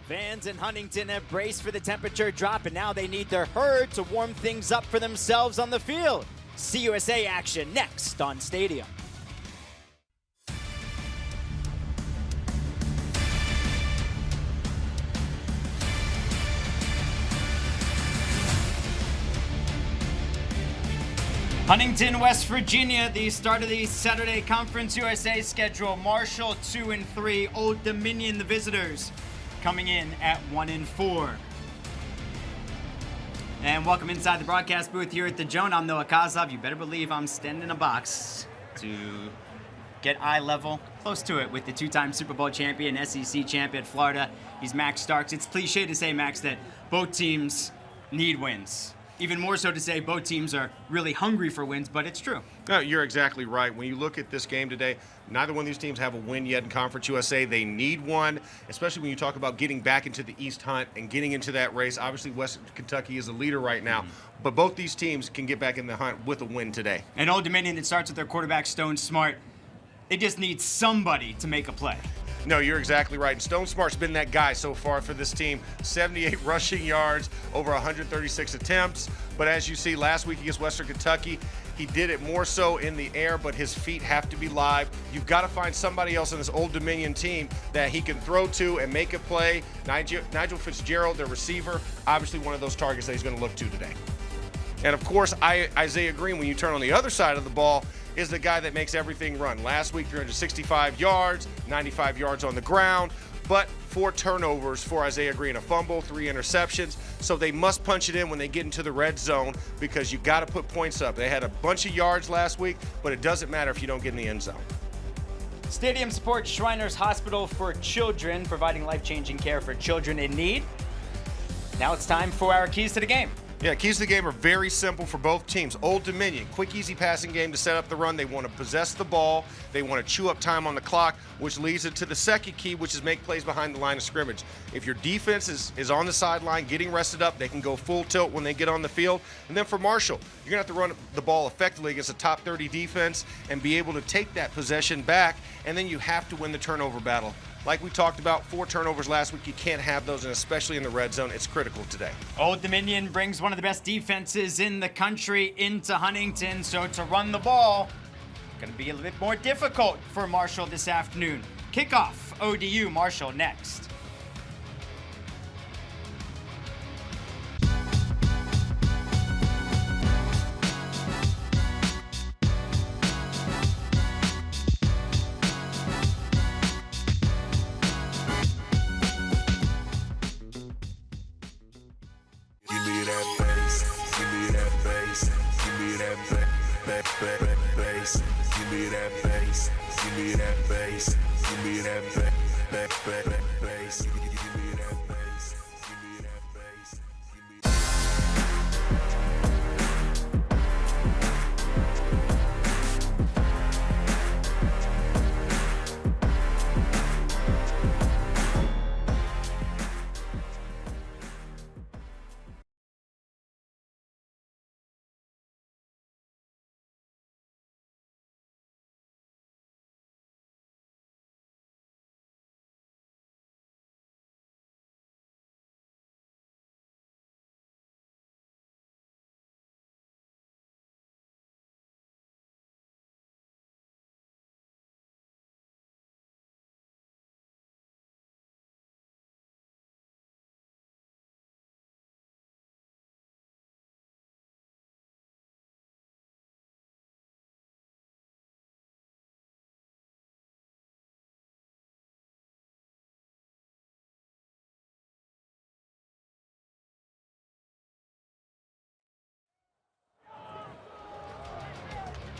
Fans in Huntington have braced for the temperature drop, and now they need their herd to warm things up for themselves on the field. CUSA action next on Stadium. Huntington, West Virginia, the start of the Saturday Conference USA schedule. Marshall 2-3, Old Dominion, the visitors, coming in at 1-4. And welcome inside the broadcast booth here at the Joan. I'm Noah Kozlov. You better believe I'm standing in a box to get eye level, close to it, with the two-time Super Bowl champion, SEC champion, Florida. He's Max Starks. It's cliche to say, Max, that both teams need wins. Even more so to say both teams are really hungry for wins, but it's true. No, you're exactly right. When you look at this game today, neither one of these teams have a win yet in Conference USA. They need one, especially when you talk about getting back into the East hunt and getting into that race. Obviously, West Kentucky is the leader right now, but both these teams can get back in the hunt with a win today. And Old Dominion, it starts with their quarterback, Stone Smart. They just need somebody to make a play. No, you're exactly right. And Stone Smart's been that guy so far for this team. 78 rushing yards, over 136 attempts. But as you see, last week against Western Kentucky, he did it more so in the air, but his feet have to be live. You've got to find somebody else on this Old Dominion team that he can throw to and make a play. Nigel Fitzgerald, their receiver, obviously one of those targets that he's going to look to today. And, of course, Isaiah Green, when you turn on the other side of the ball, is the guy that makes everything run. Last week, 365 yards, 95 yards on the ground, but 4 turnovers for Isaiah Green, a fumble, 3 interceptions. So they must punch it in when they get into the red zone because you got to put points up. They had a bunch of yards last week, but it doesn't matter if you don't get in the end zone. Stadium supports Shriners Hospital for Children, providing life-changing care for children in need. Now it's time for our keys to the game. Yeah, keys to the game are very simple for both teams. Old Dominion, quick, easy passing game to set up the run. They want to possess the ball. They want to chew up time on the clock, which leads it to the second key, which is make plays behind the line of scrimmage. If your defense is on the sideline, getting rested up, they can go full tilt when they get on the field. And then for Marshall, you're going to have to run the ball effectively against a top 30 defense and be able to take that possession back, and then you have to win the turnover battle. Like we talked about, 4 turnovers last week. You can't have those, and especially in the red zone, it's critical today. Old Dominion brings one of the best defenses in the country into Huntington, so to run the ball, going to be a little bit more difficult for Marshall this afternoon. Kickoff, ODU, Marshall next.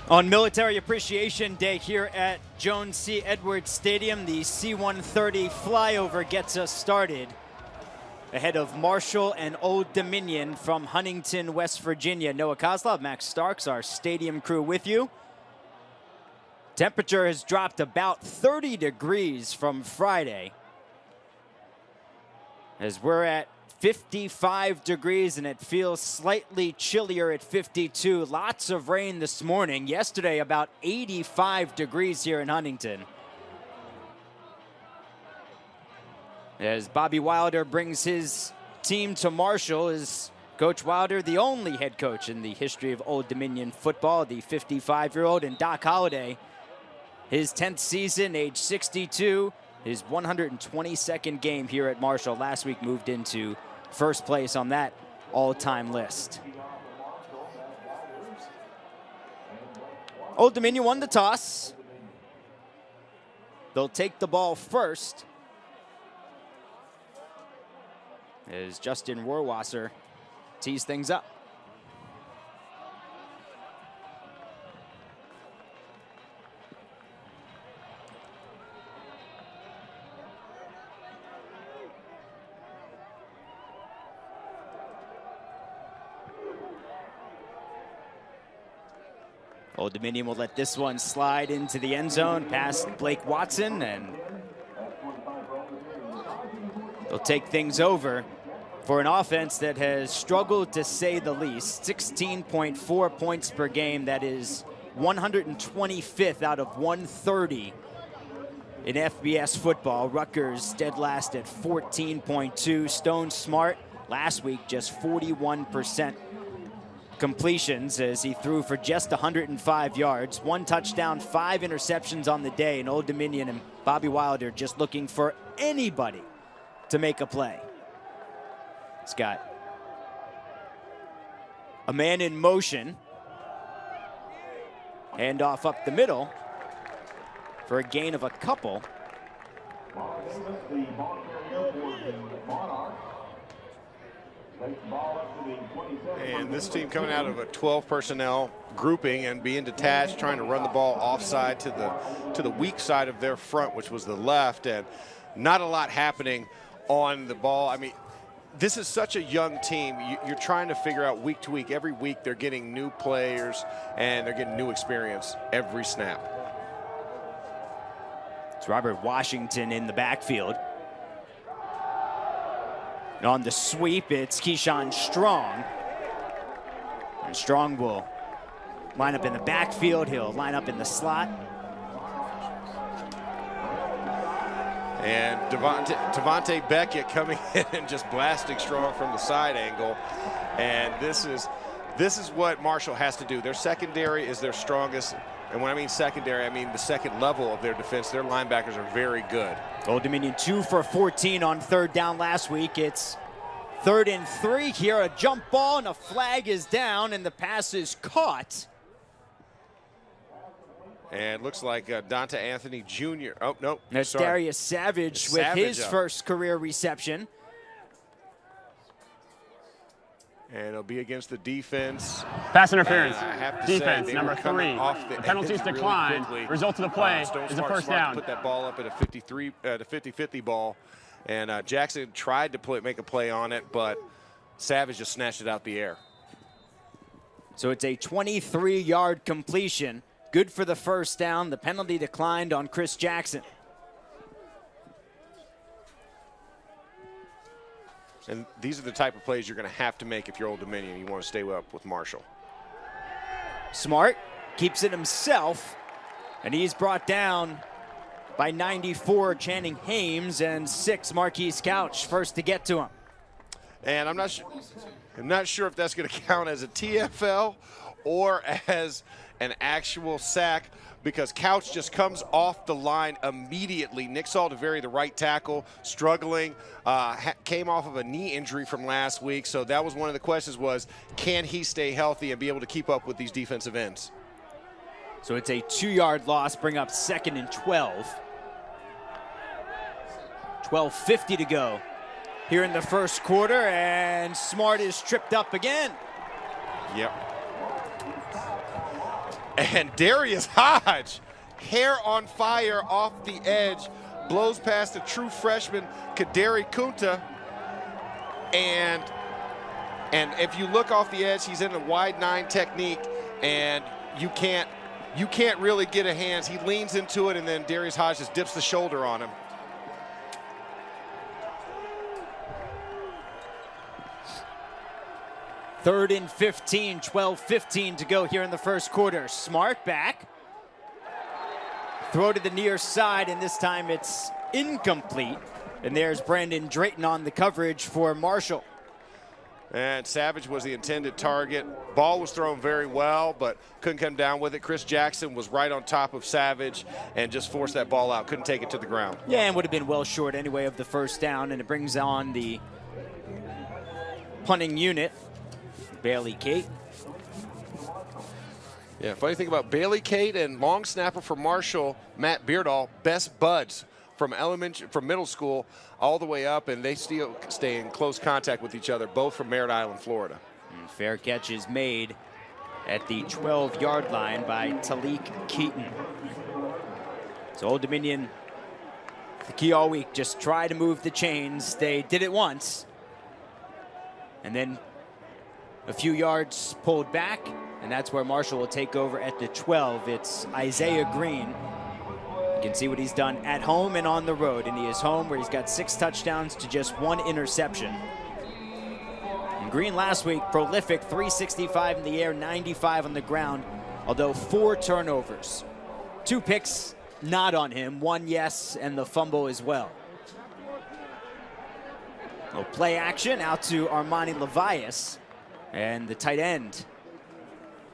On Military Appreciation Day here at Jones C. Edwards Stadium, the C-130 flyover gets us started ahead of Marshall and Old Dominion from Huntington, West Virginia. Noah Kozlov, Max Starks, our stadium crew with you. Temperature has dropped about 30 degrees from Friday, as we're at 55 degrees, and it feels slightly chillier at 52. Lots of rain this morning. Yesterday, about 85 degrees here in Huntington. As Bobby Wilder brings his team to Marshall, is Coach Wilder the only head coach in the history of Old Dominion football, the 55-year-old, and Doc Holliday, his 10th season, age 62, his 122nd game here at Marshall. Last week moved into first place on that all-time list. Old Dominion won the toss. They'll take the ball first as Justin Rohrwasser tees things up. Old Dominion will let this one slide into the end zone past Blake Watson, and they'll take things over for an offense that has struggled to say the least. 16.4 points per game. That is 125th out of 130 in FBS football. Rutgers dead last at 14.2. Stone Smart last week just 41% completions as he threw for just 105 yards, 1 touchdown, 5 interceptions on the day, and Old Dominion and Bobby Wilder just looking for anybody to make a play. It's got a man in motion, handoff up the middle for a gain of a couple. And this team coming out of a 12 personnel grouping and being detached, trying to run the ball offside to the weak side of their front, which was the left, and not a lot happening on the ball. I mean, this is such a young team. You're trying to figure out week to week. Every week they're getting new players and they're getting new experience every snap. It's Robert Washington in the backfield. And on the sweep, it's Keyshawn Strong. And Strong will line up in the backfield. He'll line up in the slot. And Devontae Beckett coming in and just blasting Strong from the side angle. And this is what Marshall has to do. Their secondary is their strongest. And when I mean secondary, I mean the second level of their defense. Their linebackers are very good. Old Dominion 2 for 14 on third down last week. It's 3rd and 3 here. A jump ball and a flag is down and the pass is caught. And looks like Dante Anthony Jr. Oh, no. That's sorry. Darius Savage with his first career reception. And it'll be against the defense. Pass interference. Defense, number 3. The penalties declined. Really result of the play is a first down. Put that ball up at a 50-50 ball. And Jackson tried to make a play on it, but Savage just snatched it out the air. So it's a 23-yard completion. Good for the first down. The penalty declined on Chris Jackson. And these are the type of plays you're going to have to make if you're Old Dominion. You want to stay up with Marshall. Smart keeps it himself, and he's brought down by 94 Channing Hames and 6 Marquise Couch, first to get to him. And I'm not sure if that's going to count as a TFL or as an actual sack, because Couch just comes off the line immediately. Nick Saldiveri, the right tackle, struggling, came off of a knee injury from last week. So that was one of the questions was, can he stay healthy and be able to keep up with these defensive ends? So it's a 2-yard loss, bring up 2nd and 12. 12:50 to go here in the first quarter, and Smart is tripped up again. Yep. And Darius Hodge, hair on fire off the edge, blows past a true freshman, Kaderi Kunta. And if you look off the edge, he's in a wide 9 technique, and you can't really get a hands. He leans into it, and then Darius Hodge just dips the shoulder on him. Third and 15, 12:15 to go here in the first quarter. Smart back. Throw to the near side, and this time it's incomplete. And there's Brandon Drayton on the coverage for Marshall. And Savage was the intended target. Ball was thrown very well, but couldn't come down with it. Chris Jackson was right on top of Savage and just forced that ball out. Couldn't take it to the ground. Yeah, and would have been well short anyway of the first down, and it brings on the punting unit, Bailey Kate. Yeah, funny thing about Bailey Kate and long snapper for Marshall, Matt Beardall, best buds from middle school all the way up, and they still stay in close contact with each other, both from Merritt Island, Florida. And fair catch is made at the 12-yard line by Talik Keaton. So Old Dominion, the key all week, just try to move the chains. They did it once, and then a few yards pulled back, and that's where Marshall will take over at the 12. It's Isaiah Green. You can see what he's done at home and on the road. And he is home where he's got 6 touchdowns to just 1 interception. And Green last week, prolific, 365 in the air, 95 on the ground, although 4 turnovers. 2 picks not on him, 1 yes, and the fumble as well. Well, play action out to Armani Levias, and the tight end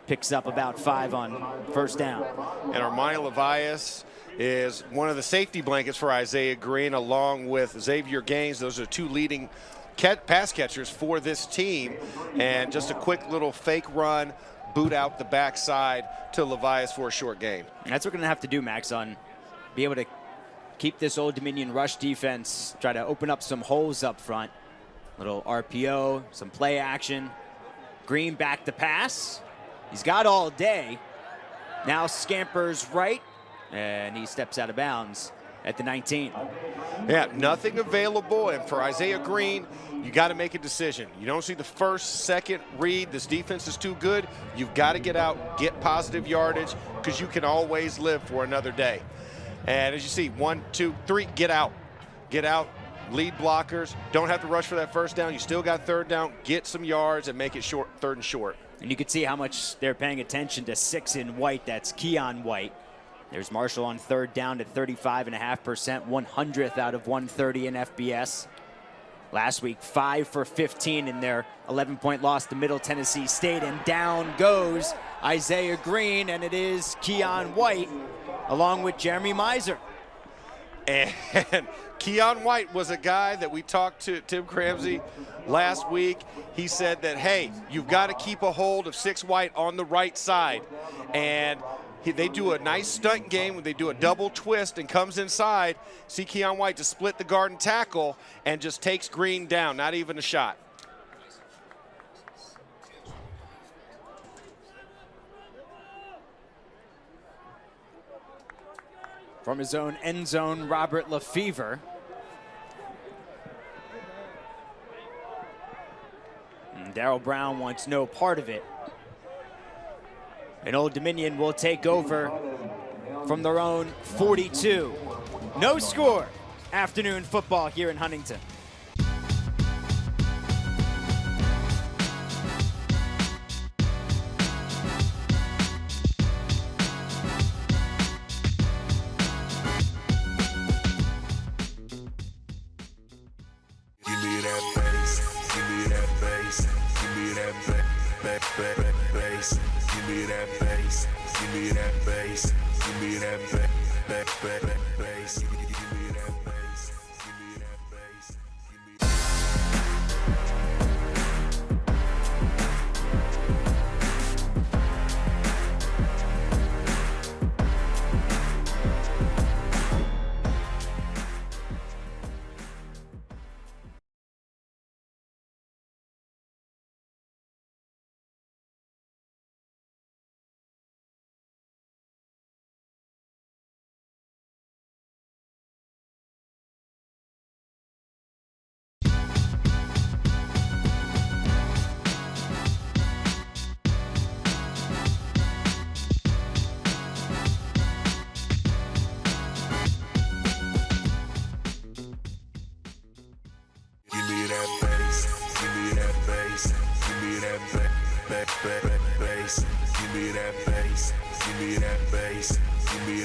picks up about 5 on first down. And Armani Levias is one of the safety blankets for Isaiah Green, along with Xavier Gaines. Those are 2 leading pass catchers for this team. And just a quick little fake run, boot out the backside to Levias for a short gain. And that's what we're going to have to do, Max, on be able to keep this Old Dominion rush defense, try to open up some holes up front. Little RPO, some play action. Green back to pass. He's got all day. Now scampers right, and he steps out of bounds at the 19. Yeah, nothing available, and for Isaiah Green, you got to make a decision. You don't see the first, second read. This defense is too good. You've got to get out, get positive yardage, because you can always live for another day. And as you see, 1, 2, 3, get out. Get out, lead blockers. Don't have to rush for that first down. You still got third down. Get some yards and make it short, 3rd and short. And you can see how much they're paying attention to 6 in white. That's Keon White. There's Marshall on 3rd down at 35.5%, 100th out of 130 in FBS. Last week, 5 for 15 in their 11-point loss to Middle Tennessee State. And down goes Isaiah Green, and it is Keon White along with Jeremy Miser. And Keon White was a guy that we talked to Tim Cramsey last week. He said that, hey, you've got to keep a hold of 6 White on the right side. And they do a nice stunt game when they do a double twist and comes inside. See Keon White to split the guard and tackle and just takes Green down, not even a shot. From his own end zone, Robert Lefevre. And Darryl Brown wants no part of it. And Old Dominion will take over from their own 42. No score. Afternoon football here in Huntington. Bass. Give me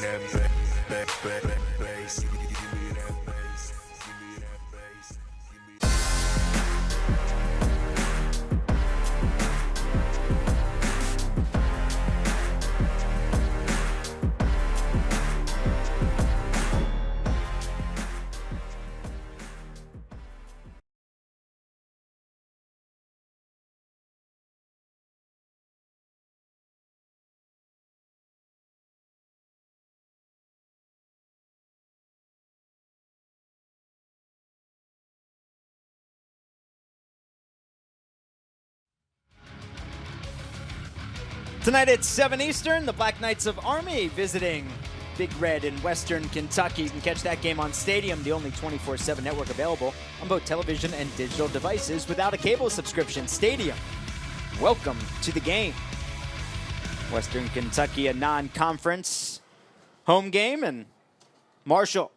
that bass. Tonight at 7 Eastern, the Black Knights of Army visiting Big Red in Western Kentucky. You can catch that game on Stadium, the only 24/7 network available on both television and digital devices without a cable subscription. Stadium, welcome to the game. Western Kentucky, a non-conference home game, and Marshall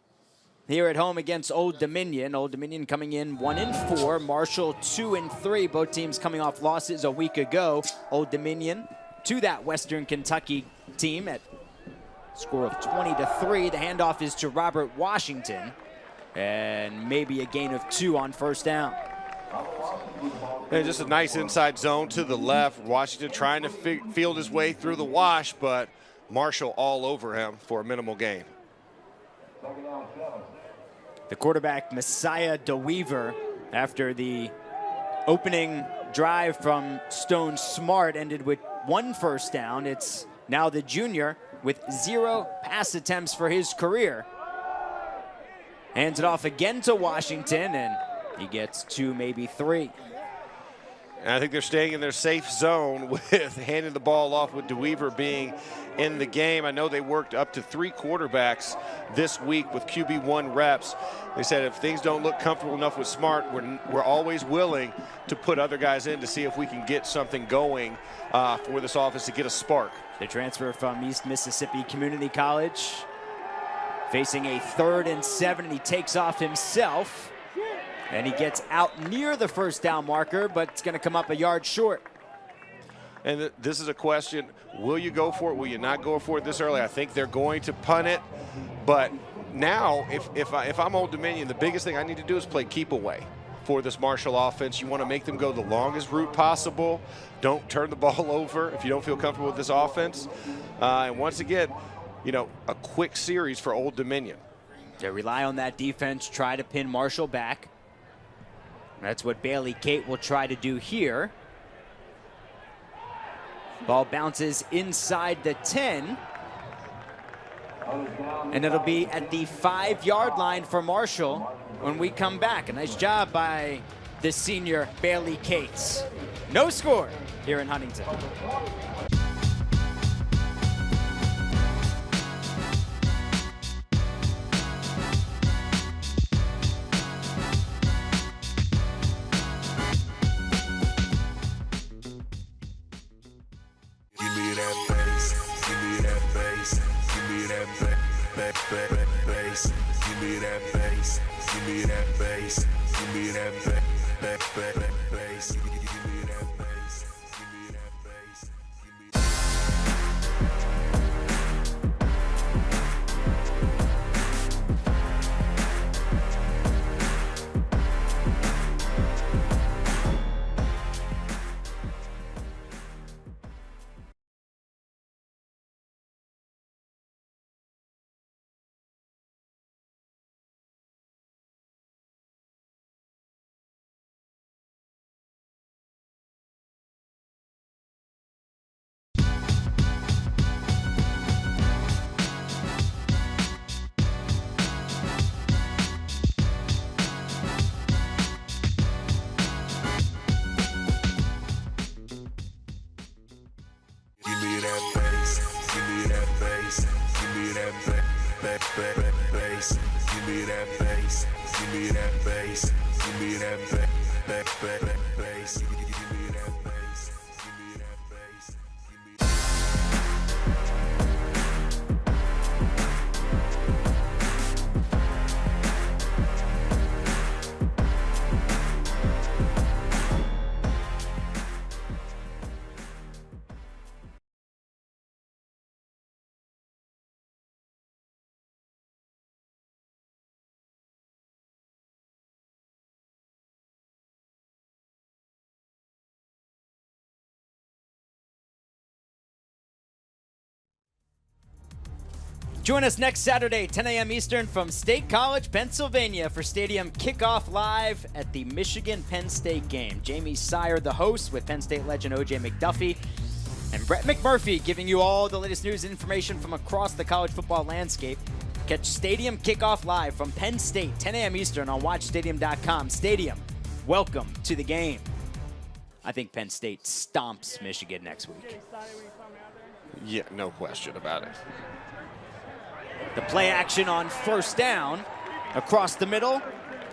here at home against Old Dominion. Old Dominion coming in 1-4, Marshall 2-3. Both teams coming off losses a week ago. Old Dominion to that Western Kentucky team at score of 20-3. The handoff is to Robert Washington, and maybe a gain of 2 on first down. And just a nice inside zone to the left. Washington trying to field his way through the wash, but Marshall all over him for a minimal gain. The quarterback, Messiah DeWeaver, after the opening drive from Stone Smart ended with 1 first down. It's now the junior with 0 pass attempts for his career. Hands it off again to Washington, and he gets 2, maybe 3. And I think they're staying in their safe zone with handing the ball off with DeWeaver being in the game. I know they worked up to 3 quarterbacks this week with QB1 reps. They said if things don't look comfortable enough with Smart, we're always willing to put other guys in to see if we can get something going for this offense to get a spark. The transfer from East Mississippi Community College, facing a 3rd and 7, and he takes off himself. And he gets out near the first down marker, but it's going to come up a yard short. And this is a question, will you go for it? Will you not go for it this early? I think they're going to punt it. But now, if I'm Old Dominion, the biggest thing I need to do is play keep away for this Marshall offense. You want to make them go the longest route possible. Don't turn the ball over if you don't feel comfortable with this offense. And once again, you know, a quick series for Old Dominion. They rely on that defense, try to pin Marshall back. That's what Bailey Kate will try to do here. Ball bounces inside the 10. And it'll be at the 5-yard line for Marshall when we come back. A nice job by the senior Bailey Cates. No score here in Huntington. Join us next Saturday, 10 a.m. Eastern from State College, Pennsylvania for Stadium Kickoff Live at the Michigan-Penn State game. Jamie Sire, the host, with Penn State legend O.J. McDuffie, and Brett McMurphy giving you all the latest news and information from across the college football landscape. Catch Stadium Kickoff Live from Penn State, 10 a.m. Eastern on WatchStadium.com. Stadium, welcome to the game. I think Penn State stomps Michigan next week. Yeah, no question about it. The play action on first down. Across the middle.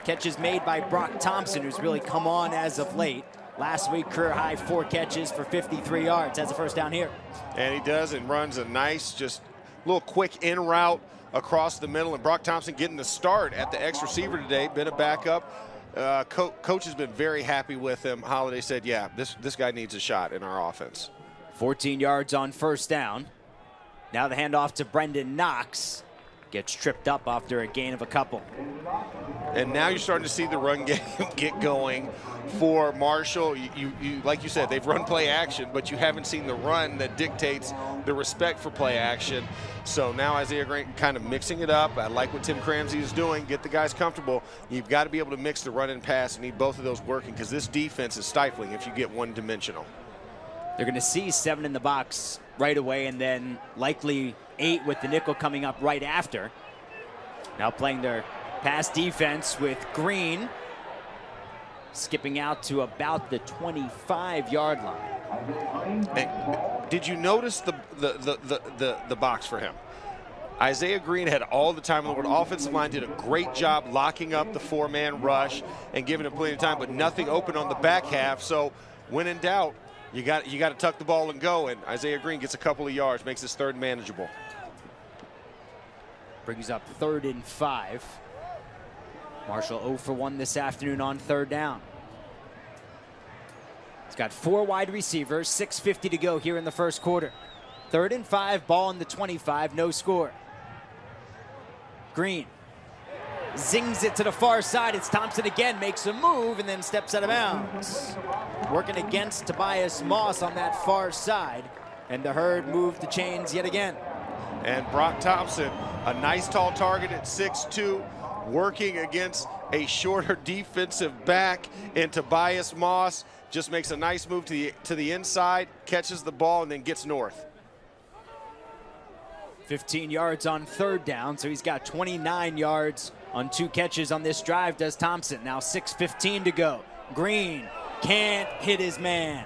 Catch is made by Brock Thompson, who's really come on as of late. Last week, career high 4 catches for 53 yards. Has a first down here. And he does, and runs a nice, just little quick in route across the middle. And Brock Thompson getting the start at the X receiver today. Been a backup. Coach has been very happy with him. Holiday said, yeah, this guy needs a shot in our offense. 14 yards on first down. Now the handoff to Brendan Knox. Gets tripped up after a gain of a couple. And now you're starting to see the run game get going for Marshall. You like you said, they've run play action, but you haven't seen the run that dictates the respect for play action. So now Isaiah Green kind of mixing it up. I like what Tim Cramsey is doing. Get the guys comfortable. You've got to be able to mix the run and pass and need both of those working, because this defense is stifling if you get one-dimensional. They're going to see 7 in the box right away, and then likely 8 with the nickel coming up right after. Now playing their pass defense with Green, skipping out to about the 25-yard line. And did you notice the box for him? Isaiah Green had all the time in the world. Offensive line did a great job locking up the 4-man rush and giving him plenty of time, but nothing open on the back half. So when in doubt, you got to tuck the ball and go, and Isaiah Green gets a couple of yards, makes his third manageable. Brings up 3rd and 5. Marshall 0 for 1 this afternoon on 3rd down. He's got 4 wide receivers, 6:50 to go here in the first quarter. 3rd and 5, ball on the 25, no score. Green zings it to the far side. It's Thompson again, makes a move and then steps out of bounds. Working against Tobias Moss on that far side, and the Herd moved the chains yet again. And Brock Thompson, a nice tall target at 6'2", working against a shorter defensive back in Tobias Moss. Just makes a nice move to the inside, catches the ball, and then gets north. 15 yards on 3rd down, so he's got 29 yards on 2 catches on this drive, does Thompson. Now 6:15 to go. Green can't hit his man.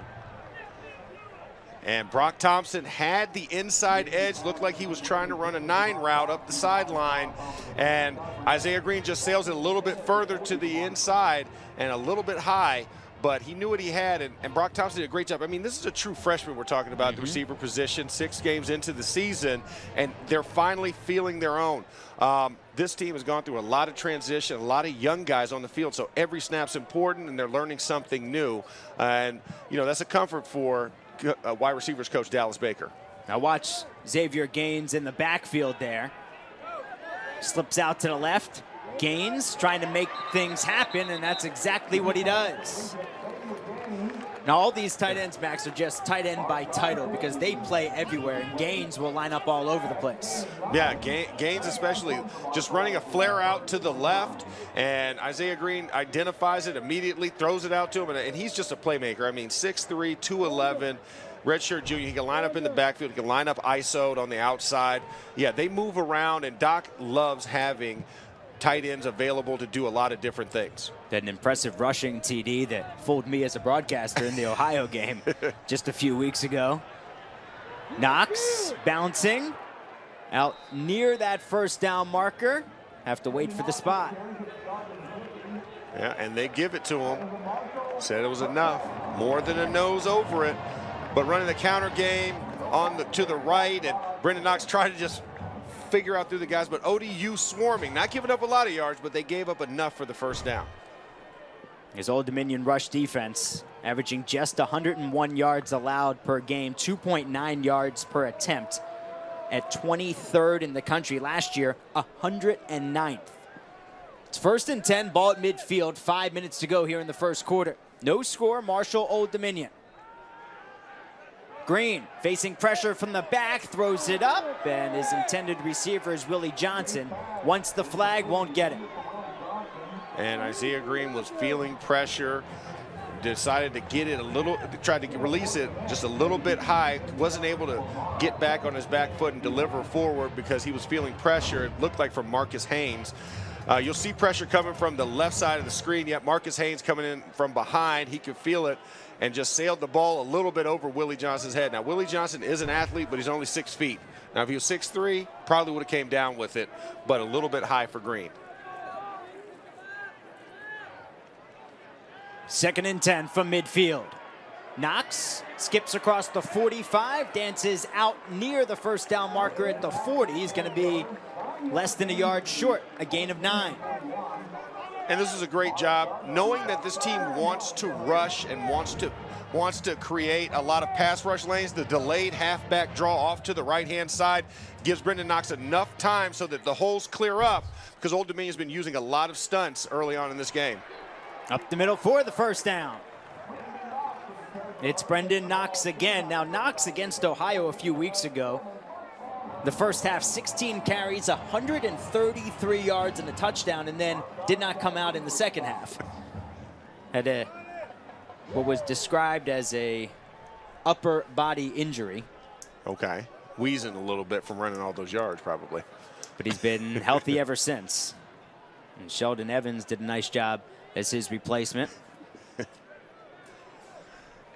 And Brock Thompson had the inside edge, looked like he was trying to run a 9 route up the sideline, and Isaiah Green just sails it a little bit further to the inside and a little bit high, but he knew what he had, and Brock Thompson did a great job. I mean, this is a true freshman we're talking about, the receiver position, 6 games into the season, and they're finally feeling their own. This team has gone through a lot of transition, a lot of young guys on the field, so every snap's important, and they're learning something new. And, you know, that's a comfort for wide receivers coach Dallas Baker. Now watch Xavier Gaines in the backfield there. Slips out to the left. Gaines trying to make things happen, and that's exactly what he does. Now all these tight ends, Max, are just tight end by title because they play everywhere, and Gaines will line up all over the place. Yeah, Gaines especially just running a flare out to the left, and Isaiah Green identifies it immediately, throws it out to him, and he's just a playmaker. I mean, 6'3", 211, redshirt junior. He can line up in the backfield. He can line up ISO'd on the outside. Yeah, they move around, and Doc loves having tight ends available to do a lot of different things. That an impressive rushing TD that fooled me as a broadcaster in the Ohio game just a few weeks ago. Knox bouncing out near that first down marker. Have to wait for the spot. Yeah, and they give it to him. Said it was enough. More than a nose over it. But running the counter game to the right, and Brendan Knox tried to just figure out through the guys, but ODU swarming, not giving up a lot of yards, but they gave up enough for the first down. His Old Dominion rush defense averaging just 101 yards allowed per game, 2.9 yards per attempt, at 23rd in the country. Last year, 109th. It's 1st and 10, ball at midfield, 5 minutes to go here in the first quarter. No score, Marshall, Old Dominion. Green facing pressure from the back, throws it up, and his intended receiver is Willie Johnson. Once the flag, won't get it. And Isaiah Green was feeling pressure, decided to get it a little, tried to release it just a little bit high, wasn't able to get back on his back foot and deliver forward because he was feeling pressure. It looked like from Marcus Haynes. You'll see pressure coming from the left side of the screen, yet Marcus Haynes coming in from behind. He could feel it and just sailed the ball a little bit over Willie Johnson's head. Now, Willie Johnson is an athlete, but he's only 6 feet. Now, if he was 6'3", probably would have came down with it, but a little bit high for Green. 2nd and 10 from midfield. Knox skips across the 45, dances out near the first down marker at the 40. He's going to be less than a yard short, a gain of 9. And this is a great job, knowing that this team wants to rush and wants to create a lot of pass rush lanes. The delayed halfback draw off to the right-hand side gives Brendan Knox enough time so that the holes clear up, because Old Dominion's been using a lot of stunts early on in this game. Up the middle for the first down. It's Brendan Knox again. Now, Knox against Ohio a few weeks ago. The first half, 16 carries, 133 yards and a touchdown, and then did not come out in the second half. Had what was described as a upper body injury. Okay. Wheezing a little bit from running all those yards, probably. But he's been healthy ever since. And Sheldon Evans did a nice job as his replacement.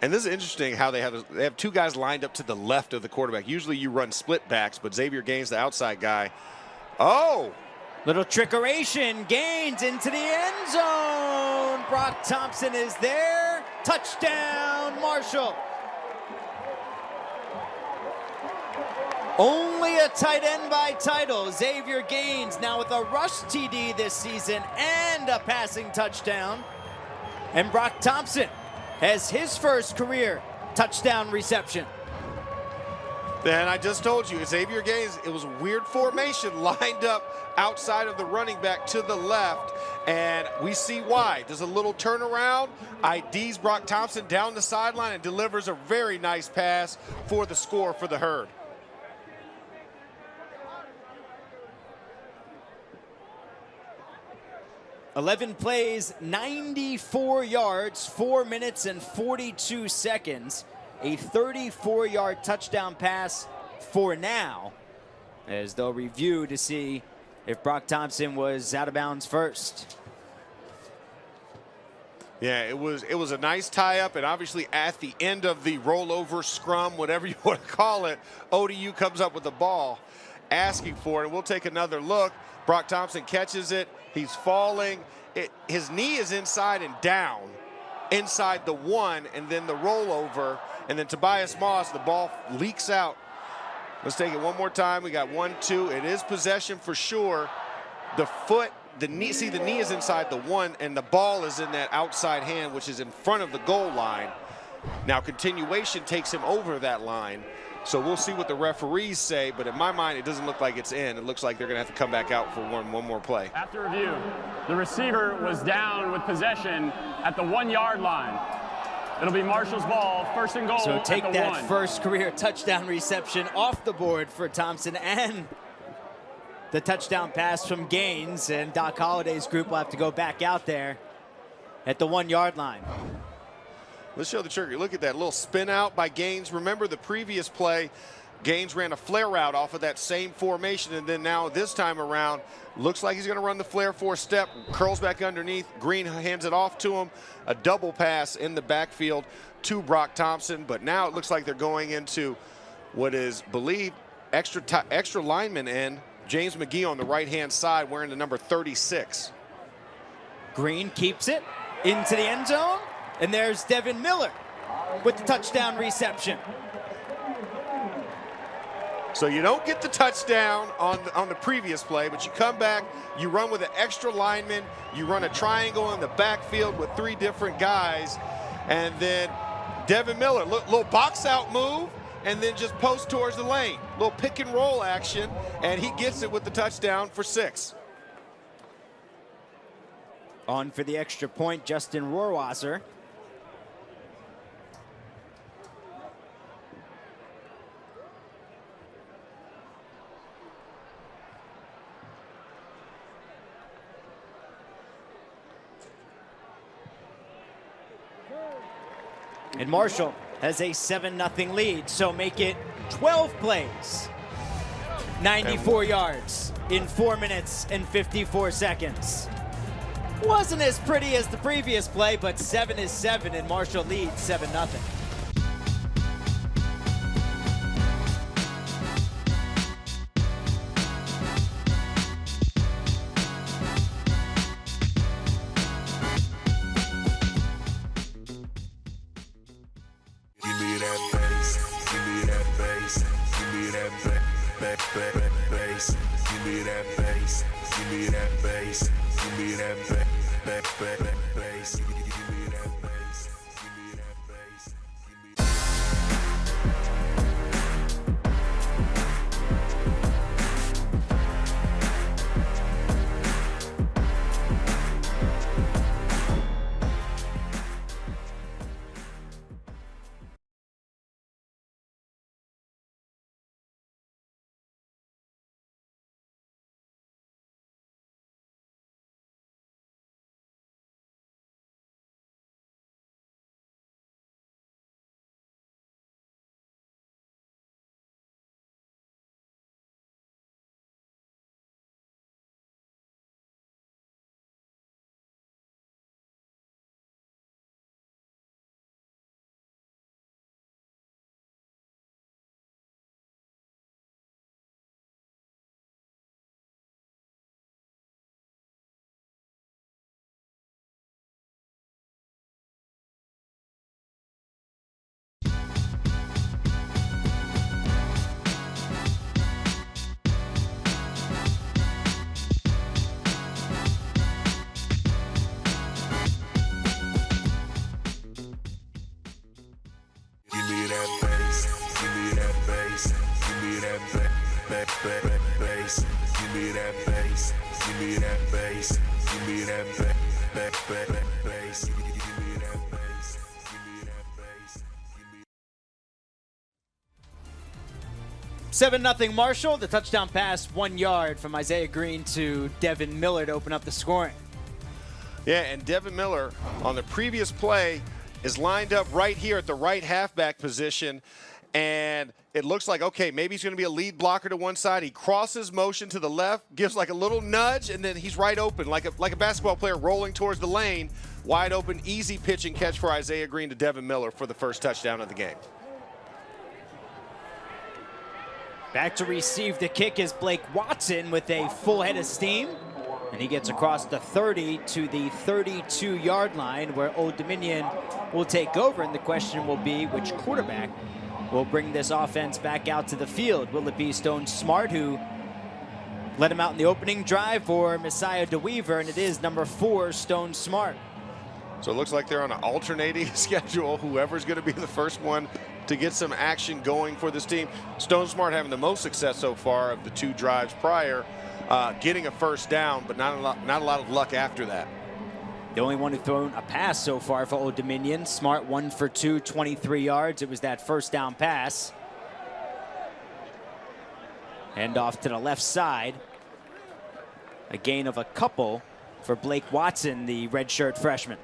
And this is interesting how they have 2 guys lined up to the left of the quarterback. Usually you run split backs, but Xavier Gaines, the outside guy. Oh! Little trickeration. Gaines into the end zone. Brock Thompson is there. Touchdown, Marshall. Only a tight end by title. Xavier Gaines now with a rush TD this season and a passing touchdown. And Brock Thompson has his first career touchdown reception. And I just told you, Xavier Gaines, it was a weird formation lined up outside of the running back to the left, and we see why. Does a little turnaround, IDs Brock Thompson down the sideline and delivers a very nice pass for the score for the Herd. $11 plays, 94 yards, 4 minutes and 42 seconds. A 34-yard touchdown pass for now, as they'll review to see if Brock Thompson was out of bounds first. Yeah, it was a nice tie-up, and obviously at the end of the rollover scrum, whatever you want to call it, ODU comes up with the ball, asking for it. And we'll take another look. Brock Thompson catches it. He's falling. His knee is inside and down, inside the 1, and then the rollover, and then Tobias Moss, the ball leaks out. Let's take it one more time. We got 1, 2. It is possession for sure. The foot, the knee, see the knee is inside the 1, and the ball is in that outside hand, which is in front of the goal line. Now continuation takes him over that line. So we'll see what the referees say, but in my mind, it doesn't look like it's in. It looks like they're going to have to come back out for one more play. After review, the receiver was down with possession at the 1-yard line. It'll be Marshall's ball, 1st and goal. So take at the that 1. first career touchdown reception off the board for Thompson and the touchdown pass from Gaines, and Doc Holliday's group will have to go back out there at the 1-yard line. Let's show the trigger. Look at that little spin out by Gaines. Remember the previous play, Gaines ran a flare route off of that same formation, and then now this time around, looks like he's going to run the flare 4-step, curls back underneath. Green hands it off to him. A double pass in the backfield to Brock Thompson, but now it looks like they're going into what is believed extra lineman end. James McGee on the right-hand side wearing the number 36. Green keeps it into the end zone. And there's Devin Miller with the touchdown reception. So you don't get the touchdown on the previous play, but you come back, you run with an extra lineman, you run a triangle in the backfield with 3 different guys, and then Devin Miller, little box out move, and then just post towards the lane. Little pick and roll action, and he gets it with the touchdown for 6. On for the extra point, Justin Rohrwasser. And Marshall has a 7-0 lead, so make it 12 plays, 94 yards. in 4 minutes and 54 seconds. Wasn't as pretty as the previous play, but 7 is 7, and Marshall leads 7-0. Seven 0 Marshall. The touchdown pass 1 yard from Isaiah Green to Devin Miller to open up the scoring. Yeah, and Devin Miller on the previous play is lined up right here at the right halfback position, and it looks like, okay, maybe he's going to be a lead blocker to one side. He crosses motion to the left, gives like a little nudge, and then he's right open, like a basketball player rolling towards the lane. Wide open, easy pitch and catch for Isaiah Green to Devin Miller for the first touchdown of the game. Back to receive the kick is Blake Watson with a full head of steam. And he gets across the 30 to the 32-yard line where Old Dominion will take over. And the question will be which quarterback will bring this offense back out to the field. Will it be Stone Smart, who led him out in the opening drive, or Messiah DeWeaver? And it is number 4, Stone Smart. So it looks like they're on an alternating schedule. Whoever's going to be the first one to get some action going for this team. Stone Smart having the most success so far of the 2 drives prior, getting a first down, but not a lot of luck after that. The only one who thrown a pass so far for Old Dominion. Smart 1 for 2, 23 yards. It was that first down pass. Hand off to the left side. A gain of a couple for Blake Watson, the redshirt freshman.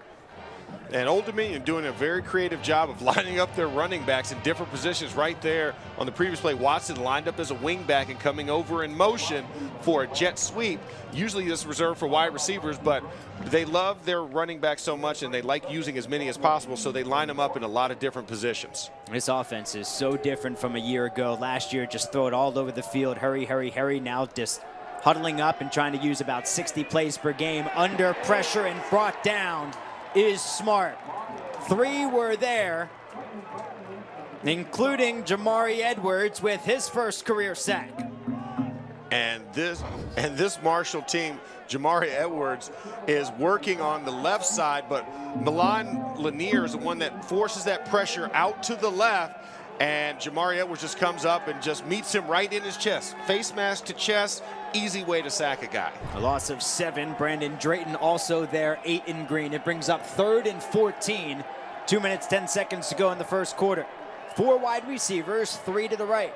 And Old Dominion doing a very creative job of lining up their running backs in different positions. Right there on the previous play, Watson lined up as a wing back and coming over in motion for a jet sweep. Usually this is reserved for wide receivers, but they love their running back so much and they like using as many as possible, so they line them up in a lot of different positions. This offense is so different from a year ago. Last year, just throw it all over the field. Hurry, hurry, hurry. Now just huddling up and trying to use about 60 plays per game. Under pressure and brought down is Smart. 3 were there, including Jamari Edwards with his first career sack. And this Marshall team, Jamari Edwards is working on the left side, but Milan Lanier is the one that forces that pressure out to the left, and Jamari Edwards just comes up and just meets him right in his chest. Face mask to chest, easy way to sack a guy. A loss of 7. Brandon Drayton also there, 8 in green. It brings up 3rd and 14. 2 minutes, 10 seconds to go in the first quarter. 4 wide receivers, 3 to the right.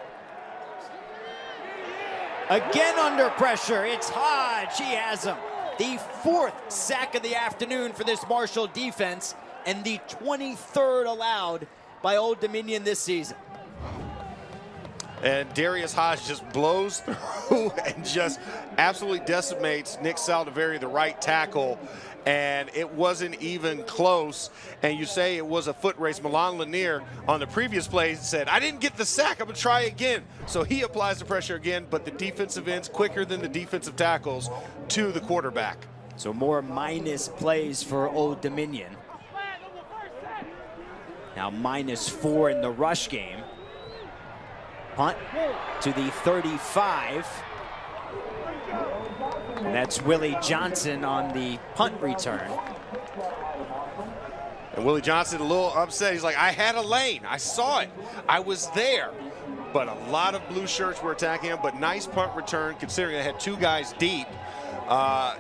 Again under pressure, it's Hodge, he has him. The 4th sack of the afternoon for this Marshall defense, and the 23rd allowed by Old Dominion this season. And Darius Hodge just blows through and just absolutely decimates Nick Saldivari, the right tackle. And it wasn't even close. And you say it was a foot race. Milan Lanier on the previous play said, I didn't get the sack. I'm going to try again. So he applies the pressure again, but the defensive ends quicker than the defensive tackles to the quarterback. So more minus plays for Old Dominion. Now -4 in the rush game. Punt to the 35. And that's Willie Johnson on the punt return. And Willie Johnson a little upset. He's like, I had a lane. I saw it. I was there. But a lot of blue shirts were attacking him. But nice punt return considering they had 2 guys deep.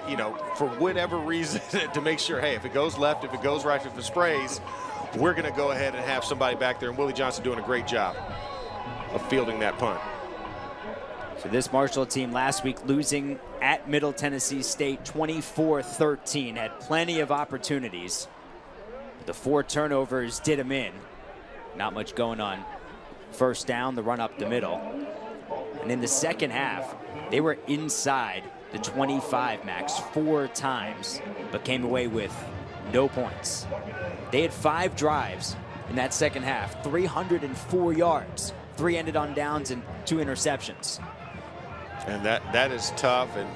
You know, for whatever reason to make sure, hey, if it goes left, if it goes right, if it sprays, we're going to go ahead and have somebody back there. And Willie Johnson doing a great job of fielding that punt. So this Marshall team last week losing at Middle Tennessee State 24-13, had plenty of opportunities. The 4 turnovers did them in. Not much going on first down, the run up the middle. And in the second half, they were inside the 25 max 4 times, but came away with no points. They had 5 drives in that second half, 304 yards. 3 ended on downs and 2 interceptions. And that is tough. And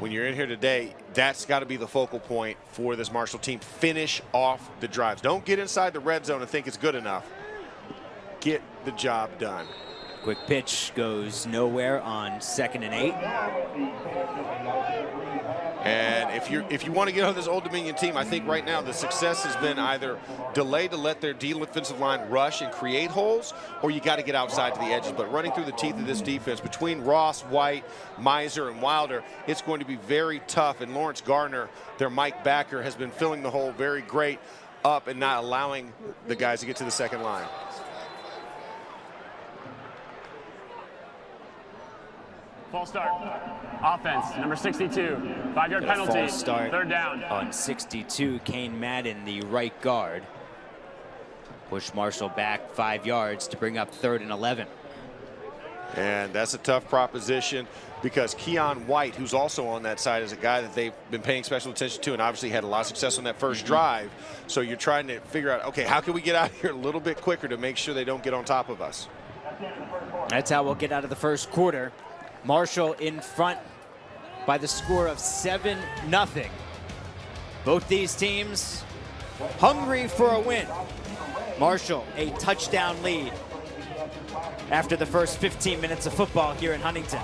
when you're in here today, that's got to be the focal point for this Marshall team. Finish off the drives. Don't get inside the red zone and think it's good enough. Get the job done. Quick pitch goes nowhere on 2nd and 8. And if you want to get on this Old Dominion team, I think right now the success has been either delay to let their defensive line rush and create holes, or you got to get outside to the edges. But running through the teeth of this defense between Ross, White, Miser, and Wilder, it's going to be very tough. And Lawrence Gardner, their Mike backer, has been filling the hole very great up and not allowing the guys to get to the second line. False start. Offense, number 62. 5-yard penalty. False start 3rd down. On 62, Kane Madden, the right guard. Push Marshall back 5 yards to bring up 3rd and 11. And that's a tough proposition because Keon White, who's also on that side, is a guy that they've been paying special attention to and obviously had a lot of success on that first drive. So you're trying to figure out, okay, how can we get out here a little bit quicker to make sure they don't get on top of us? That's how we'll get out of the first quarter. Marshall in front by the score of 7-0. Both these teams hungry for a win. Marshall, a touchdown lead after the first 15 minutes of football here in Huntington.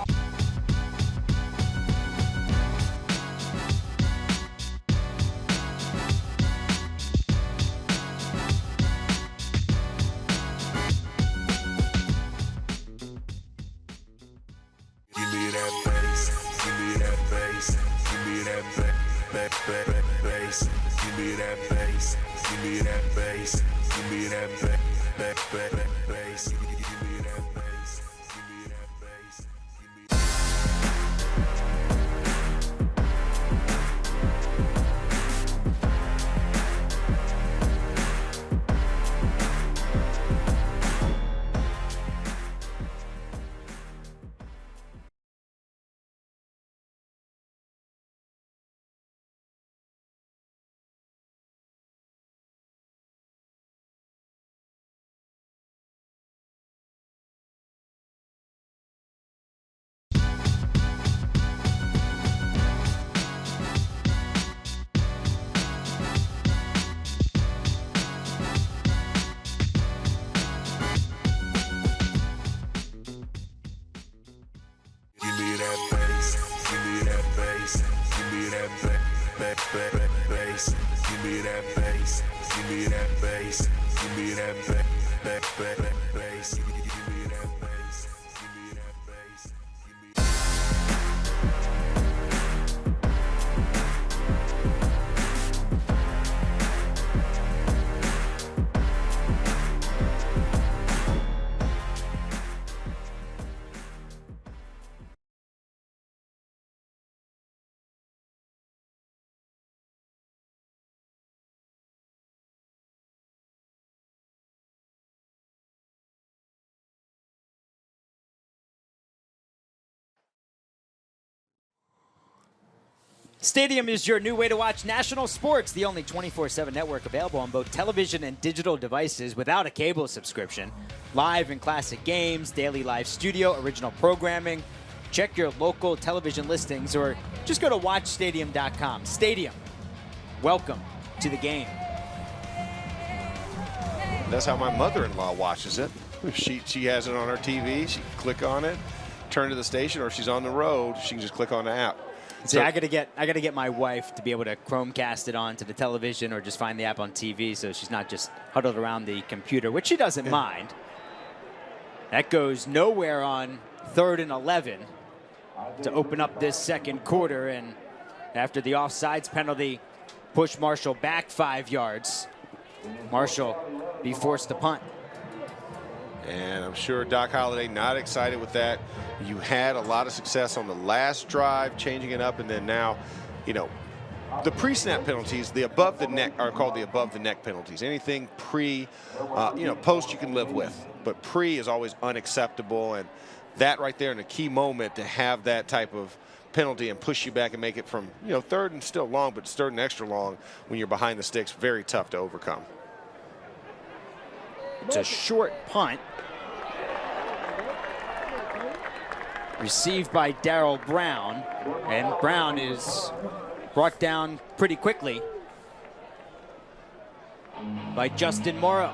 Stadium is your new way to watch national sports, the only 24/7 network available on both television and digital devices without a cable subscription. Live and classic games, daily live studio, original programming. Check your local television listings or just go to watchstadium.com. Stadium, welcome to the game. That's how my mother-in-law watches it. She has it on her TV. She can click on it, turn to the station, or if she's on the road, she can just click on the app. See, I gotta get my wife to be able to Chromecast it onto the television or just find the app on TV, so she's not just huddled around the computer, which she doesn't mind. That goes nowhere on 3rd and 11 to open up this second quarter, and after the offsides penalty, push Marshall back 5 yards. Marshall be forced to punt. And I'm sure Doc Holliday not excited with that. You had a lot of success on the last drive, changing it up, and then now, you know, the pre-snap penalties, the above the neck are called the above the neck penalties. Anything pre, post you can live with, but pre is always unacceptable. And that right there in a key moment to have that type of penalty and push you back and make it from, 3rd and still long, but 3rd and extra long when you're behind the sticks, very tough to overcome. It's a short punt. Received by Darrell Brown, and Brown is brought down pretty quickly by Justin Morrow.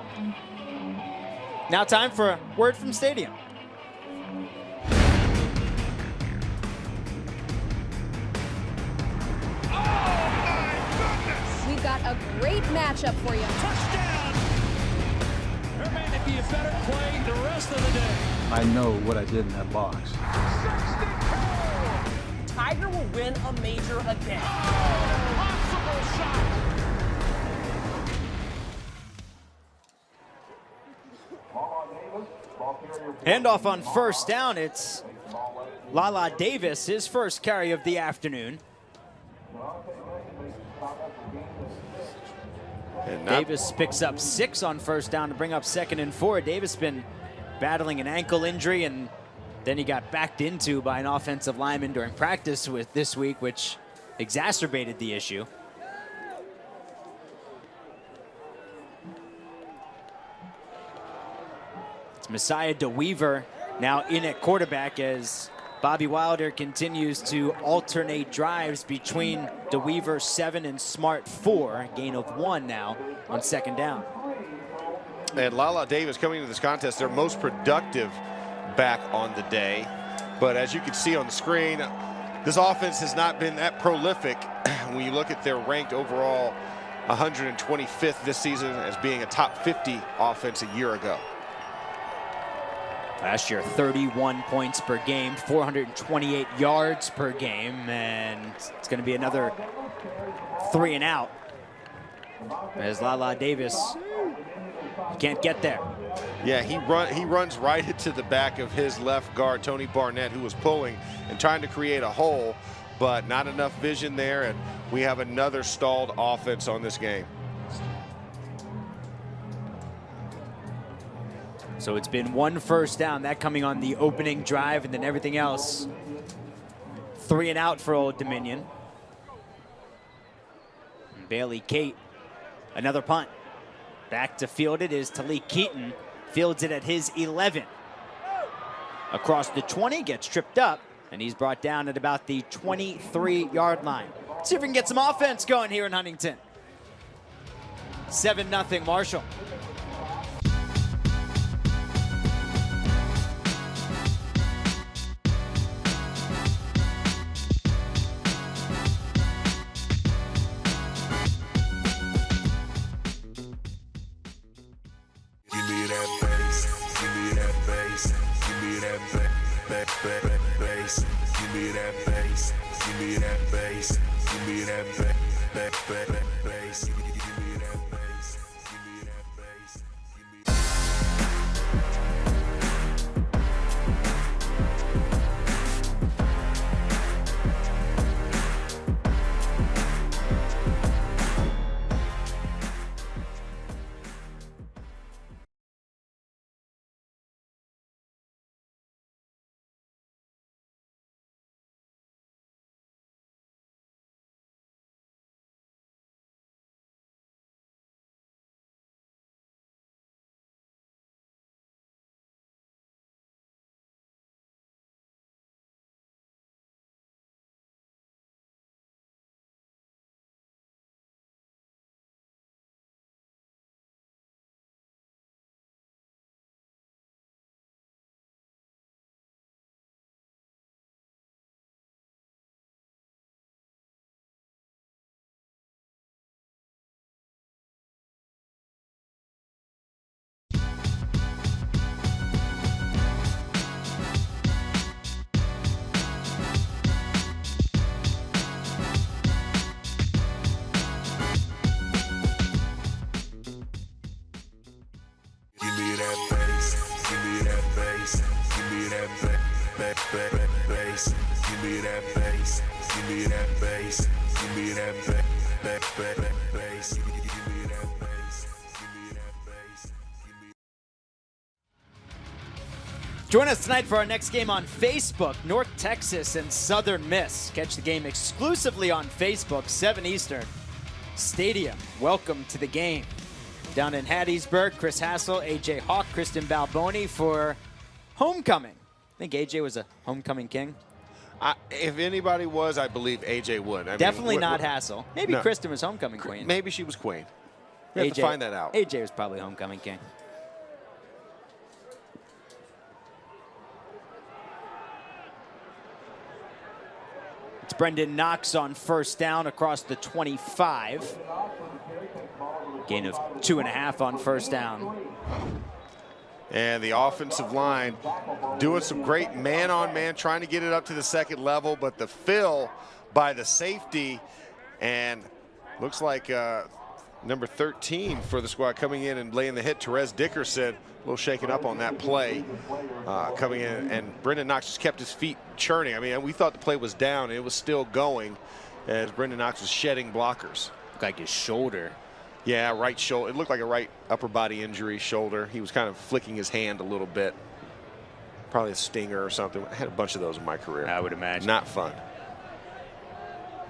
Now time for a word from Stadium. We've got a great matchup for you. Touchdown! There may be a better play the rest of the day. I know what I did in that box. Tiger will win a major again. Impossible shot! Handoff on 1st down. It's Lala Davis, his first carry of the afternoon. Davis picks up 6 on 1st down to bring up 2nd and 4. Davis been battling an ankle injury, and then he got backed into by an offensive lineman during practice with this week, which exacerbated the issue. It's Messiah DeWeaver now in at quarterback as Bobby Wilder continues to alternate drives between DeWeaver 7 and Smart 4. Gain of 1 now on 2nd down. And Lala Davis coming into this contest, their most productive back on the day. But as you can see on the screen, this offense has not been that prolific when you look at their ranked overall 125th this season as being a top 50 offense a year ago. Last year, 31 points per game, 428 yards per game, and it's going to be another 3 and out as Lala Davis can't get there. Yeah, he runs right into the back of his left guard, Tony Barnett, who was pulling and trying to create a hole, but not enough vision there, and we have another stalled offense on this game. So it's been 1 first down, that coming on the opening drive, and then everything else 3 and out for Old Dominion. And Bailey Kate, another punt. Back to field it is Talik Keaton. Fields it at his 11. Across the 20, gets tripped up, and he's brought down at about the 23-yard line. Let's see if we can get some offense going here in Huntington. 7-0 Marshall. Give me that bass, give me that bass, give me that bass, give me that bass, give me that bass, give me that bass. bass. Give me that bass. Give me that bass. Give me that bass. Bass. Give me that bass. Give me that bass. Give me. Join us tonight for our next game on Facebook, North Texas and Southern Miss. Catch the game exclusively on Facebook, 7 Eastern. Stadium, welcome to the game. Down in Hattiesburg, Chris Hassel, AJ Hawk, Kristen Balboni for homecoming. I think AJ was a homecoming king. If anybody was, I believe AJ would. Definitely not Hassel. Maybe no. Kristen was homecoming queen. Maybe she was queen. We have to find that out. AJ was probably homecoming king. It's Brendan Knox on first down across the 25. Gain of 2.5 on first down. And the offensive line doing some great man-on-man, trying to get it up to the second level, but the fill by the safety, and looks like number 13 for the squad coming in and laying the hit, Therese Dickerson, a little shaken up on that play, coming in, and Brendan Knox just kept his feet churning. I mean, we thought the play was down, and it was still going as Brendan Knox was shedding blockers. Looked like his shoulder. Yeah, right shoulder. It looked like a right upper body injury, shoulder. He was kind of flicking his hand a little bit. Probably a stinger or something. I had a bunch of those in my career. I would imagine. Not fun.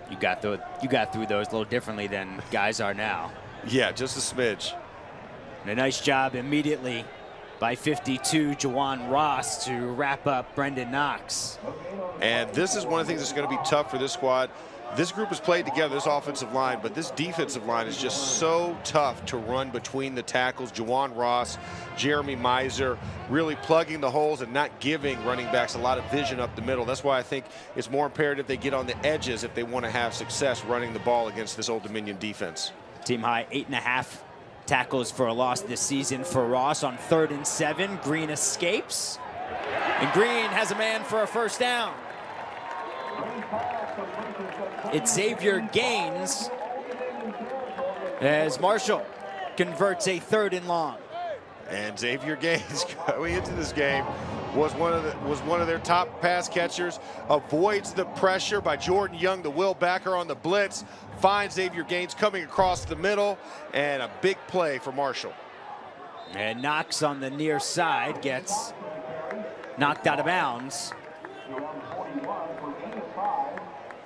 You got through those a little differently than guys are now. Yeah, just a smidge. And a nice job immediately by 52, Juwan Ross, to wrap up Brendan Knox. And this is one of the things that's going to be tough for this squad. This group has played together, this offensive line, but this defensive line is just so tough to run between the tackles. Juwan Ross, Jeremy Miser, really plugging the holes and not giving running backs a lot of vision up the middle. That's why I think it's more imperative they get on the edges if they want to have success running the ball against this Old Dominion defense. Team high 8.5 tackles for a loss this season for Ross on 3rd and 7. Green escapes, and Green has a man for a first down. It's Xavier Gaines as Marshall converts a 3rd and long. And Xavier Gaines going into this game was one of their top pass catchers. Avoids the pressure by Jordan Young, the will backer on the blitz. Finds Xavier Gaines coming across the middle, and a big play for Marshall. And Knox on the near side gets knocked out of bounds.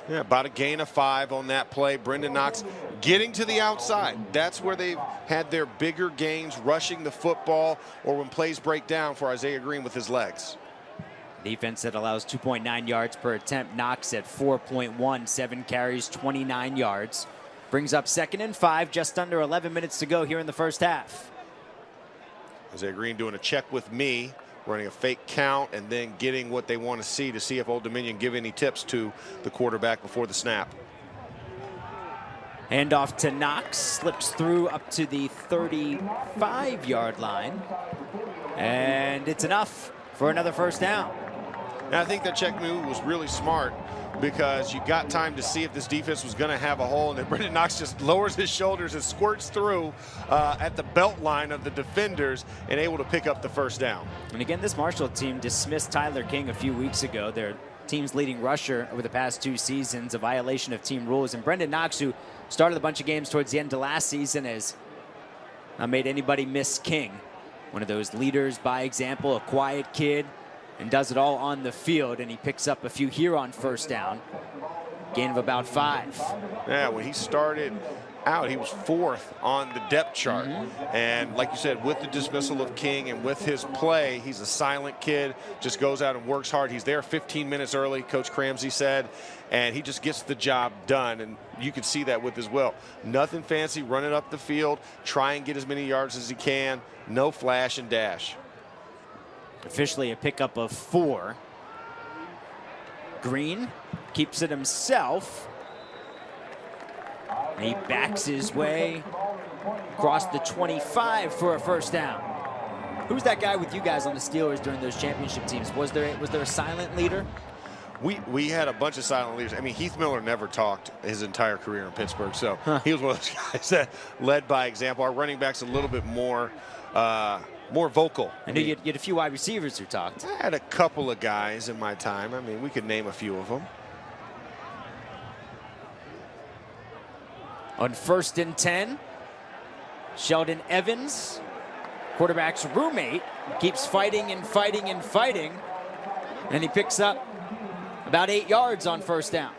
Yeah, about a gain of 5 on that play. Brendan Knox getting to the outside. That's where they've had their bigger gains, rushing the football or when plays break down for Isaiah Green with his legs. Defense that allows 2.9 yards per attempt. Knox at 4.1, 7 carries, 29 yards. Brings up 2nd and 5, just under 11 minutes to go here in the first half. Isaiah Green doing a check with me, running a fake count, and then getting what they want to see if Old Dominion give any tips to the quarterback before the snap. Handoff to Knox, slips through up to the 35-yard line, and it's enough for another first down. And I think that check move was really smart because you got time to see if this defense was going to have a hole, and then Brendan Knox just lowers his shoulders and squirts through at the belt line of the defenders and able to pick up the first down. And again, this Marshall team dismissed Tyler King a few weeks ago, their team's leading rusher over the past 2 seasons, a violation of team rules. And Brendan Knox, who started a bunch of games towards the end of last season, has not made anybody miss King. One of those leaders by example, a quiet kid, and does it all on the field, and he picks up a few here on first down. Gain of about 5. Yeah, when he started out, he was 4th on the depth chart. And like you said, with the dismissal of King and with his play, he's a silent kid, just goes out and works hard. He's there 15 minutes early, Coach Cramsey said, and he just gets the job done. And you can see that with his will. Nothing fancy, running up the field, try and get as many yards as he can, no flash and dash. Officially a pickup of 4. Green keeps it himself. And he backs his way across the 25 for a first down. Who's that guy with you guys on the Steelers during those championship teams? Was there a silent leader? We had a bunch of silent leaders. I mean, Heath Miller never talked his entire career in Pittsburgh, so he was one of those guys that led by example. Our running back's a little bit more vocal. I knew you had a few wide receivers who talked. I had a couple of guys in my time. I mean, we could name a few of them. On 1st and 10, Sheldon Evans, quarterback's roommate, keeps fighting and fighting and fighting, and he picks up about 8 yards on 1st down.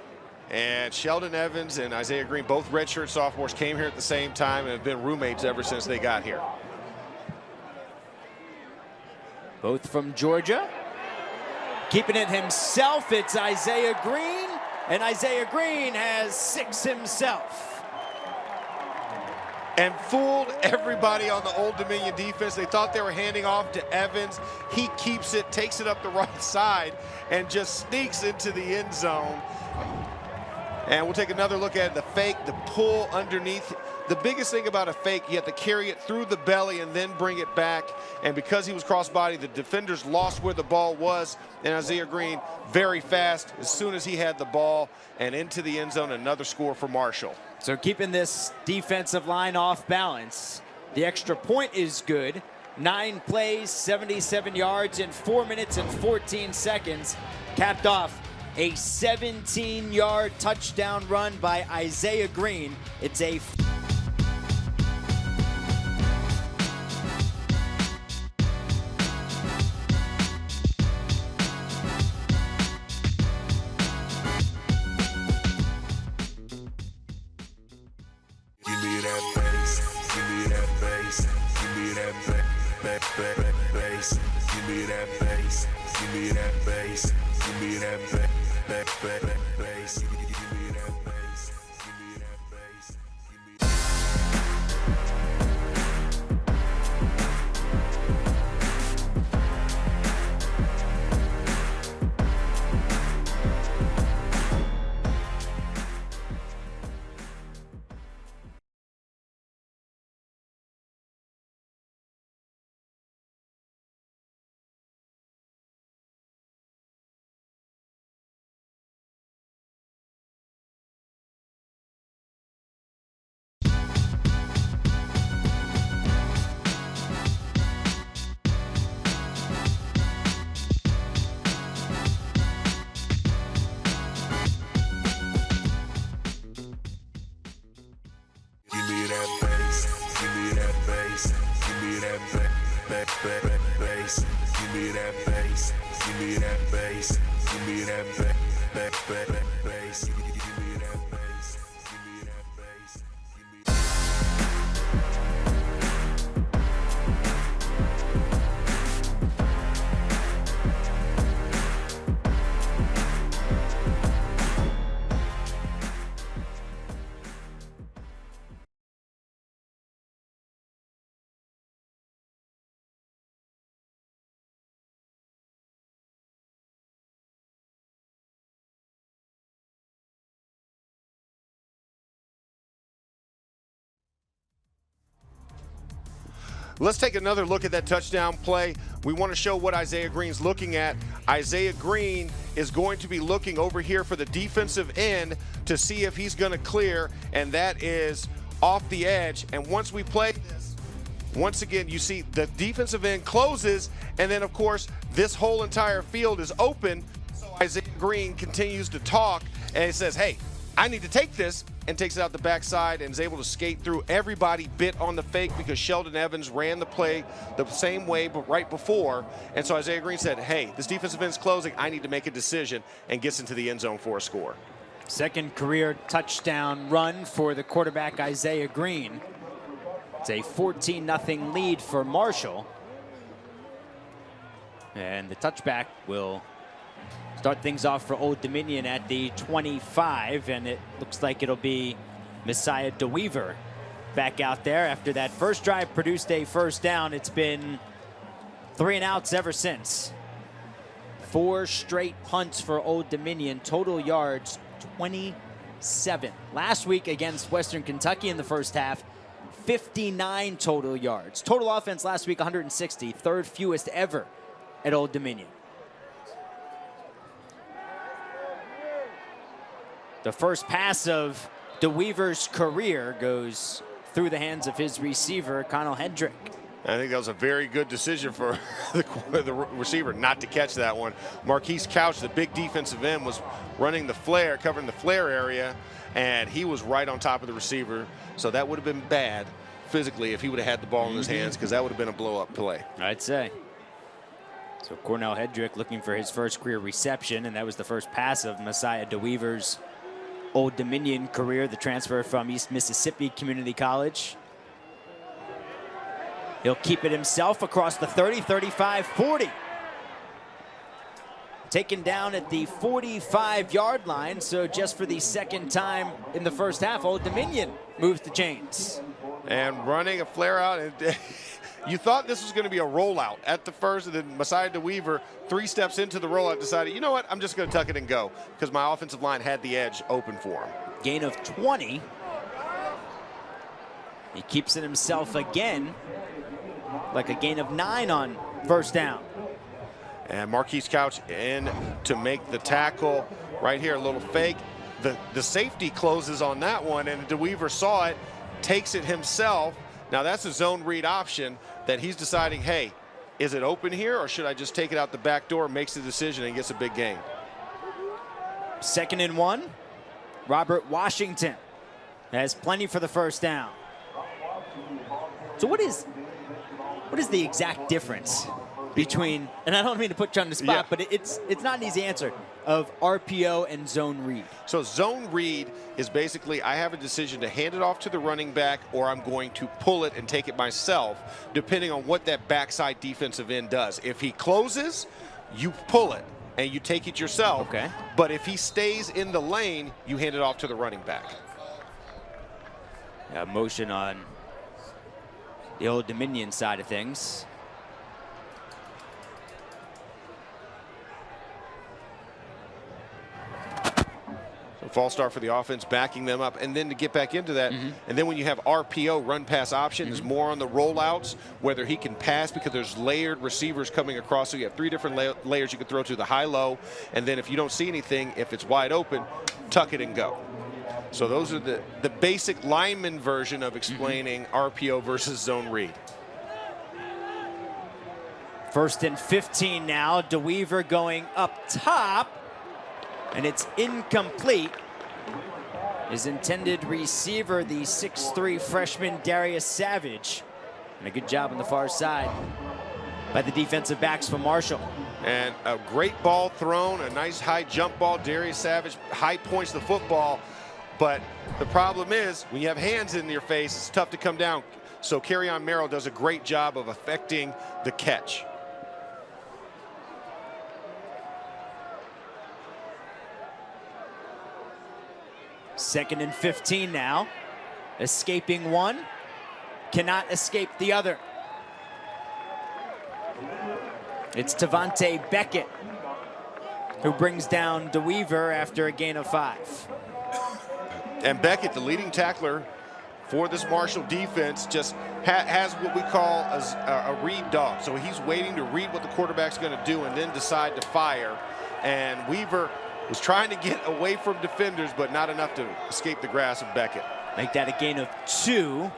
And Sheldon Evans and Isaiah Green, both redshirt sophomores, came here at the same time and have been roommates ever since they got here. Both from Georgia. Keeping it himself, it's Isaiah Green, and Isaiah Green has 6 himself. And fooled everybody on the Old Dominion defense. They thought they were handing off to Evans. He keeps it, takes it up the right side, and just sneaks into the end zone. And we'll take another look at the fake, the pull underneath. The biggest thing about a fake, you have to carry it through the belly and then bring it back. And because he was crossbody, the defenders lost where the ball was. And Isaiah Green, very fast, as soon as he had the ball, and into the end zone, another score for Marshall. So keeping this defensive line off balance. The extra point is good. 9 plays, 77 yards in 4 minutes and 14 seconds. Capped off a 17-yard touchdown run by Isaiah Green. It's a Let's take another look at that touchdown play. We want to show what Isaiah Green's looking at. Isaiah Green is going to be looking over here for the defensive end to see if he's going to clear, and that is off the edge. And once we play this, once again, you see the defensive end closes, and then, of course, this whole entire field is open. So Isaiah Green continues to talk, and he says, hey, I need to take this, and takes it out the backside and is able to skate through. Everybody bit on the fake because Sheldon Evans ran the play the same way but right before. And so Isaiah Green said, hey, this defensive end's closing. I need to make a decision, and gets into the end zone for a score. Second career touchdown run for the quarterback, Isaiah Green. It's a 14-0 lead for Marshall. And the touchback will start things off for Old Dominion at the 25, and it looks like it'll be Messiah DeWeaver back out there. After that first drive produced a first down, it's been 3 and outs ever since. 4 straight punts for Old Dominion, total yards 27. Last week against Western Kentucky in the first half, 59 total yards. Total offense last week, 160, third fewest ever at Old Dominion. The first pass of DeWeaver's career goes through the hands of his receiver, Connell Hendrick. I think that was a very good decision for the receiver not to catch that one. Marquise Couch, the big defensive end, was running the flare, covering the flare area, and he was right on top of the receiver. So that would have been bad physically if he would have had the ball in his hands, because that would have been a blow-up play. I'd say. So Cornell Hedrick looking for his first career reception, and that was the first pass of Messiah DeWeaver's Old Dominion career, the transfer from East Mississippi Community College. He'll keep it himself across the 30, 35, 40. Taken down at the 45-yard line, so just for the second time in the first half, Old Dominion moves the chains. And running a flare out, and you thought this was going to be a rollout at the first, and then Messiah DeWeaver, 3 steps into the rollout, decided, you know what, I'm just going to tuck it and go, because my offensive line had the edge open for him. Gain of 20. He keeps it himself again, like a gain of 9 on first down. And Marquise Couch in to make the tackle right here, a little fake. The safety closes on that one, and DeWeaver saw it, takes it himself. Now that's a zone read option that he's deciding, hey, is it open here, or should I just take it out the back door? Makes the decision and gets a big gain. 2nd and 1. Robert Washington has plenty for the first down. So what is the exact difference between, and I don't mean to put you on the spot, but it's not an easy answer, of RPO and zone read? So zone read is basically, I have a decision to hand it off to the running back, or I'm going to pull it and take it myself, depending on what that backside defensive end does. If he closes, you pull it and you take it yourself. Okay. But if he stays in the lane, you hand it off to the running back. Motion on the Old Dominion side of things. So false start for the offense, backing them up, and then to get back into that. And then when you have RPO, run pass option, is more on the rollouts, whether he can pass, because there's layered receivers coming across. So you have 3 different layers you can throw to, the high, low, and then if you don't see anything, if it's wide open, tuck it and go. So those are the basic lineman version of explaining RPO versus zone read. 1st and 15 now. DeWeaver going up top, and it's incomplete. His intended receiver, the 6'3" freshman Darius Savage. And a good job on the far side by the defensive backs from Marshall. And a great ball thrown, a nice high jump ball. Darius Savage high points the football. But the problem is, when you have hands in your face, it's tough to come down. So Kerryon Merrill does a great job of affecting the catch. Second and 15 now. Escaping one, cannot escape the other. It's Tavante Beckett who brings down DeWeaver after a gain of 5. And Beckett, the leading tackler for this Marshall defense, just has what we call a read dog. So he's waiting to read what the quarterback's going to do and then decide to fire. And Weaver was trying to get away from defenders, but not enough to escape the grasp of Beckett. Make that a gain of 2.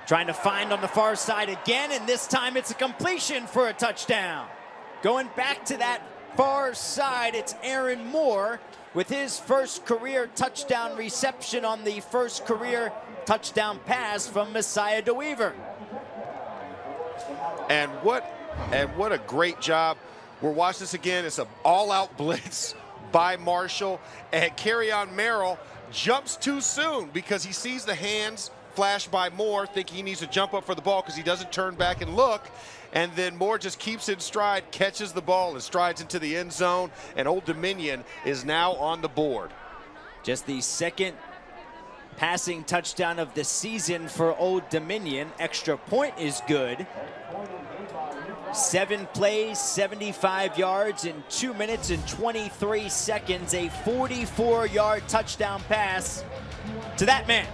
Trying to find on the far side again, and this time it's a completion for a touchdown. Going back to that far side, it's Aaron Moore with his first career touchdown reception on the first career touchdown pass from Messiah DeWeaver. And what a great job. We'll watch this again. It's an all-out blitz by Marshall, and Kerryon Merrill jumps too soon because he sees the hands flash by Moore, thinking he needs to jump up for the ball because he doesn't turn back and look. And then Moore just keeps in stride, catches the ball, and strides into the end zone. And Old Dominion is now on the board. Just the second passing touchdown of the season for Old Dominion. Extra point is good. 7 plays, 75 yards in 2 minutes and 23 seconds. A 44-yard touchdown pass to that man,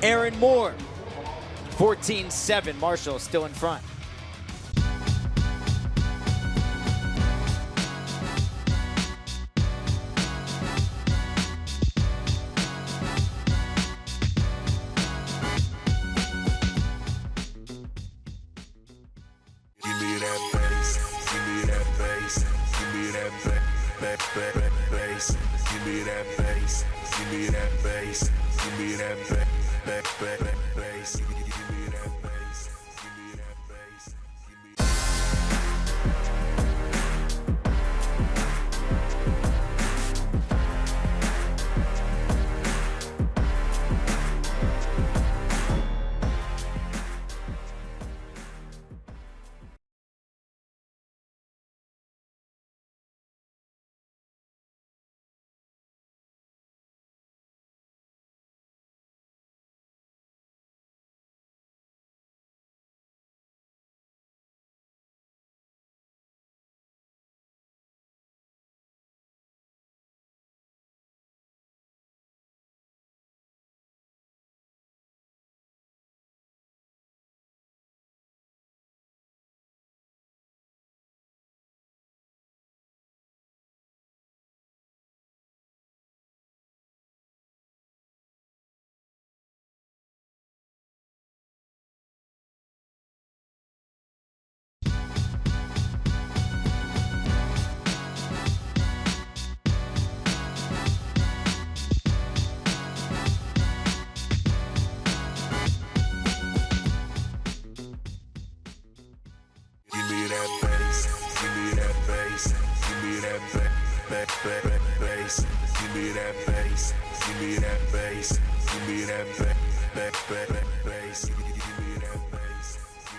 Aaron Moore. 14-7, Marshall still in front. that bass. Give me that bass. Give me that bass. Give me that bass. Give me that bass. Give me that bass. Give me that bass. Give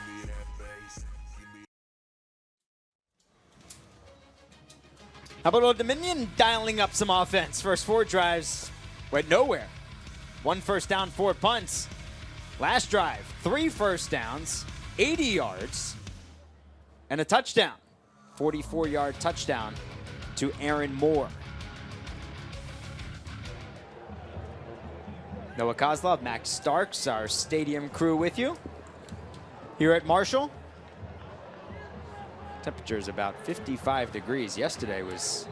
me that bass. How about Old Dominion dialing up some offense? First 4 drives went nowhere. 1 first down, 4 punts. Last drive, 3 first downs, 80 yards, and a touchdown. 44-yard touchdown to Aaron Moore. Noah Kozlov, Max Starks, our stadium crew with you here at Marshall. Temperature is about 55 degrees. Yesterday was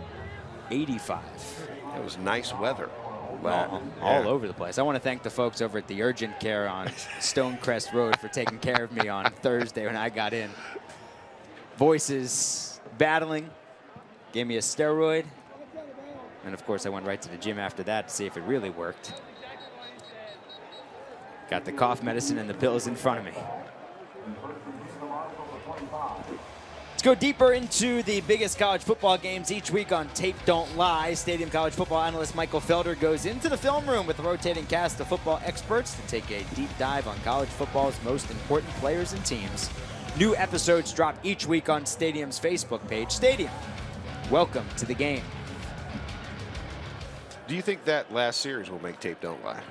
85. It was nice weather. All over the place. I want to thank the folks over at the Urgent Care on Stonecrest Road for taking care of me on Thursday when I got in. Voices battling, gave me a steroid, and of course I went right to the gym after that to see if it really worked. Got the cough medicine and the pills in front of me. Let's go deeper into the biggest college football games each week on Tape Don't Lie. Stadium college football analyst Michael Felder goes into the film room with a rotating cast of football experts to take a deep dive on college football's most important players and teams. New episodes drop each week on Stadium's Facebook page. Stadium, welcome to the game. Do you think that last series will make Tape Don't Lie?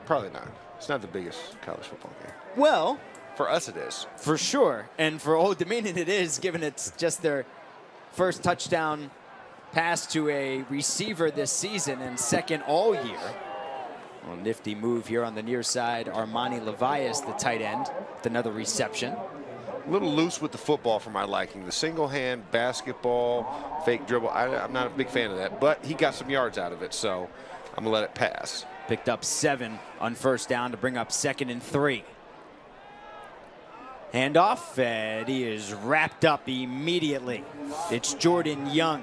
Probably not. It's not the biggest college football game. Well, for us it is. For sure. And for Old Dominion it is, given it's just their first touchdown pass to a receiver this season and second all year. Well, nifty move here on the near side. Armani Levias, the tight end, with another reception. A little loose with the football for my liking. The single hand basketball, fake dribble. I'm not a big fan of that, but he got some yards out of it, so I'm going to let it pass. Picked up 7 on first down to bring up 2nd and 3. Handoff, and he is wrapped up immediately. It's Jordan Young,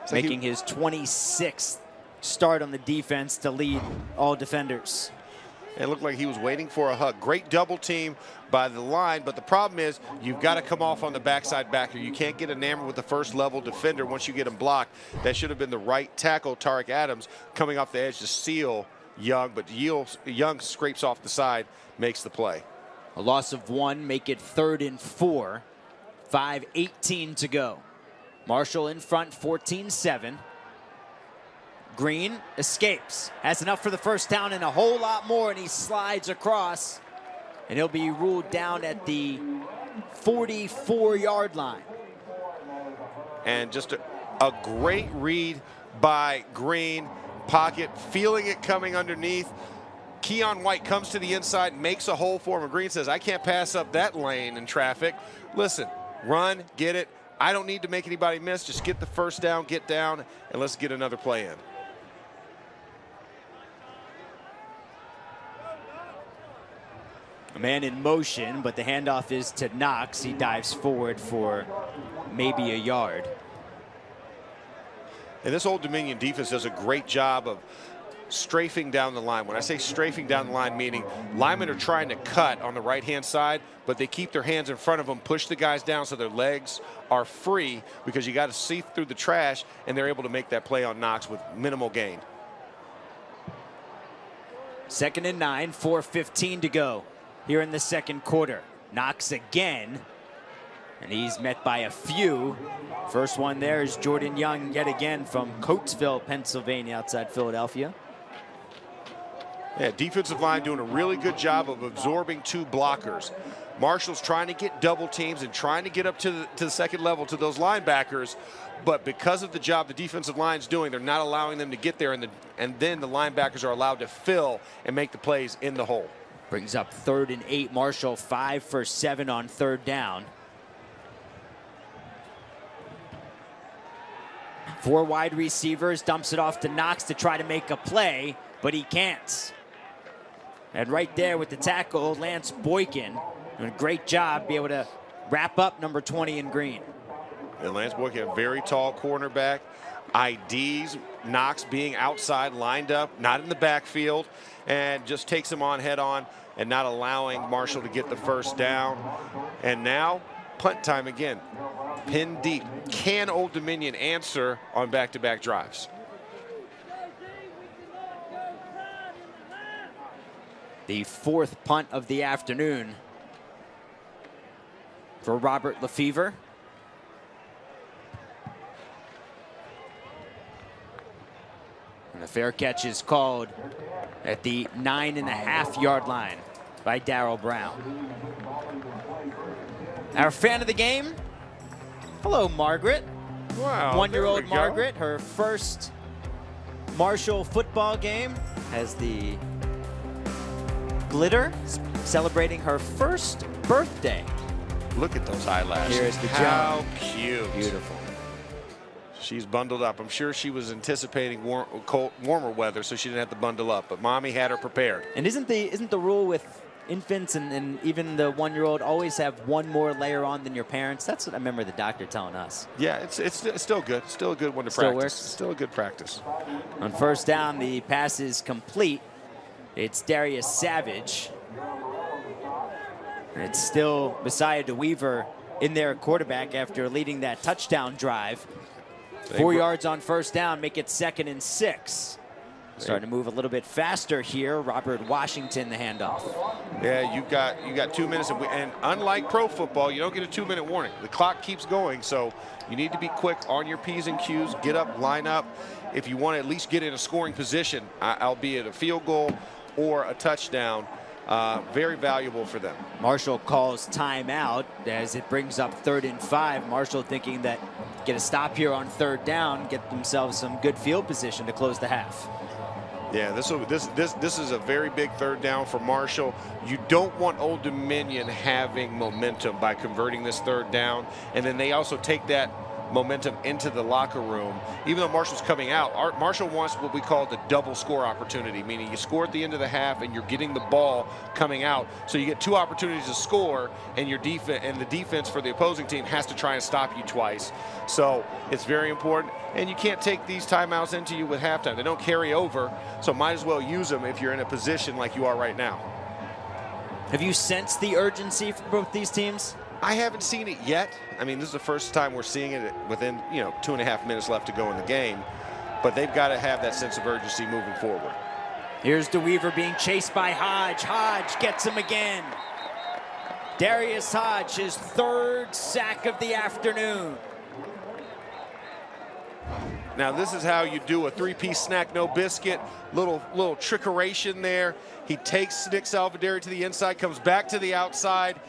so making his 26th start on the defense to lead all defenders. It looked like he was waiting for a hug. Great double team by the line, but the problem is you've got to come off on the backside backer. You can't get enamored with the first level defender once you get him blocked. That should have been the right tackle, Tarek Adams, coming off the edge to seal Young, but Young scrapes off the side, makes the play. A loss of 1, make it 3rd and 4. 5:18 to go. Marshall in front, 14-7. Green escapes, has enough for the first down and a whole lot more, and he slides across, and he'll be ruled down at the 44-yard line. And just a great read by Green. Pocket, feeling it coming underneath. Keon White comes to the inside, makes a hole for him. Green says, I can't pass up that lane in traffic. Listen, run, get it. I don't need to make anybody miss. Just get the first down, get down, and let's get another play in. A man in motion, but the handoff is to Knox. He dives forward for maybe a yard. And this Old Dominion defense does a great job of strafing down the line. When I say strafing down the line, meaning linemen are trying to cut on the right-hand side, but they keep their hands in front of them, push the guys down so their legs are free, because you got to see through the trash, and they're able to make that play on Knox with minimal gain. 2nd and 9, 4:15 to go here in the second quarter. Knox again, and he's met by a few. First one there is Jordan Young yet again from Coatesville, Pennsylvania, outside Philadelphia. Yeah, defensive line doing a really good job of absorbing 2 blockers. Marshall's trying to get double teams and trying to get up to the second level to those linebackers, but because of the job the defensive line's doing, they're not allowing them to get there, and then the linebackers are allowed to fill and make the plays in the hole. Brings up 3rd and 8. Marshall 5 for 7 on 3rd down. 4 wide receivers, dumps it off to Knox to try to make a play, but he can't. And right there with the tackle, Lance Boykin doing a great job, be able to wrap up number 20 in green. And Lance Boykin, a very tall cornerback. IDs, Knox being outside, lined up, not in the backfield, and just takes him on head on and not allowing Marshall to get the first down. And now, punt time again. Pin deep. Can Old Dominion answer on back-to-back drives? The 4th punt of the afternoon for Robert Lefevre. And the fair catch is called at the 9.5-yard line by Darrell Brown. Our fan of the game, hello, Margaret. Wow. 1-year-old Margaret, her first Marshall football game, has the glitter, celebrating her first birthday. Look at those eyelashes. Here's the How jump. cute. Beautiful. She's bundled up. I'm sure she was anticipating warmer weather, so she didn't have to bundle up, but Mommy had her prepared. And isn't the rule with infants and even the 1-year-old always have one more layer on than your parents? That's what I remember the doctor telling us. Yeah, it's still good. Still a good one to Still practice. works. Still a good practice. On 1st down, the pass is complete. It's Darius Savage. And it's still Messiah DeWeaver in there, quarterback, after leading that touchdown drive. 4 yards on 1st down, make it 2nd and 6. Starting to move a little bit faster here. Robert Washington, the handoff. Yeah, you got 2 minutes, and unlike pro football, you don't get a 2-minute warning. The clock keeps going, so you need to be quick on your P's and Q's. Get up, line up. If you want to at least get in a scoring position, albeit a field goal or a touchdown, very valuable for them. Marshall calls timeout as it brings up 3rd and 5. Marshall thinking that get a stop here on 3rd down, get themselves some good field position to close the half. Yeah, this is a very big 3rd down for Marshall. You don't want Old Dominion having momentum by converting this 3rd down, and then they also take that momentum into the locker room. Even though Marshall's coming out, Marshall wants what we call the double score opportunity, meaning you score at the end of the half and you're getting the ball coming out, so you get 2 opportunities to score, and the defense for the opposing team has to try and stop you twice. So it's very important, and you can't take these timeouts into you with halftime. They don't carry over, so might as well use them if you're in a position like you are right now. Have you sensed the urgency from both these teams? I haven't seen it yet. I mean, this is the first time we're seeing it within 2.5 minutes left to go in the game, but they've got to have that sense of urgency moving forward. Here's DeWeaver being chased by Hodge. Hodge gets him again. Darius Hodge, his 3rd sack of the afternoon. Now this is how you do a 3-piece snack, no biscuit. Little trickeration there. He takes Nick Salvadori to the inside, comes back to the outside,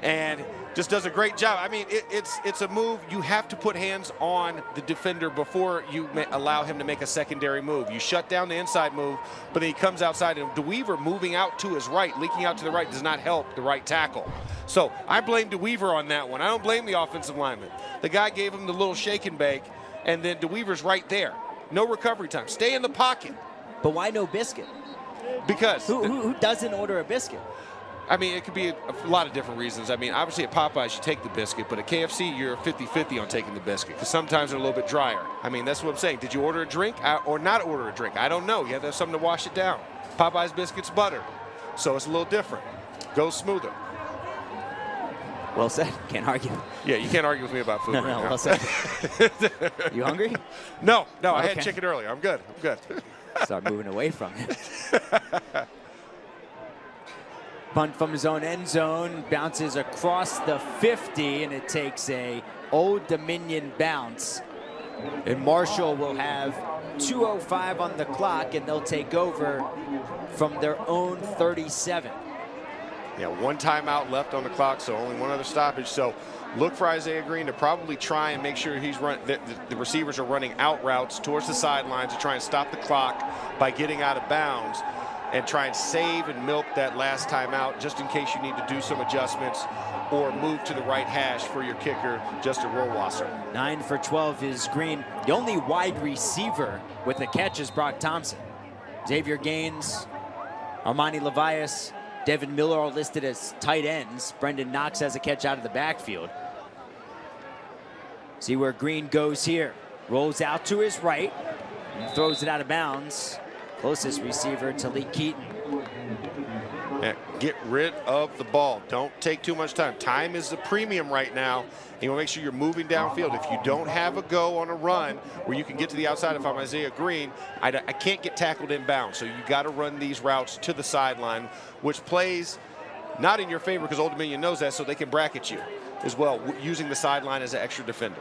and just does a great job. I mean, it's a move. You have to put hands on the defender before you allow him to make a secondary move. You shut down the inside move, but then he comes outside, and DeWeaver moving out to his right, leaking out to the right, does not help the right tackle. So I blame DeWeaver on that one. I don't blame the offensive lineman. The guy gave him the little shake and bake, and then DeWeaver's right there. No recovery time. Stay in the pocket. But why no biscuit? Because who doesn't order a biscuit? I mean, it could be a lot of different reasons. I mean, obviously at Popeyes, you take the biscuit, but at KFC, you're 50-50 on taking the biscuit because sometimes they're a little bit drier. I mean, that's what I'm saying. Did you order a drink or not order a drink? I don't know. You have to have something to wash it down. Popeyes biscuit's butter, so it's a little different. Goes smoother. Well said. Can't argue. Yeah, you can't argue with me about food. No, right no, now. well said. You hungry? No, I Okay. had chicken earlier. I'm good. Start moving away from it. Punt from his own end zone, bounces across the 50, and it takes a Old Dominion bounce. And Marshall will have 2:05 on the clock, and they'll take over from their own 37. Yeah, one timeout left on the clock, so only one other stoppage. So look for Isaiah Green to probably try and make sure the receivers are running out routes towards the sidelines to try and stop the clock by getting out of bounds and try and save and milk that last timeout just in case you need to do some adjustments or move to the right hash for your kicker, Justin Rohrwasser. 9 for 12 is Green. The only wide receiver with a catch is Brock Thompson. Xavier Gaines, Armani Levias, Devin Miller are listed as tight ends. Brendan Knox has a catch out of the backfield. See where Green goes here. Rolls out to his right and throws it out of bounds. Closest receiver, Talik Keaton. Yeah, get rid of the ball. Don't take too much time. Time is the premium right now. You want to make sure you're moving downfield. If you don't have a go on a run where you can get to the outside, if I'm Isaiah Green, I can't get tackled inbound. So you got to run these routes to the sideline, which plays not in your favor because Old Dominion knows that, so they can bracket you as well, using the sideline as an extra defender.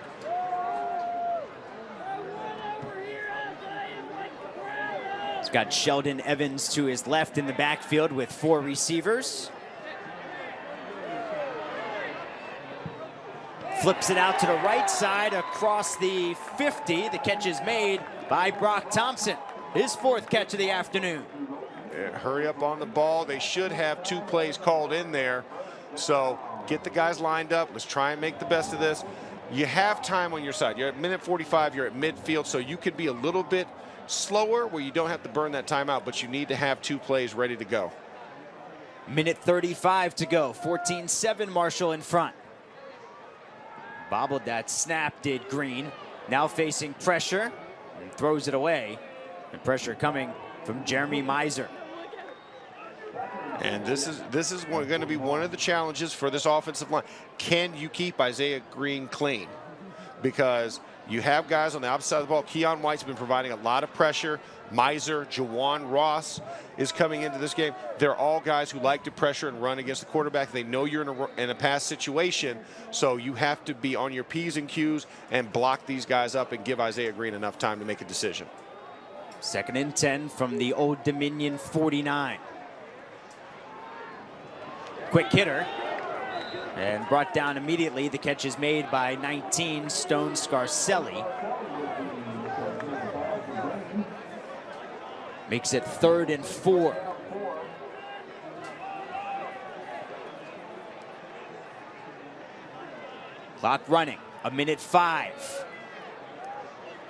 He's got Sheldon Evans to his left in the backfield with 4 receivers. Flips it out to the right side across the 50. The catch is made by Brock Thompson. His 4th catch of the afternoon. Yeah, hurry up on the ball. They should have 2 plays called in there. So get the guys lined up. Let's try and make the best of this. You have time on your side. You're at minute 45. You're at midfield, so you could be a little bit slower where you don't have to burn that timeout, but you need to have 2 plays ready to go. Minute 35 to go. 14-7 Marshall in front. Bobbled that snap, did Green. Now facing pressure and throws it away. And pressure coming from Jeremy Miser. And this is going to be one of the challenges for this offensive line. Can you keep Isaiah Green clean? Because you have guys on the opposite side of the ball. Keon White's been providing a lot of pressure. Miser, Jawan Ross is coming into this game. They're all guys who like to pressure and run against the quarterback. They know you're in a pass situation, so you have to be on your P's and Q's and block these guys up and give Isaiah Green enough time to make a decision. 2nd and 10 from the Old Dominion 49. Quick hitter. And brought down immediately. The catch is made by 19, Stone Scarcelli. Makes it 3rd and 4. Clock running, 1:05.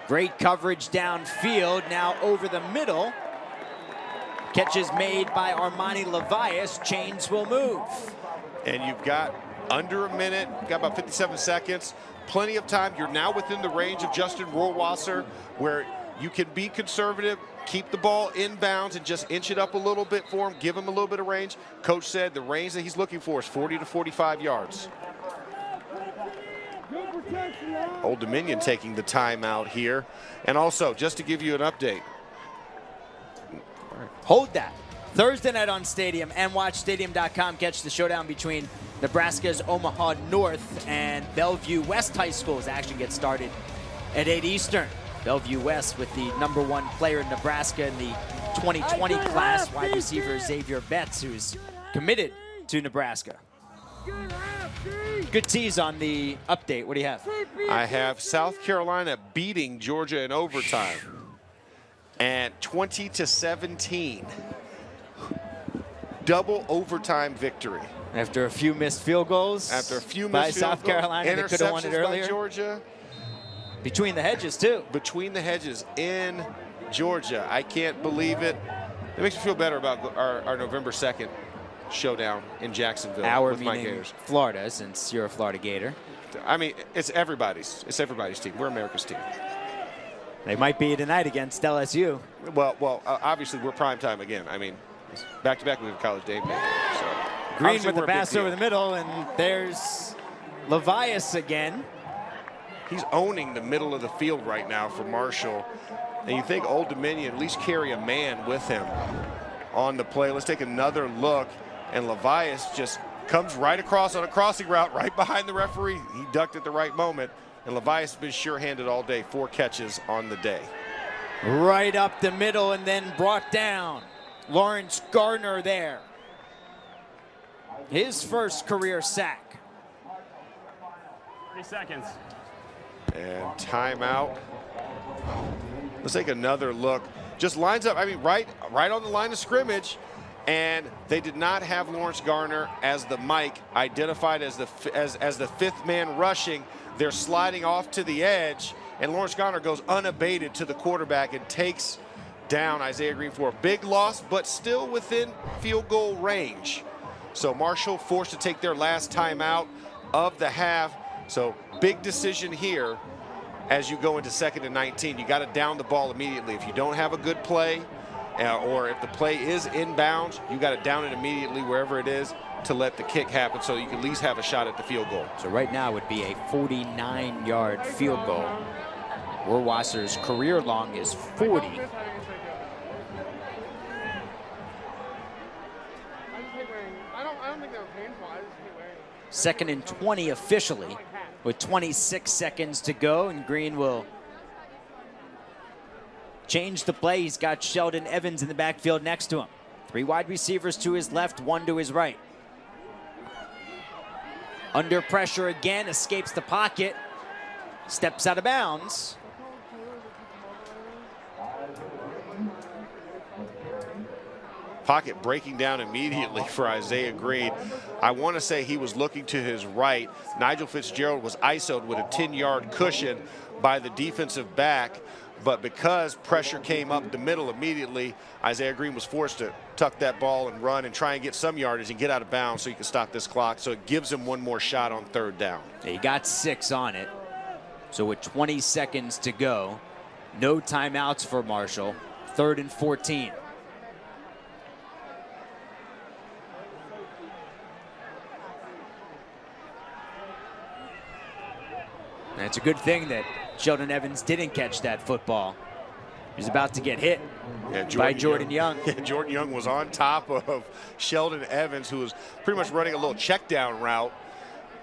Great coverage downfield, now over the middle. Catch is made by Armani Levias. Chains will move. And you've got under a minute, got about 57 seconds, plenty of time. You're now within the range of Justin Rohrwasser, where you can be conservative, keep the ball inbounds and just inch it up a little bit for him, give him a little bit of range. Coach said the range that he's looking for is 40 to 45 yards. Old Dominion taking the timeout here. And also, just to give you an update. Hold that. Thursday night on Stadium and WatchStadium.com. Catch the showdown between Nebraska's Omaha North and Bellevue West High Schools. Action gets started at 8 Eastern. Bellevue West with the #1 player in Nebraska in the 2020 class, wide receiver Xavier Betts, who's committed to Nebraska. Good tease on the update. What do you have? I have South Carolina beating Georgia in overtime and 20-17. Double overtime victory. After a few missed field goals. After a few by missed field South goals, Carolina, they could have won it interceptions earlier. by Georgia. Between the hedges, too. Between the hedges in Georgia. I can't believe it. It makes me feel better about our November 2nd showdown in Jacksonville Our with my meaning Gators. Florida, since you're a Florida Gator. I mean, it's everybody's team. We're America's team. They might be tonight against LSU. Well, obviously we're prime time again. I mean, back-to-back we have College Day. So Green with the pass over the middle, and there's Levias again. He's owning the middle of the field right now for Marshall. And you think Old Dominion at least carry a man with him on the play. Let's take another look. And Levias just comes right across on a crossing route right behind the referee. He ducked at the right moment. And Levias has been sure-handed all day. 4 catches on the day. Right up the middle and then brought down. Lawrence Gardner there. His first career sack. 30 seconds. And timeout. Let's take another look. Just lines up, I mean, right on the line of scrimmage. And they did not have Lawrence Gardner as the Mike identified as the 5th man rushing. They're sliding off to the edge, and Lawrence Gardner goes unabated to the quarterback and takes down Isaiah Green for a big loss, but still within field goal range. So Marshall forced to take their last timeout of the half. So big decision here as you go into 2nd and 19. You got to down the ball immediately. If you don't have a good play, or if the play is inbounds, you got to down it immediately wherever it is to let the kick happen so you can at least have a shot at the field goal. So right now would be a 49-yard field goal. Rohrwasser's career long is 40. Second and 20 officially with 26 seconds to go, and Green will change the play. He's got Sheldon Evans in the backfield next to him. 3 wide receivers to his left, 1 to his right. Under pressure again, escapes the pocket, steps out of bounds. Pocket breaking down immediately for Isaiah Green. I want to say he was looking to his right. Nigel Fitzgerald was ISO'd with a 10-yard cushion by the defensive back, but because pressure came up the middle immediately, Isaiah Green was forced to tuck that ball and run and try and get some yardage and get out of bounds so he can stop this clock. So it gives him 1 more shot on 3rd down. He got 6 on it. So with 20 seconds to go, no timeouts for Marshall. 3rd and 14. And it's a good thing that Sheldon Evans didn't catch that football. He was about to get hit by Jordan Young. Yeah, Jordan Young was on top of Sheldon Evans, who was pretty much running a little check down route.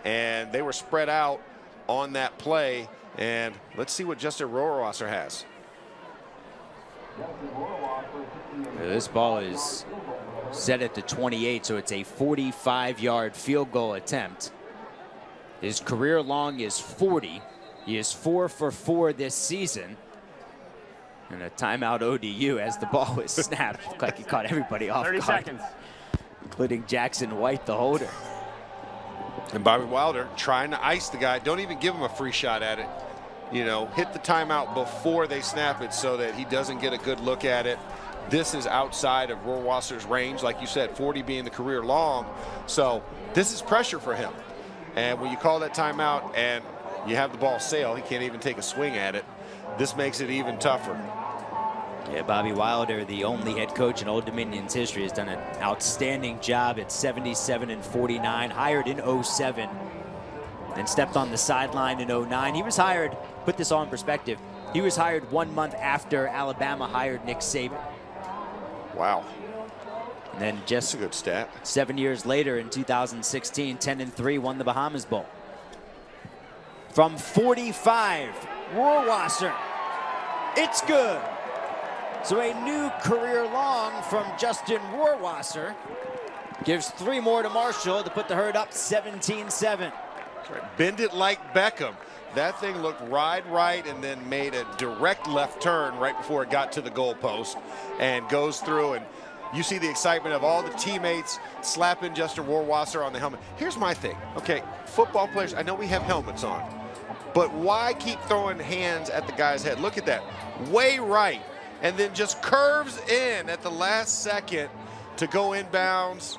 And they were spread out on that play. And let's see what Justin Rohrwasser has. This ball is set at the 28, so it's a 45-yard field goal attempt. His career long is 40. He is 4 for 4 this season. And a timeout ODU as the ball was snapped. Looked like he caught everybody off 30 guard, seconds. including Jackson White, the holder. And Bobby Wilder trying to ice the guy. Don't even give him a free shot at it. You know, hit the timeout before they snap it so that he doesn't get a good look at it. This is outside of Rohrwasser's range, like you said, 40 being the career long. So this is pressure for him. And when you call that timeout and you have the ball sail, he can't even take a swing at it. This makes it even tougher. Yeah, Bobby Wilder, the only head coach in Old Dominion's history, has done an outstanding job at 77 and 49, hired in 07, then stepped on the sideline in 09. He was hired, put this all in perspective, he was hired 1 month after Alabama hired Nick Saban. Wow. And then just That's a good stat. 7 years later in 2016, 10 and 3, won the Bahamas Bowl. From 45, Rohrwasser. It's good. So a new career long from Justin Rohrwasser. Gives 3 more to Marshall to put the herd up 17-7. Right. Bend it like Beckham. That thing looked right and then made a direct left turn right before it got to the goalpost and goes through, and you see the excitement of all the teammates slapping Justin Rohrwasser on the helmet. Here's my thing. Okay, football players, I know we have helmets on, but why keep throwing hands at the guy's head? Look at that. Way right, and then just curves in at the last second to go inbounds.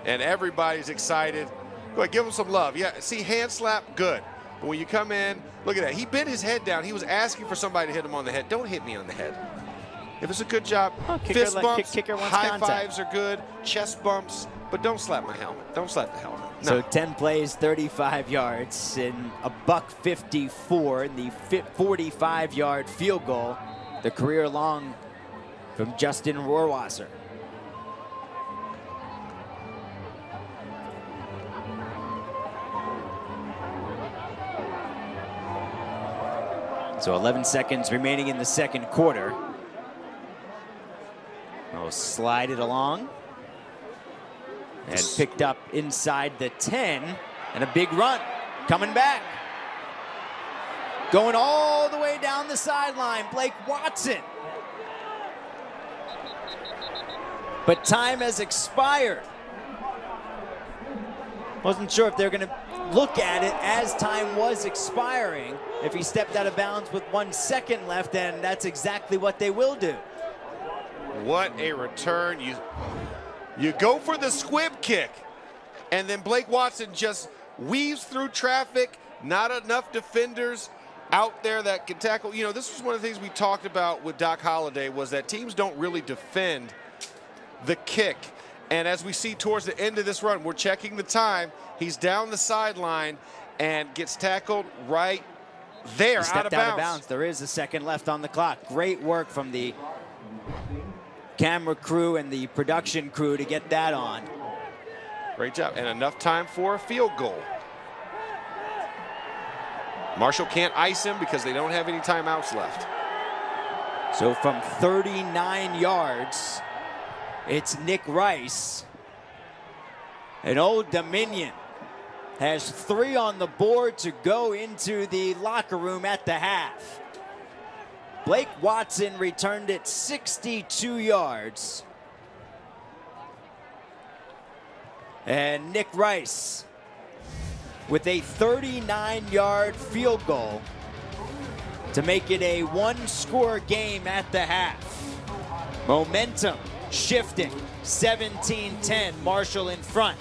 and everybody's excited. Go ahead, give him some love. Yeah, see, hand slap, good. But when you come in, look at that. He bent his head down. He was asking for somebody to hit him on the head. Don't hit me on the head. If it's a good job, fist bumps, high fives are good, chest bumps, but don't slap my helmet. Don't slap the helmet. No. So 10 plays, 35 yards, and a $154 in the 45-yard field goal. The career long from Justin Rohrwasser. So 11 seconds remaining in the second quarter. We'll slide it along. And picked up inside the 10. And a big run coming back. Going all the way down the sideline, Blake Watson. But time has expired. Wasn't sure if they're going to look at it as time was expiring. If he stepped out of bounds with 1 second left, then that's exactly what they will do. What a return. You go for the squib kick, and then Blake Watson just weaves through traffic. Not enough defenders out there that can tackle. You know, this was one of the things we talked about with Doc Holliday, was that teams don't really defend the kick. And as we see towards the end of this run, we're checking the time. He's down the sideline and gets tackled right there, out of bounds. There is a second left on the clock. Great work from the camera crew and the production crew to get that on. Great job, and enough time for a field goal. Marshall can't ice him because they don't have any timeouts left. So from 39 yards, it's Nick Rice. And Old Dominion has 3 on the board to go into the locker room at the half. Blake Watson returned it 62 yards. And Nick Rice with a 39-yard field goal to make it a 1-score game at the half. Momentum shifting, 17-10, Marshall in front.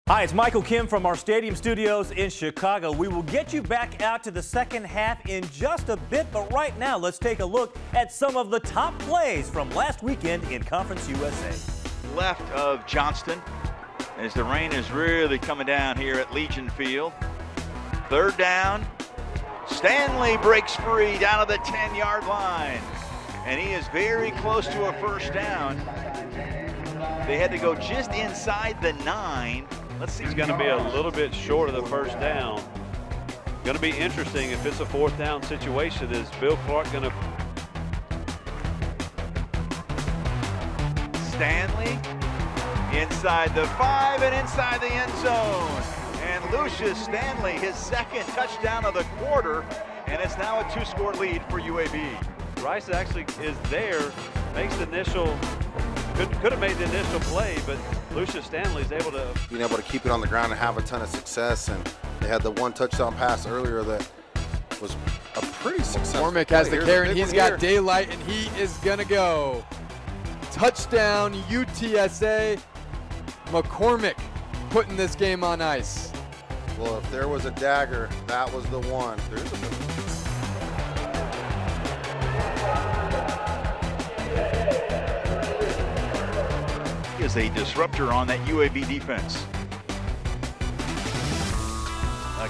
Hi, it's Michael Kim from our stadium studios in Chicago. We will get you back out to the second half in just a bit, but right now let's take a look at some of the top plays from last weekend in Conference USA. Left of Johnston as the rain is really coming down here at Legion Field. Third down. Stanley breaks free down to the 10-yard line, and he is very close to a first down. They had to go just inside the 9. Let's see. He's going to be a little bit short of the first down. Going to be interesting if it's a fourth down situation. Is Bill Clark going to... Stanley inside the 5 and inside the end zone. And Lucius Stanley, his second touchdown of the quarter, and it's now a 2-score lead for UAB. Rice actually is there, makes the initial... Could have made the initial play, but Lucius Stanley's able to... Being able to keep it on the ground and have a ton of success, and they had the one touchdown pass earlier that was a pretty successful McCormick play. has the carry, and he's got daylight, and he is going to go. Touchdown, UTSA. McCormick putting this game on ice. Well, if there was a dagger, that was the one. There's is a disruptor on that UAB defense.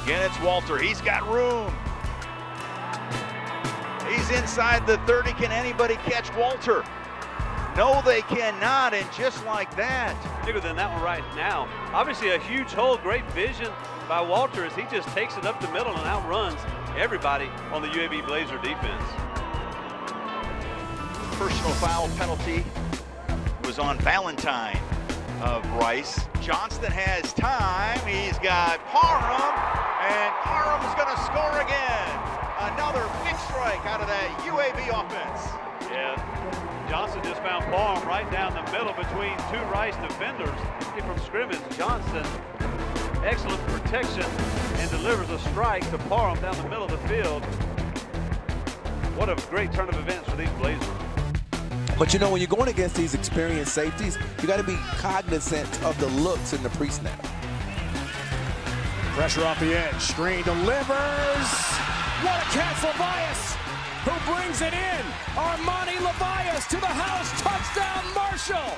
Again, it's Walter. He's got room. He's inside the 30. Can anybody catch Walter? No, they cannot, and just like that. Bigger than that one right now. Obviously a huge hole, great vision by Walter as he just takes it up the middle and outruns everybody on the UAB Blazer defense. Personal foul penalty was on Valentine of Rice. Johnston has time. He's got Parham, and Parham's going to score again. Another big strike out of that UAB offense. Yeah, Johnston just found Parham right down the middle between two Rice defenders. From scrimmage, Johnston, excellent protection, and delivers a strike to Parham down the middle of the field. What a great turn of events for these Blazers. But you know, when you're going against these experienced safeties, you got to be cognizant of the looks in the pre-snap. Pressure off the edge. Screen delivers. What a catch, Levias, who brings it in. Armani Levias to the house. Touchdown, Marshall.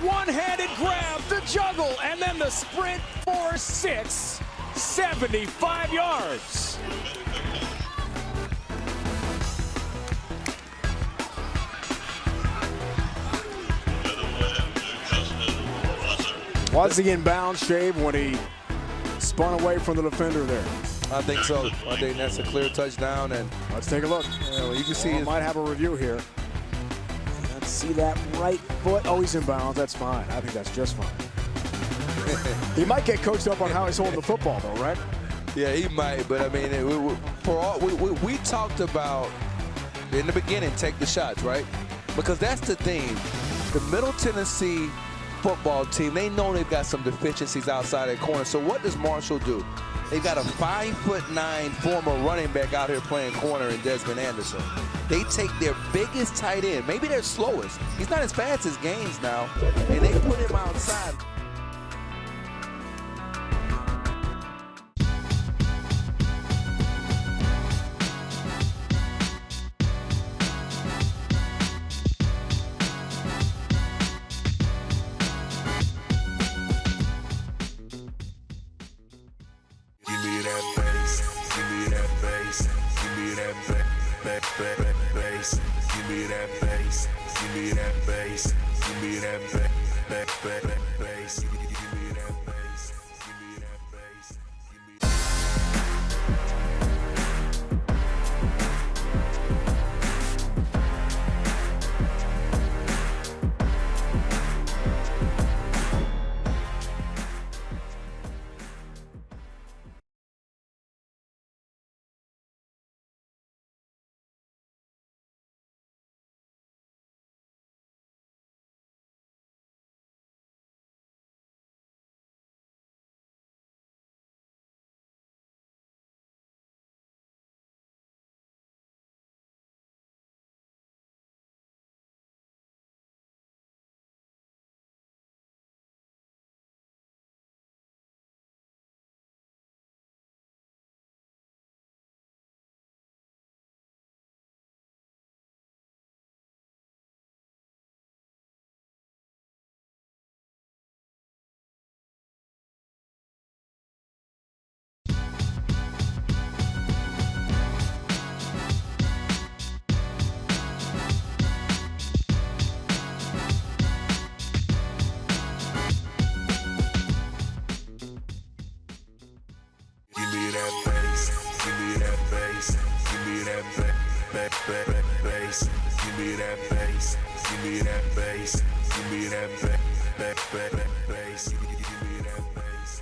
One-handed grab, the juggle, and then the sprint for 6, 75 yards. Was he in bounds, Shave, when he spun away from the defender there? I think so. I think that's a clear touchdown. And let's take a look. You can see. Might have a review here. Let's see that right foot. Oh, he's in bounds. That's fine. I think that's just fine. He might get coached up on how he's holding the football, though, right? Yeah, he might. But I mean, we talked about in the beginning, take the shots, right? Because that's the thing. The Middle Tennessee football team, they know they've got some deficiencies outside that corner. So what does Marshall do? They've got a 5'9" former running back out here playing corner in Desmond Anderson. They take their biggest tight end, maybe their slowest. He's not as fast as Gaines now, and they put him outside. me that bass. Give me that bass. Give me that bass. Give me that bass. Give me that bass.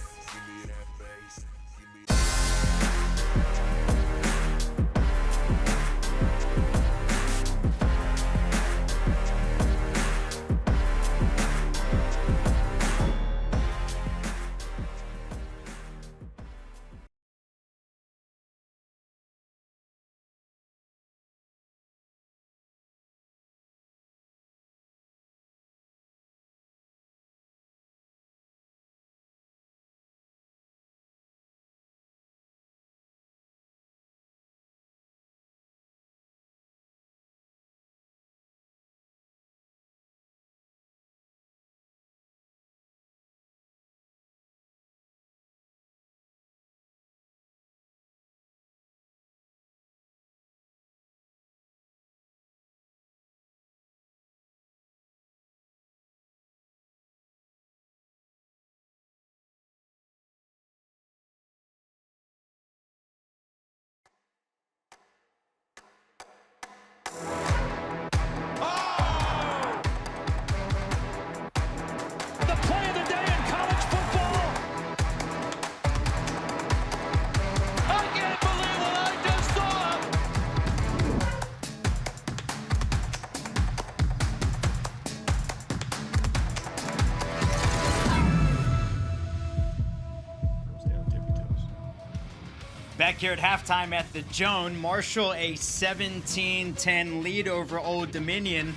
Back here at halftime at the Joan, Marshall a 17-10 lead over Old Dominion.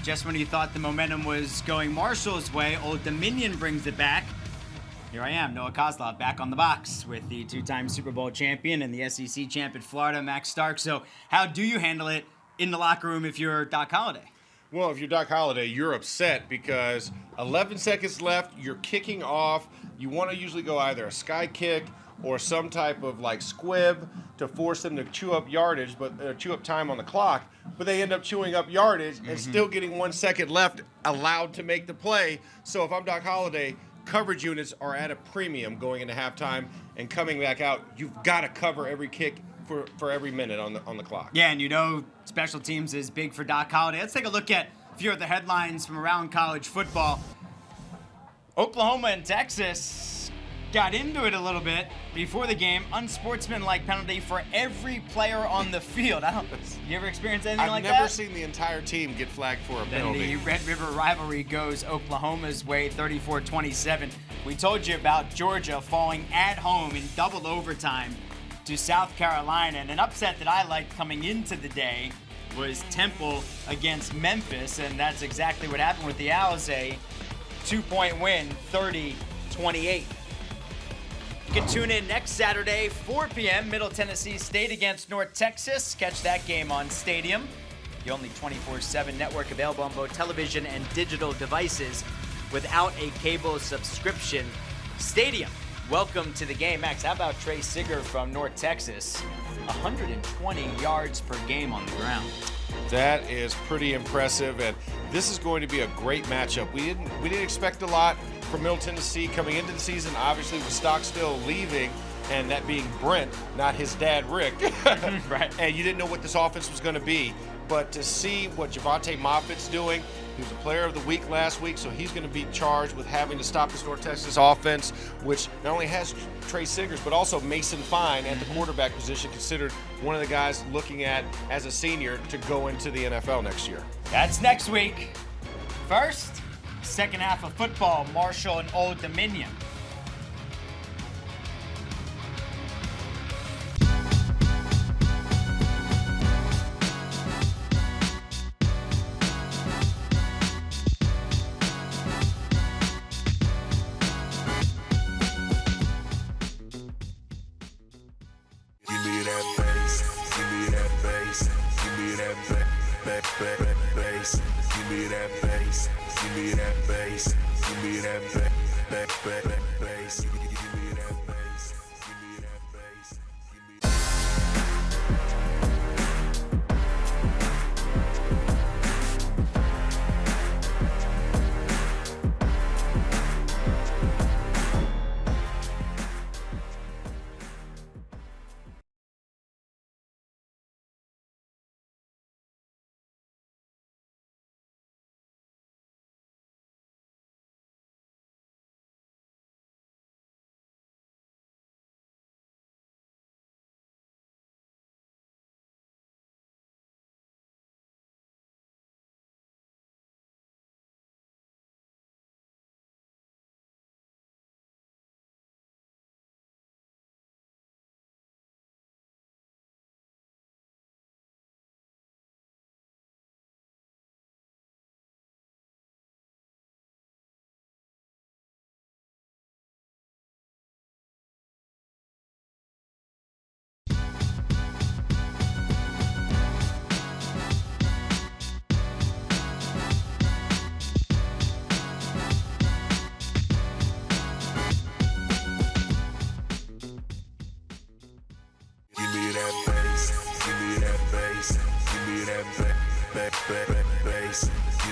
Just when you thought the momentum was going Marshall's way, Old Dominion brings it back. Here I am, Noah Kozlov, back on the box with the two-time Super Bowl champion and the SEC champ at Florida, Max Stark. So how do you handle it in the locker room if you're Doc Holliday? Well, if you're Doc Holliday, you're upset because 11 seconds left, you're kicking off. You want to usually go either a sky kick or some type of like squib to force them to chew up yardage, but chew up time on the clock. But they end up chewing up yardage and still getting 1 second left, allowed to make the play. So if I'm Doc Holliday, coverage units are at a premium going into halftime and coming back out. You've got to cover every kick for every minute on the clock. Yeah, and you know special teams is big for Doc Holliday. Let's take a look at a few of the headlines from around college football. Oklahoma and Texas got into it a little bit before the game. Unsportsmanlike penalty for every player on the field. You ever experienced anything like that? I've never seen the entire team get flagged for a penalty. Then the Red River rivalry goes Oklahoma's way, 34-27. We told you about Georgia falling at home in double overtime to South Carolina. And an upset that I liked coming into the day was Temple against Memphis, and that's exactly what happened with the Owls. A 2-point win, 30-28. You can tune in next Saturday, 4 p.m., Middle Tennessee State against North Texas. Catch that game on Stadium, the only 24/7 network available on both television and digital devices without a cable subscription. Stadium, welcome to the game. Max, how about Trey Siger from North Texas? 120 yards per game on the ground. That is pretty impressive, and this is going to be a great matchup. We didn't expect a lot from Middle Tennessee coming into the season, obviously with Stockstill leaving, and that being Brent, not his dad, Rick. Right. And you didn't know what this offense was going to be. But to see what Javante Moffitt's doing, he was a player of the week last week, so he's going to be charged with having to stop this North Texas offense, which not only has Trey Sigers, but also Mason Fine at the quarterback position, considered one of the guys looking at as a senior to go into the NFL next year. That's next week. First, second half of football, Marshall and Old Dominion. Give me that bass, give me that bass, give me that bass, give me that bass, give me that bass, give me that bass.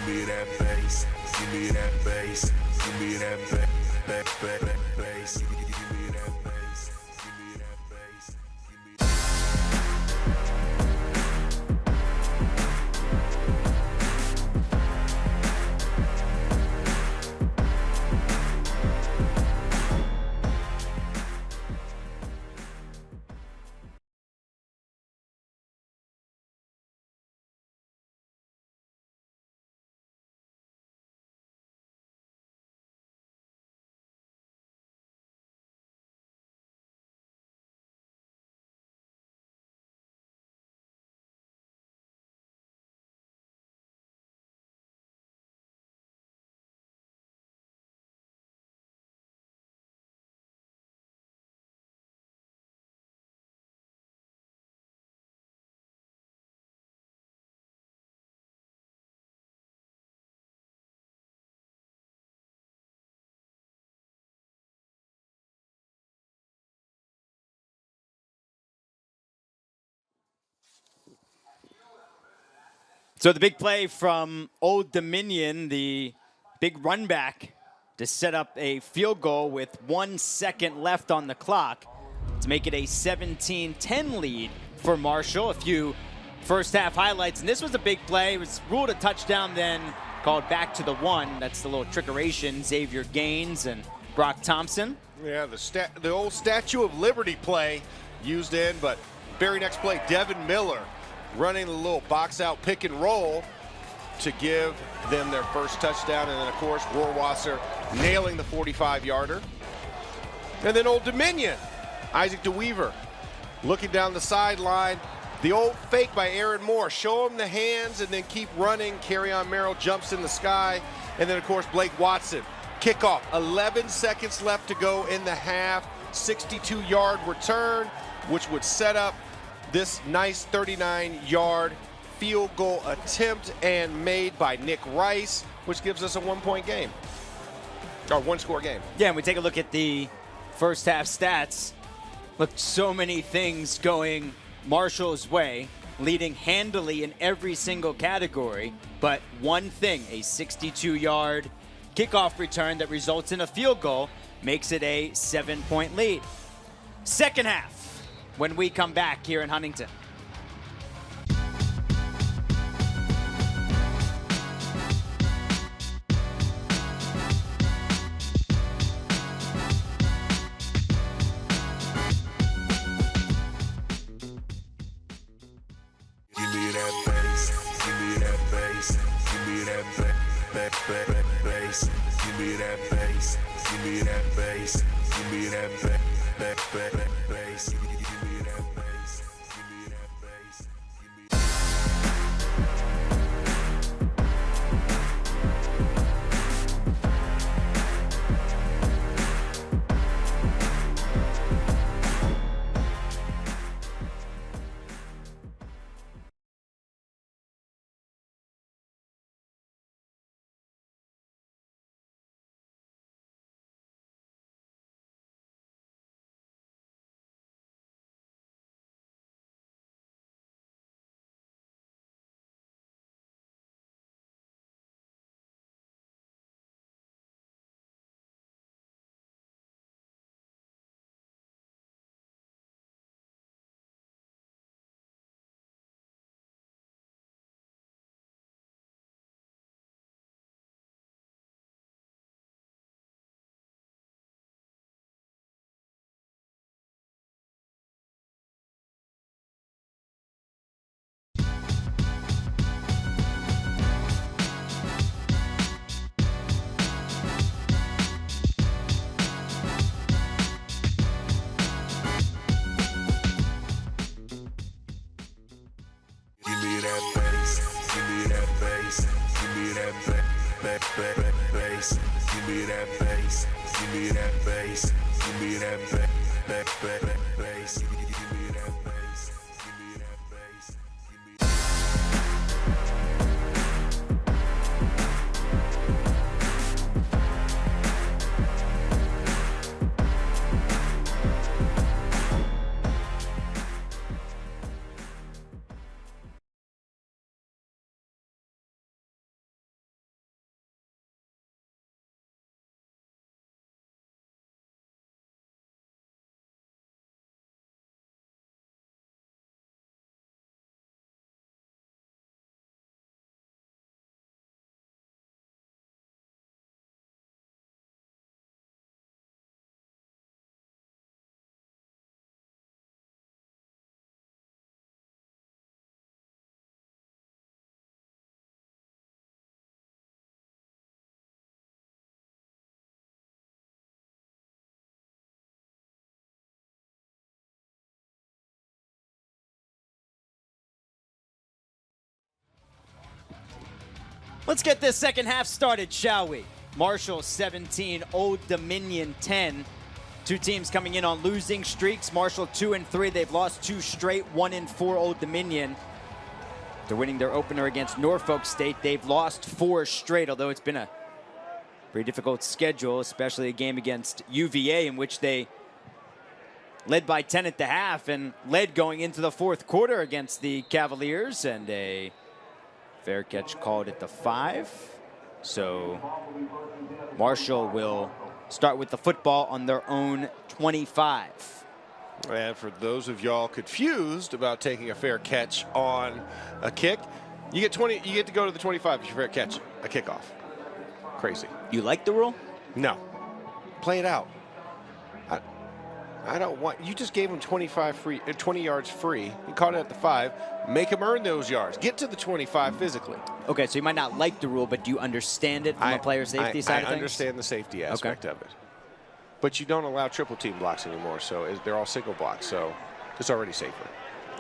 me that bass. Give me that bass. Give me that bass. Give me that bass. Give me that bass. So the big play from Old Dominion, the big run back to set up a field goal with 1 second left on the clock to make it a 17-10 lead for Marshall. A few first half highlights, and this was a big play. It was ruled a touchdown, then called back to the 1. That's the little trickeration, Xavier Gaines and Brock Thompson. Yeah, the old Statue of Liberty play used in, but very next play, Devin Miller running the little box out pick and roll to give them their first touchdown. And then, of course, Rohrwasser nailing the 45-yarder. And then Old Dominion, Isaac DeWeaver looking down the sideline. The old fake by Aaron Moore. Show him the hands and then keep running. Kerryon Merrill jumps in the sky. And then, of course, Blake Watson. Kickoff, 11 seconds left to go in the half. 62-yard return, which would set up this nice 39-yard field goal attempt, and made by Nick Rice, which gives us a 1-point game, or 1-score game. Yeah, and we take a look at the first half stats. Look, so many things going Marshall's way, leading handily in every single category, but one thing, a 62-yard kickoff return that results in a field goal, makes it a 7-point lead. Second half, when we come back here in Huntington. Give me that bass. Give me that bass. Give me that bass. Give me that bass. Give me that bass. Give me that bass. Give me that bass. Give me that bass. Give me that bass. Give me that bass. Give me that bass. Give me that bass. Give me that bass. Let's get this second half started, shall we? Marshall 17, Old Dominion 10. Two teams coming in on losing streaks. Marshall 2-3. They've lost 2 straight, 1-4 Old Dominion. They're winning their opener against Norfolk State. They've lost 4 straight, although it's been a pretty difficult schedule, especially a game against UVA in which they led by 10 at the half and led going into the fourth quarter against the Cavaliers, and a fair catch called at the 5. So Marshall will start with the football on their own 25. And for those of y'all confused about taking a fair catch on a kick, you get 20. You get to go to the 25 if you fair catch a kickoff. Crazy. You like the rule? No. Play it out. I don't want. You just gave them 20 yards free. You caught it at the 5. Make them earn those yards. Get to the 25 physically. Okay, so you might not like the rule, but do you understand it from a player safety side of things? I understand the safety aspect of it. But you don't allow triple team blocks anymore, so they're all single blocks, so it's already safer.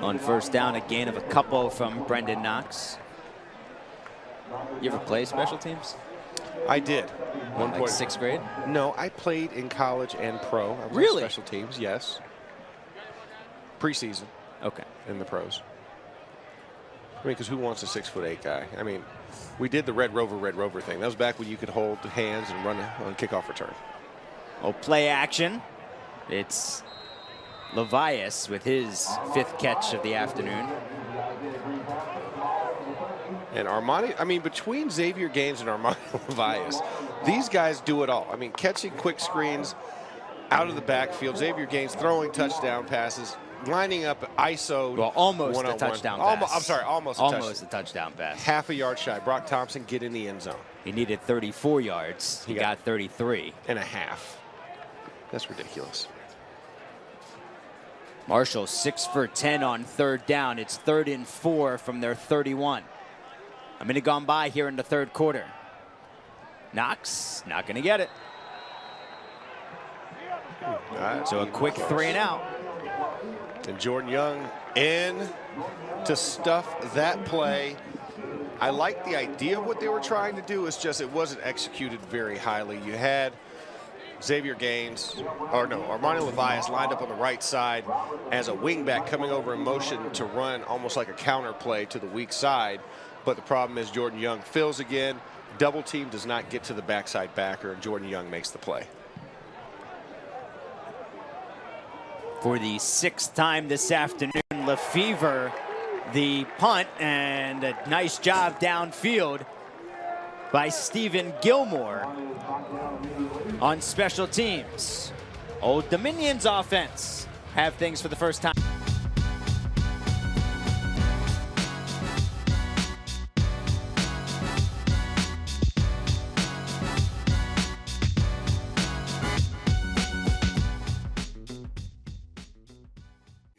On first down, a gain of a couple from Brendan Knox. You ever play special teams? I did. One point. 6th grade? No, I played in college and pro. I really? Special teams, yes. Preseason. Okay. In the pros. I mean, because who wants a 6'8" guy? I mean, we did the Red Rover thing. That was back when you could hold the hands and run on kickoff return. Oh, play action. It's Levias with his 5th catch of the afternoon. And Armani, I mean, between Xavier Gaines and Armani Levias, these guys do it all. I mean, catching quick screens out of the backfield, Xavier Gaines throwing touchdown passes, lining up ISO. Well, almost a touchdown pass. I'm sorry, almost a touchdown pass. Half a yard shy. Brock Thompson get in the end zone. He needed 34 yards. He got 33. And a half. That's ridiculous. Marshall 6 for 10 on 3rd down. It's 3rd and 4 from their 31. A minute gone by here in the 3rd quarter. Knox not going to get it. So a quick 3 and out. And Jordan Young in to stuff that play. I like the idea of what they were trying to do. It's just it wasn't executed very highly. You had Xavier Gaines, Armani Levias lined up on the right side as a wingback coming over in motion to run almost like a counter play to the weak side. But the problem is Jordan Young fills again. Double team does not get to the backside backer, and Jordan Young makes the play. For the 6th time this afternoon, Lefevre the punt, and a nice job downfield by Stephen Gilmore on special teams. Old Dominion's offense have things for the first time.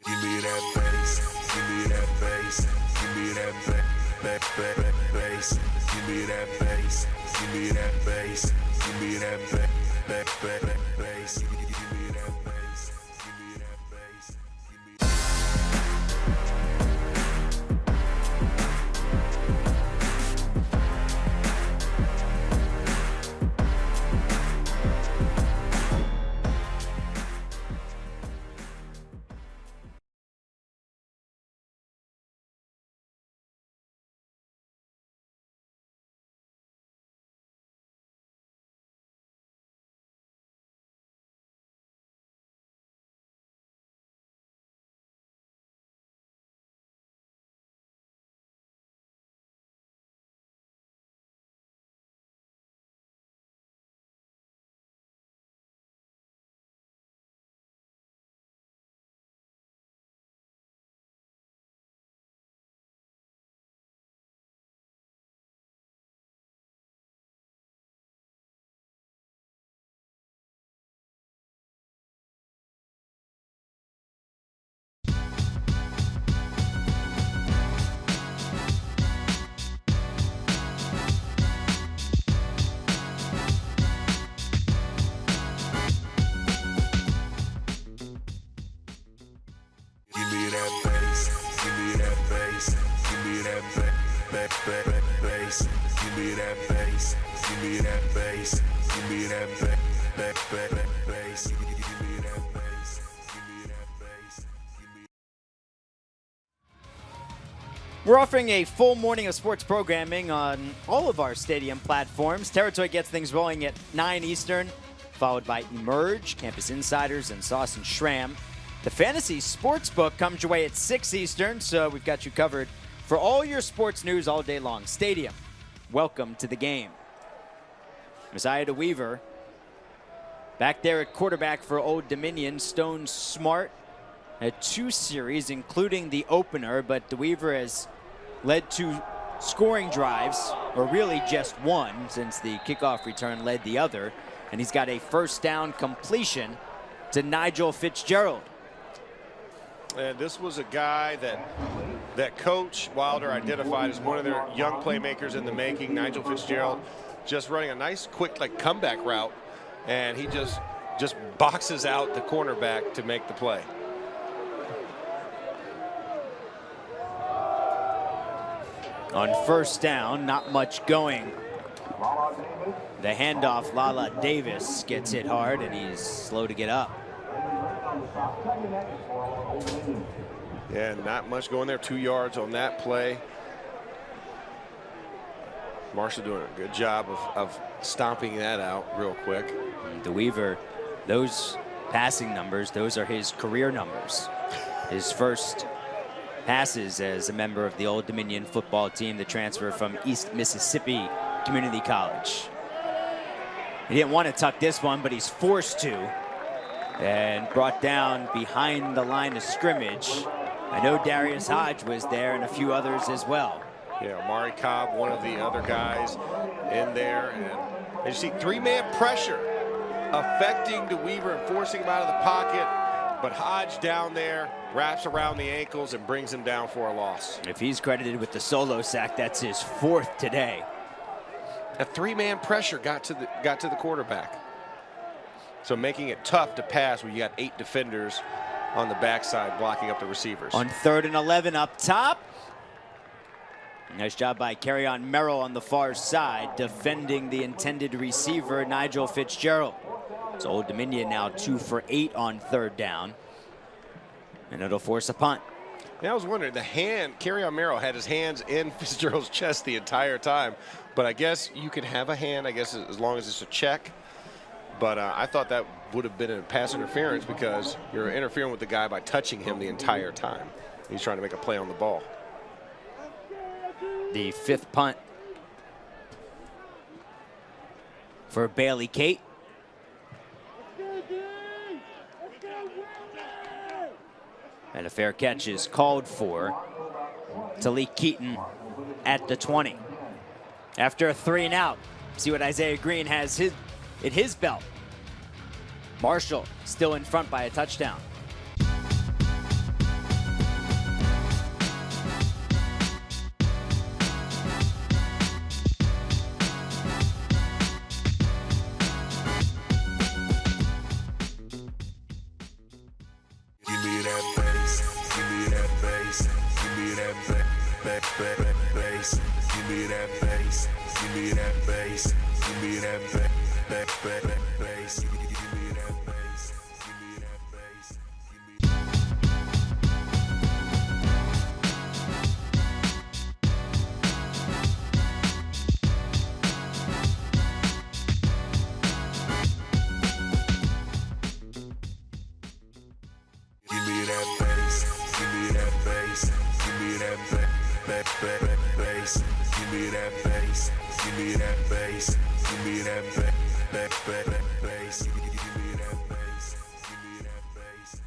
Give me that bass, give me that bass, give me that bass, give me that bass, give me that bass, give me that bass. bass. Give me that bass. Give me that bass. Give me that bass. Give me that bass. We're offering a full morning of sports programming on all of our stadium platforms. Territory gets things rolling at 9 Eastern, followed by Emerge, Campus Insiders, and Sauce and Shram. The Fantasy Sportsbook comes your way at 6 Eastern, so we've got you covered for all your sports news all day long. Stadium, welcome to the game. Messiah DeWeaver back there at quarterback for Old Dominion. Stone Smart had 2 series, including the opener, but DeWeaver has led 2 scoring drives, or really just 1, since the kickoff return led the other. And he's got a first down completion to Nigel Fitzgerald. And this was a guy that Coach Wilder identified as one of their young playmakers in the making. Nigel Fitzgerald just running a nice, quick, like comeback route, and he just boxes out the cornerback to make the play. On first down, not much going. The handoff, Lala Davis gets hit hard, and he's slow to get up. Yeah, not much going there. 2 yards on that play. Marshall doing a good job of stomping that out real quick. DeWeaver, those passing numbers, those are his career numbers. His first passes as a member of the Old Dominion football team, the transfer from East Mississippi Community College. He didn't want to tuck this one, but he's forced to, and brought down behind the line of scrimmage. I know Darius Hodge was there and a few others as well. Yeah, Amari Cobb, one of the other guys in there. And you see 3-man pressure affecting DeWeaver and forcing him out of the pocket. But Hodge down there wraps around the ankles and brings him down for a loss. If he's credited with the solo sack, that's his 4th today. A 3-man pressure got to the quarterback. So making it tough to pass when you got 8 defenders on the backside blocking up the receivers. On 3rd and 11 up top. Nice job by Kerryon Merrill on the far side, defending the intended receiver, Nigel Fitzgerald. So Old Dominion now 2 for 8 on 3rd down. And it'll force a punt. Yeah, I was wondering, Kerryon Merrill had his hands in Fitzgerald's chest the entire time. But I guess you can have a hand, I guess, as long as it's a check. But I thought that would have been a pass interference because you're interfering with the guy by touching him the entire time. He's trying to make a play on the ball. The 5th punt for Bailey Kate. And a fair catch is called for. Talik Keaton at the 20. After a 3 and out, see what Isaiah Green has in his belt. Marshall still in front by a touchdown. Give me that bass. Give me that bass. Give me that bass. Give me that bass. Give me that bass. Give me that bass. Give me that bass. Give me that bass. Give me that bass. Give me that bass. Give me that bass. Give me that bass. Give me that bass. Give me that bass. Give me that bass.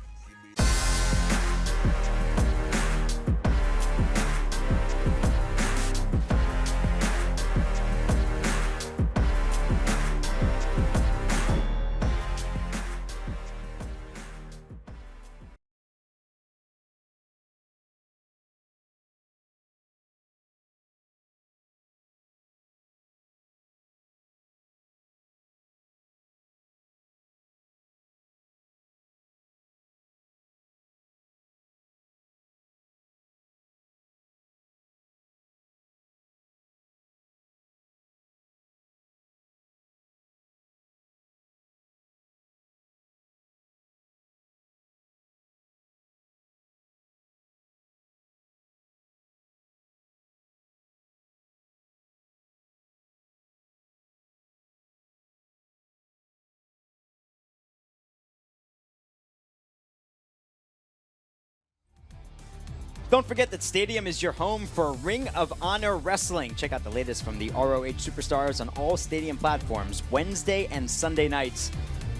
Don't forget that Stadium is your home for Ring of Honor Wrestling. Check out the latest from the ROH Superstars on all Stadium platforms, Wednesday and Sunday nights,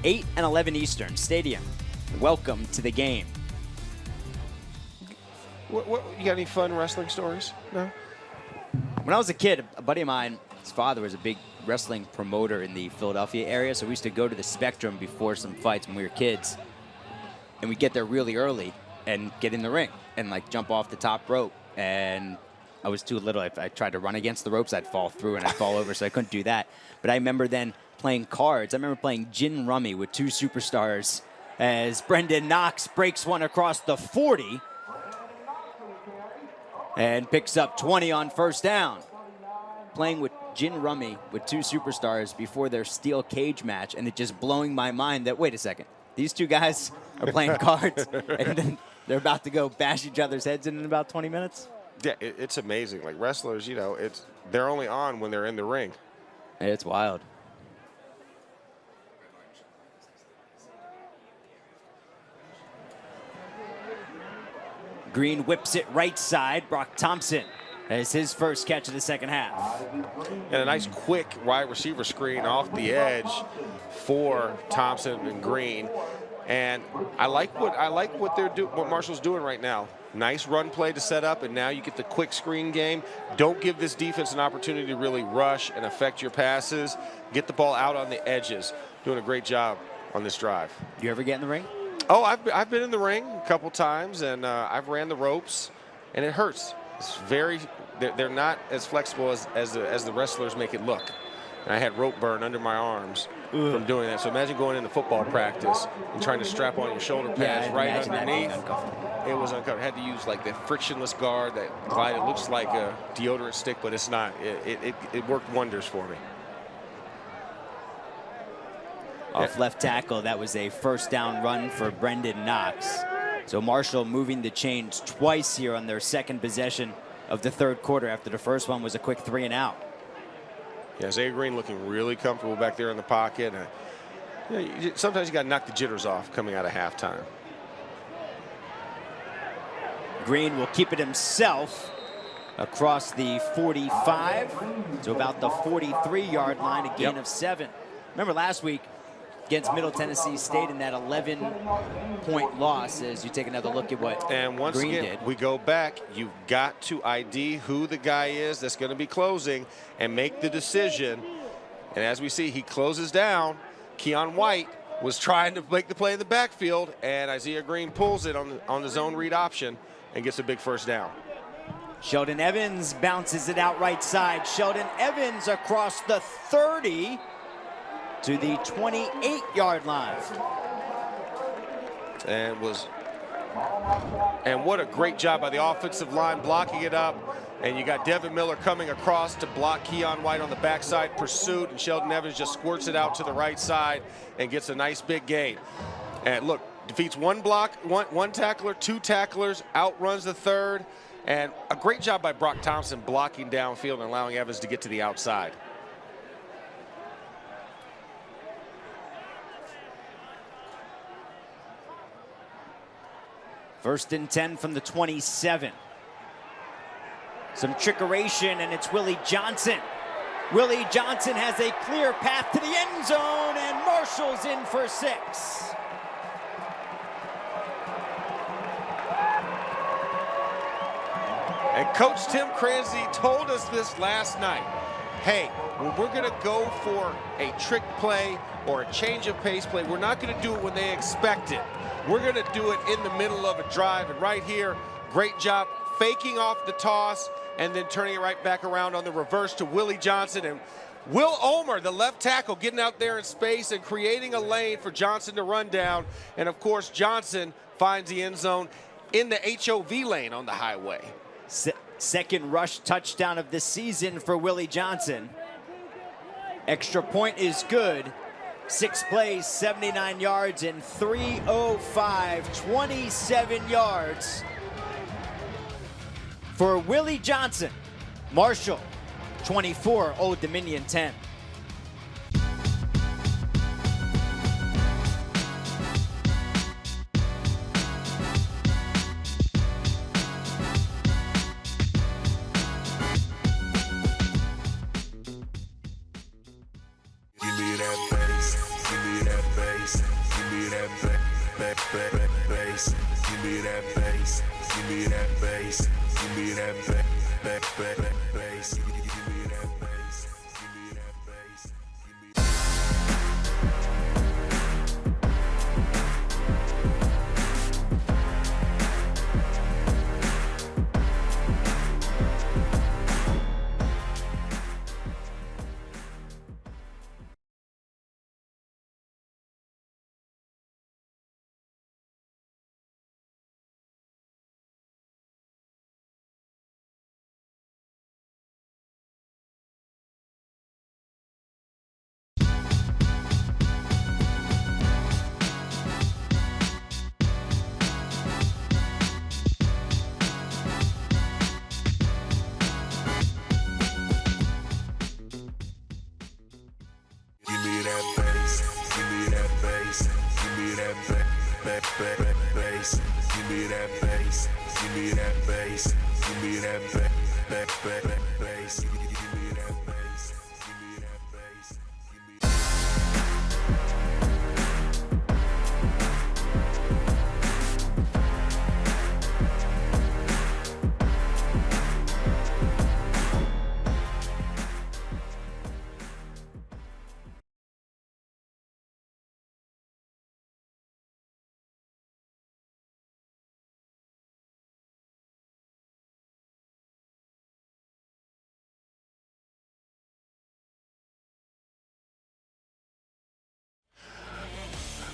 8 and 11 Eastern. Stadium, welcome to the game. What, you got any fun wrestling stories? No? When I was a kid, a buddy of mine, his father was a big wrestling promoter in the Philadelphia area, so we used to go to the Spectrum before some fights when we were kids, and we'd get there really early and get in the ring and like jump off the top rope. And I was too little. If I tried to run against the ropes, I'd fall through and I'd fall over, so I couldn't do that. But I remember then playing cards. I remember playing gin rummy with two superstars as Brendan Knox breaks one across the 40 and picks up 20 on first down. Playing with gin rummy with two superstars before their steel cage match, and it just blowing my mind that, wait a second, these two guys are playing cards and then they're about to go bash each other's heads in about 20 minutes? Yeah, it's amazing. Like wrestlers, you know, they're only on when they're in the ring. It's wild. Green whips it right side. Brock Thompson has his first catch of the second half. And a nice quick wide receiver screen off the edge for Thompson and Green. And I like what they're doing, what Marshall's doing right now. Nice run play to set up, and now you get the quick screen game. Don't give this defense an opportunity to really rush and affect your passes. Get the ball out on the edges. Doing a great job on this drive. Do you ever get in the ring? Oh, I've been in the ring a couple times, and I've ran the ropes, and it hurts. It's they're not as flexible as the wrestlers make it look. And I had rope burn under my arms from doing that. So imagine going into football practice and trying to strap on your shoulder pads right underneath. It was uncomfortable. I had to use like the frictionless guard that glide. It looks like a deodorant stick, but it's not. It worked wonders for me. Off left tackle, that was a first down run for Brendan Knox. So Marshall moving the chains twice here on their second possession of the third quarter after the first one was a quick 3 and out. Yeah, Isaiah Green looking really comfortable back there in the pocket. You know, sometimes you got to knock the jitters off coming out of halftime. Green will keep it himself across the 45 to about the 43-yard line, a gain of 7. Remember last week against Middle Tennessee State in that 11-point loss, as you take another look at what and once Green again, did. We go back. You've got to ID who the guy is that's going to be closing and make the decision. And as we see, he closes down. Keon White was trying to make the play in the backfield, and Isaiah Green pulls it on the zone read option and gets a big first down. Sheldon Evans bounces it out right side. Sheldon Evans across the 30 to the 28-yard line. And what a great job by the offensive line blocking it up. And you got Devin Miller coming across to block Keon White on the backside pursuit, and Sheldon Evans just squirts it out to the right side and gets a nice big gain. And look, defeats one tackler, 2 tacklers, outruns the third, and a great job by Brock Thompson blocking downfield and allowing Evans to get to the outside. First and 10 from the 27. Some trickeration, and it's Willie Johnson. Willie Johnson has a clear path to the end zone, and Marshall's in for 6. And Coach Tim Cranzy told us this last night. Hey, when we're going to go for a trick play or a change of pace play, we're not going to do it when they expect it. We're going to do it in the middle of a drive. And right here, great job faking off the toss and then turning it right back around on the reverse to Willie Johnson. And Will Omer, the left tackle, getting out there in space and creating a lane for Johnson to run down. And, of course, Johnson finds the end zone in the HOV lane on the highway. Second rush touchdown of the season for Willie Johnson. Extra point is good. 6 plays, 79 yards, and 3:05, 27 yards for Willie Johnson. Marshall, 24, Old Dominion 10. Give me that bass, give me that bass, give me that bass, give me that bass, give me that bass, give me that bass, give me that bass, give me that bass.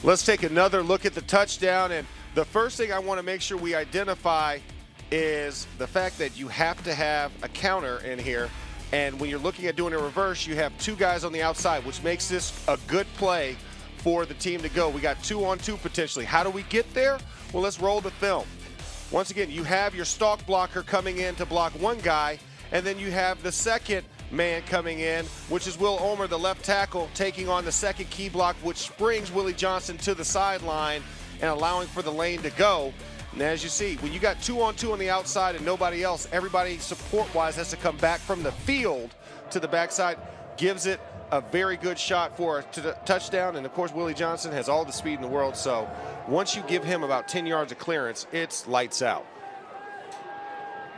Let's take another look at the touchdown, and the first thing I want to make sure we identify is the fact that you have to have a counter in here, and when you're looking at doing a reverse, you have two guys on the outside, which makes this a good play for the team to go. We got 2-on-2 potentially. How do we get there? Well, let's roll the film. Once again, you have your stalk blocker coming in to block one guy, and then you have the second man coming in, which is Will Omer, the left tackle, taking on the second key block, which brings Willie Johnson to the sideline and allowing for the lane to go. And as you see, when you got 2-on-2 on the outside and nobody else, everybody support-wise has to come back from the field to the backside, gives it a very good shot for a touchdown. And of course, Willie Johnson has all the speed in the world, so once you give him about 10 yards of clearance, it's lights out.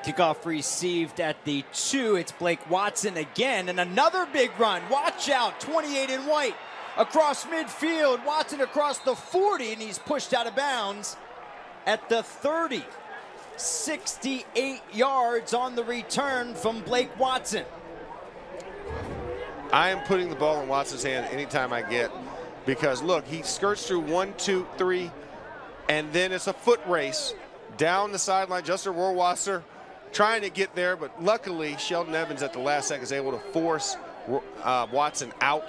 Kickoff received at the 2. It's Blake Watson again, and another big run. Watch out, 28 in white across midfield. Watson across the 40, and he's pushed out of bounds at the 30. 68 yards on the return from Blake Watson. I am putting the ball in Watson's hand anytime I get, because look, he skirts through 1, 2, 3, and then it's a foot race down the sideline. Justin Rohrwasser trying to get there, but luckily Sheldon Evans at the last second is able to force Watson out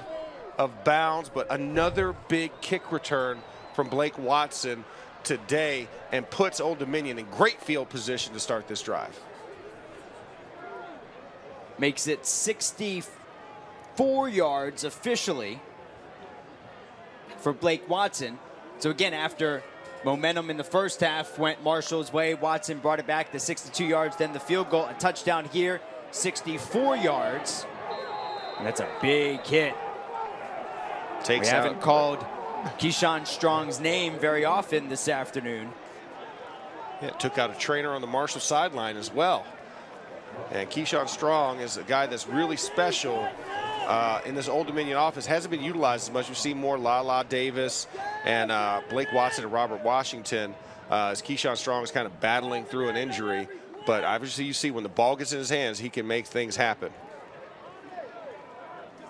of bounds. But another big kick return from Blake Watson today and puts Old Dominion in great field position to start this drive. Makes it 64 yards officially for Blake Watson. So again, after momentum in the first half went Marshall's way, Watson brought it back to 62 yards, then the field goal, a touchdown here, 64 yards. And that's a big hit. We haven't called Keyshawn Strong's name very often this afternoon. Yeah, took out a trainer on the Marshall sideline as well. And Keyshawn Strong is a guy that's really special in this Old Dominion offense. Hasn't been utilized as much. You see more Lala Davis and Blake Watson and Robert Washington as Keyshawn Strong is kind of battling through an injury. But obviously you see when the ball gets in his hands, he can make things happen.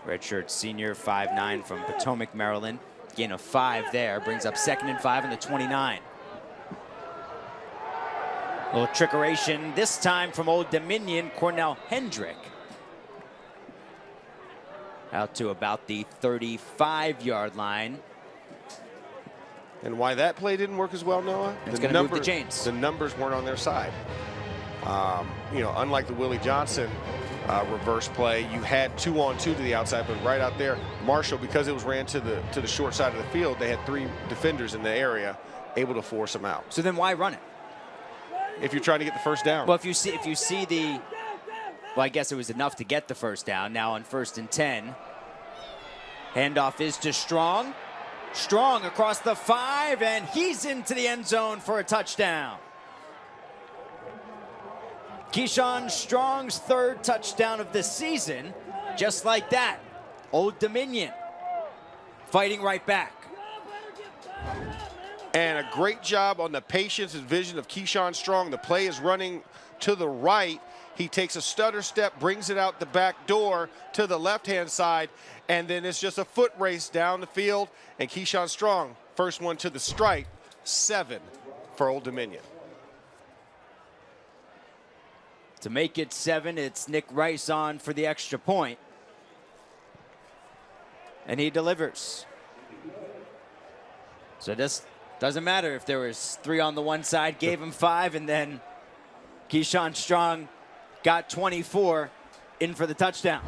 Redshirt senior, 5'9", from Potomac, Maryland. Gain of 5 there, brings up 2nd and 5 on the 29. A little trickeration, this time from Old Dominion, Cornell Hendrick. Out to about the 35-yard line. And why that play didn't work as well, Noah? It's going to move the chains. The numbers weren't on their side. You know, unlike the Willie Johnson reverse play, you had 2-on-2 to the outside, but right out there, Marshall, because it was ran to the short side of the field, they had 3 defenders in the area able to force them out. So then why run it? If you're trying to get the first down. Well, if you see the, well, I guess it was enough to get the first down. Now on 1st and 10, Handoff is to Strong. Strong across the 5, and he's into the end zone for a touchdown. Keyshawn Strong's 3rd touchdown of the season. Just like that, Old Dominion fighting right back. And a great job on the patience and vision of Keyshawn Strong. The play is running to the right. He takes a stutter step, brings it out the back door to the left-hand side, and then it's just a foot race down the field. And Keyshawn Strong, first one to the stripe, 7 for Old Dominion. To make it 7, it's Nick Rice on for the extra point. And he delivers. So this doesn't matter if there was 3 on the one side, gave him 5, and then Keyshawn Strong got 24 in for the touchdown.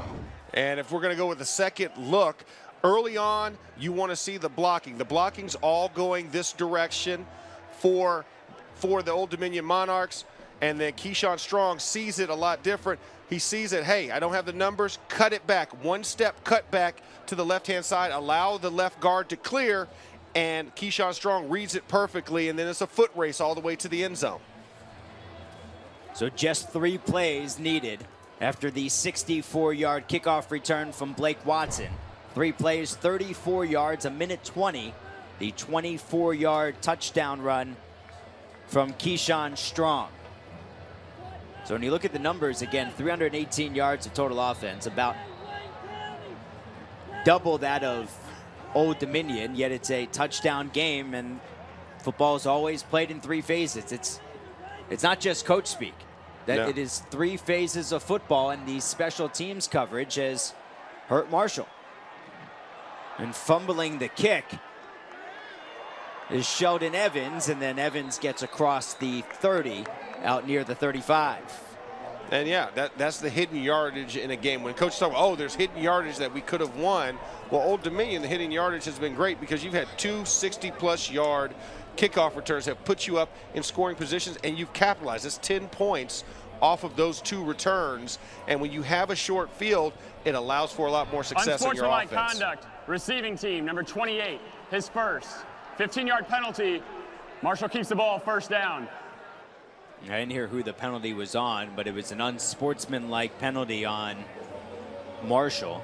And if we're going to go with the second look, early on, you want to see the blocking. The blocking's all going this direction for the Old Dominion Monarchs. And then Keyshawn Strong sees it a lot different. He sees it, hey, I don't have the numbers, cut it back. 1 step, cut back to the left-hand side, allow the left guard to clear, and Keyshawn Strong reads it perfectly, and then it's a foot race all the way to the end zone. So just 3 plays needed after the 64-yard kickoff return from Blake Watson. 3 plays, 34 yards, a minute 20. The 24-yard touchdown run from Keyshawn Strong. So when you look at the numbers, again, 318 yards of total offense, about double that of Old Dominion, yet it's a touchdown game, and football is always played in 3 phases. It's not just coach speak. That it is 3 phases of football, and the special teams coverage has hurt Marshall. And fumbling the kick is Sheldon Evans, and then Evans gets across the 30 out near the 35. And yeah, that's the hidden yardage in a game. When coaches talk, oh, there's hidden yardage that we could have won. Well, Old Dominion, the hidden yardage has been great because you've had 2 60-plus yard kickoff returns that put you up in scoring positions, and you've capitalized. It's 10 points off of those 2 returns. And when you have a short field, it allows for a lot more success in your offense. Unsportsmanlike conduct. Receiving team, number 28, his first. 15-yard penalty. Marshall keeps the ball, first down. I didn't hear who the penalty was on, but it was an unsportsmanlike penalty on Marshall.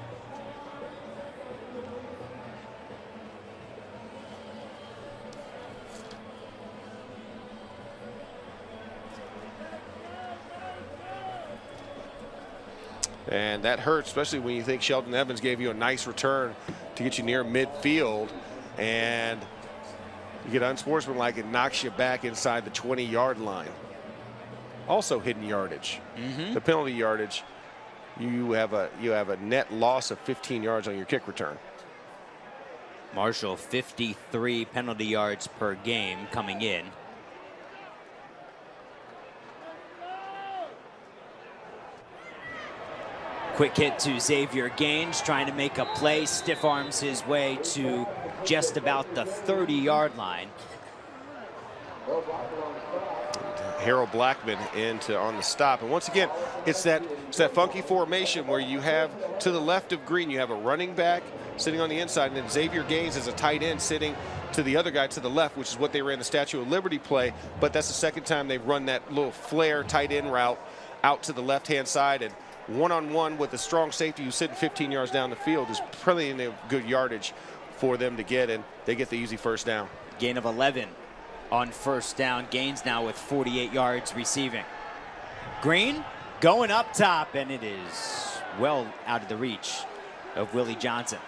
And that hurts, especially when you think Sheldon Evans gave you a nice return to get you near midfield. And you get unsportsmanlike, it knocks you back inside the 20-yard line. Also hidden yardage. The penalty yardage, you have a net loss of 15 yards on your kick return. Marshall 53 penalty yards per game coming in. Quick hit to Xavier Gaines, trying to make a play, stiff arms his way to just about the 30-yard line. Harold Blackman on the stop. And once again, it's that funky formation where you have to the left of Green, you have a running back sitting on the inside, and then Xavier Gaines is a tight end sitting to the other guy to the left, which is what they ran the Statue of Liberty play. But that's the second time they've run that little flare tight end route out to the left-hand side, and one-on-one with a strong safety who's sitting 15 yards down the field is plenty of good yardage for them to get, and they get the easy first down. Gain of 11 on first down. Gaines now with 48 yards receiving. Green going up top, and it is well out of the reach of Willie Johnson.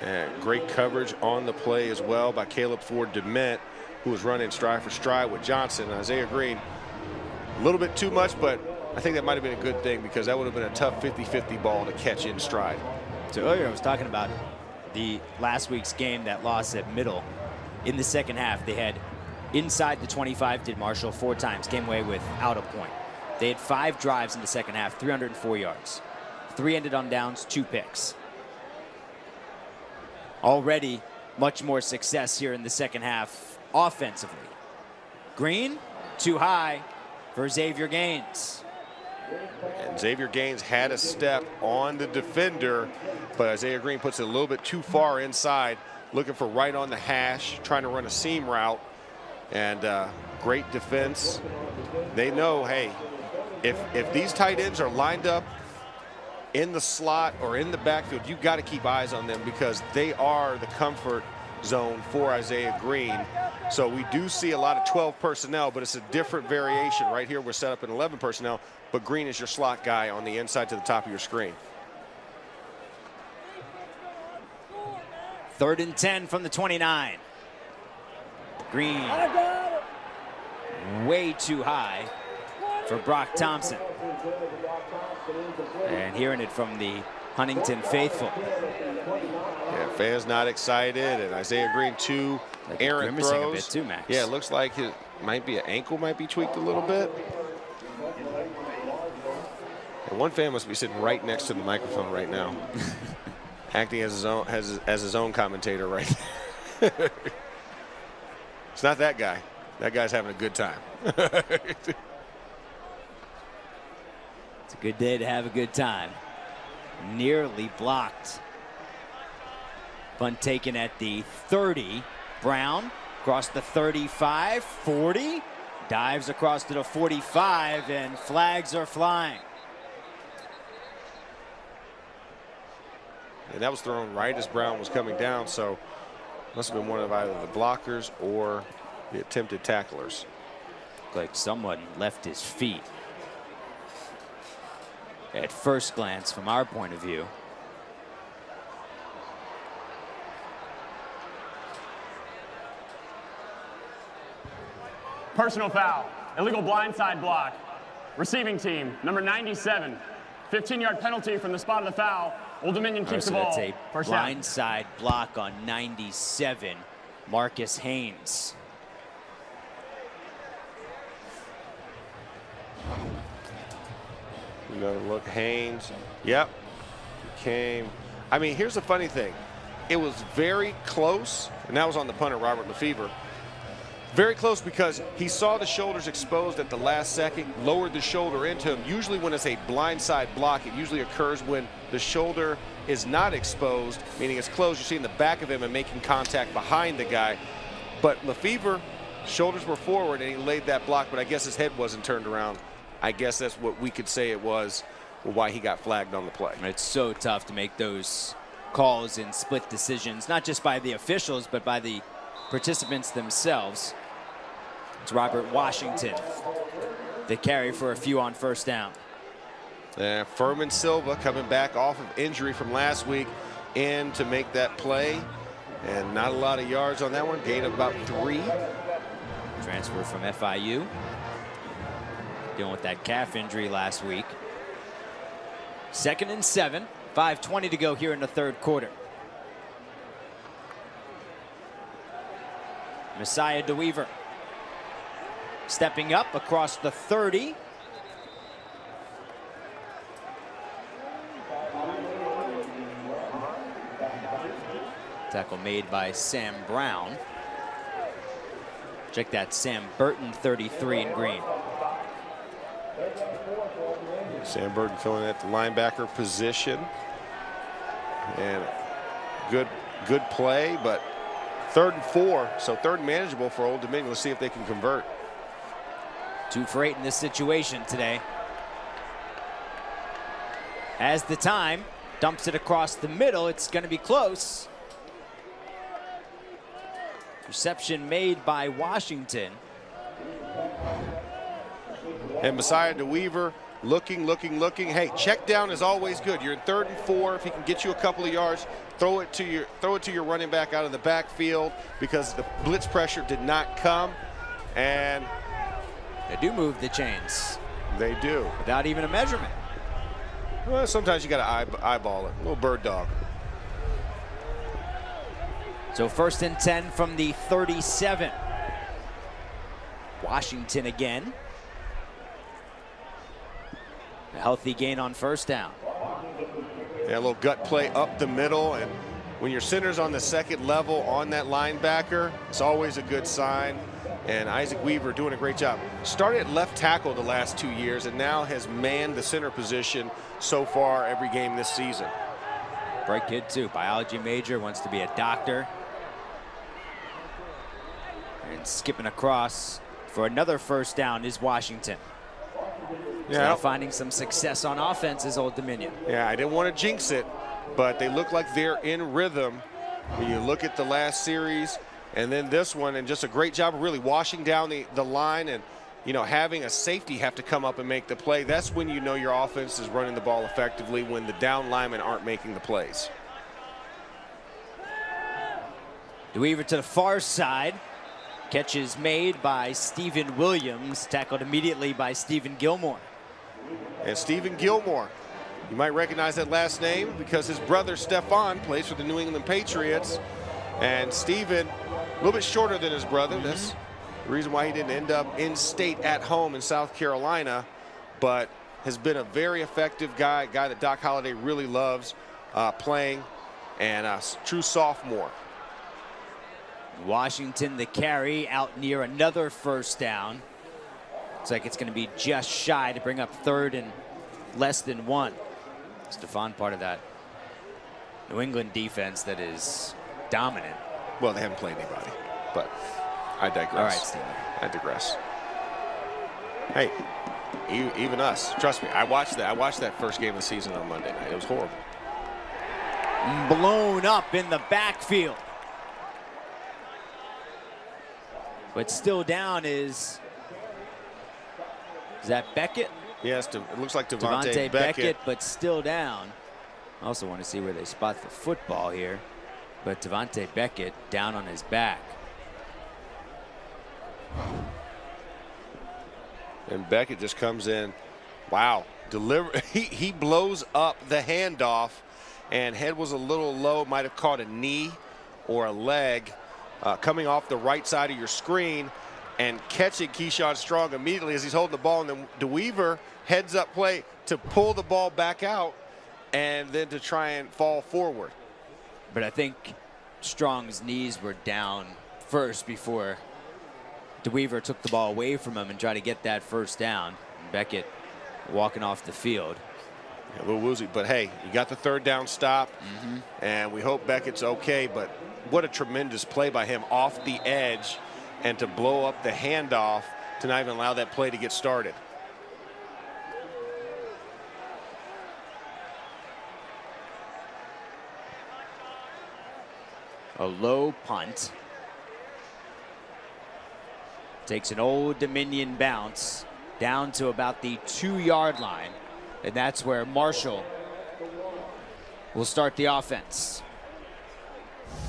And great coverage on the play as well by Caleb Ford DeMent, who was running stride for stride with Johnson. Isaiah Green, a little bit too much, but I think that might have been a good thing because that would have been a tough 50-50 ball to catch in stride. So earlier I was talking about the last week's game, that loss at Middle. In the second half, they had inside the 25 did Marshall 4 times, came away without a point. They had 5 drives in the second half, 304 yards. 3 ended on downs, 2 picks. Already much more success here in the second half offensively. Green, too high for Xavier Gaines. And Xavier Gaines had a step on the defender, but Isaiah Green puts it a little bit too far inside, looking for right on the hash, trying to run a seam route. And great defense. They know, hey, if these tight ends are lined up in the slot or in the backfield, you've got to keep eyes on them because they are the comfort zone for Isaiah Green. So we do see a lot of 12 personnel, but it's a different variation. Right here, we're set up in 11 personnel, but Green is your slot guy on the inside to the top of your screen. 3rd and 10 from the 29. Green way too high for Brock Thompson. And hearing it from the Huntington faithful. Yeah, fans not excited, and Isaiah Green two errant throws. A bit too, Max. Yeah, it looks like his ankle might be tweaked a little bit. And one fan must be sitting right next to the microphone right now, acting as his own commentator right there. It's not that guy. That guy's having a good time. It's a good day to have a good time. Nearly blocked. Punt taken at the 30. Brown across the 35, 40. Dives across to the 45, and flags are flying. And that was thrown right as Brown was coming down, so must have been one of either the blockers or the attempted tacklers. Looked like someone left his feet. At first glance, from our point of view. Personal foul, illegal blindside block. Receiving team, number 97. 15-yard penalty from the spot of the foul. Old Dominion keeps the ball. That's a blindside block on 97, Marcus Haynes. Another look, Haynes. Yep, he came. I mean, here's the funny thing. It was very close, and that was on the punter, Robert Lefevre. Very close because he saw the shoulders exposed at the last second, lowered the shoulder into him. Usually when it's a blindside block, it usually occurs when the shoulder is not exposed, meaning it's closed. You're seeing the back of him and making contact behind the guy. But Lefevre, shoulders were forward, and he laid that block, but I guess his head wasn't turned around. I guess that's what we could say it was, why he got flagged on the play. It's so tough to make those calls in split decisions, not just by the officials, but by the participants themselves. It's Robert Washington, the carry for a few on first down. Furman Silva coming back off of injury from last week in to make that play. And not a lot of yards on that one, gain of about 3. Transfer from FIU. Dealing with that calf injury last week. 2nd and 7, 5:20 to go here in the 3rd quarter. Messiah DeWeaver stepping up across the 30. Tackle made by Sam Brown. Check that, Sam Burton, 33 in green. Sam Burton filling at the linebacker position. And good play, but 3rd and 4, so 3rd and manageable for Old Dominion. Let's see if they can convert. 2 for 8 in this situation today. As the time, dumps it across the middle. It's going to be close. Reception made by Washington. And Messiah DeWeaver looking. Hey, check down is always good. You're in 3rd and 4. If he can get you a couple of yards, throw it to your running back out of the backfield because the blitz pressure did not come. And they do move the chains. They do. Without even a measurement. Well, sometimes you got to eyeball it. A little bird dog. So 1st and 10 from the 37. Washington again. A healthy gain on first down. Yeah, a little gut play up the middle, and when your center's on the 2nd level on that linebacker, it's always a good sign. and Isaac Weaver doing a great job. Started at left tackle the last 2 years and now has manned the center position so far every game this season. Bright kid too, biology major, wants to be a doctor. And skipping across for another first down is Washington. Yeah, now finding some success on offense is Old Dominion. Yeah, I didn't want to jinx it, but they look like they're in rhythm. When you look at the last series and then this one, and just a great job of really washing down the line and, you know, having a safety have to come up and make the play. That's when you know your offense is running the ball effectively, when the down linemen aren't making the plays. DeWeaver to the far side. Catch is made by Stephen Williams, tackled immediately by Stephen Gilmore. And Stephen Gilmore, you might recognize that last name because his brother Stephon plays for the New England Patriots. And Stephen, a little bit shorter than his brother. That's the reason why he didn't end up in state at home in South Carolina, but has been a very effective guy that Doc Holliday really loves playing, and a true sophomore. Washington the carry out near another first down. Looks like it's going to be just shy to bring up third and less than 1. Stephon part of that New England defense that is dominant. Well, they haven't played anybody, but I digress. All right, Steve. I digress. Hey, even us. Trust me, I watched that first game of the season on Monday night. It was horrible. Blown up in the backfield. But still down is that Beckett? Yes, it looks like Devontae Beckett, but still down. I also want to see where they spot the football here. But Devontae Beckett down on his back. And Beckett just comes in. Wow. He blows up the handoff, and head was a little low, might have caught a knee or a leg. Coming off the right side of your screen and catching Keyshawn Strong immediately as he's holding the ball, and then DeWeaver heads up play to pull the ball back out and then to try and fall forward. But I think Strong's knees were down first before DeWeaver took the ball away from him and tried to get that first down. And Beckett walking off the field. Yeah, a little woozy, but hey, you got the third down stop, and we hope Beckett's okay, but what a tremendous play by him off the edge, and to blow up the handoff to not even allow that play to get started. A low punt. Takes an Old Dominion bounce down to about the 2-yard line, and that's where Marshall will start the offense.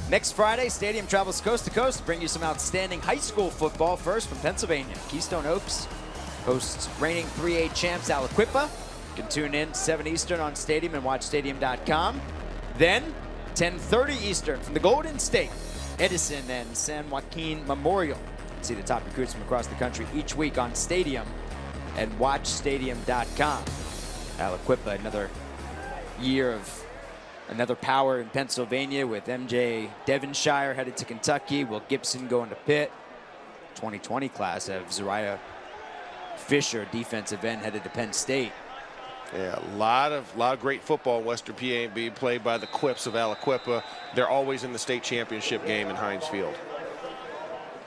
Next Friday, Stadium travels coast to coast to bring you some outstanding high school football. First from Pennsylvania, Keystone Oaks hosts reigning 3A champs Aliquippa. You can tune in 7 Eastern on Stadium and watch Stadium.com. Then 10:30 Eastern from the Golden State, Edison and San Joaquin Memorial. See the top recruits from across the country each week on Stadium and watch Stadium.com. Aliquippa, another year of another power in Pennsylvania with MJ Devonshire headed to Kentucky. Will Gibson going to Pitt. 2020 class of Zariah Fisher, defensive end, headed to Penn State. Yeah, a lot of great football in Western PA being played by the Quips of Aliquippa. They're always in the state championship game in Heinz Field.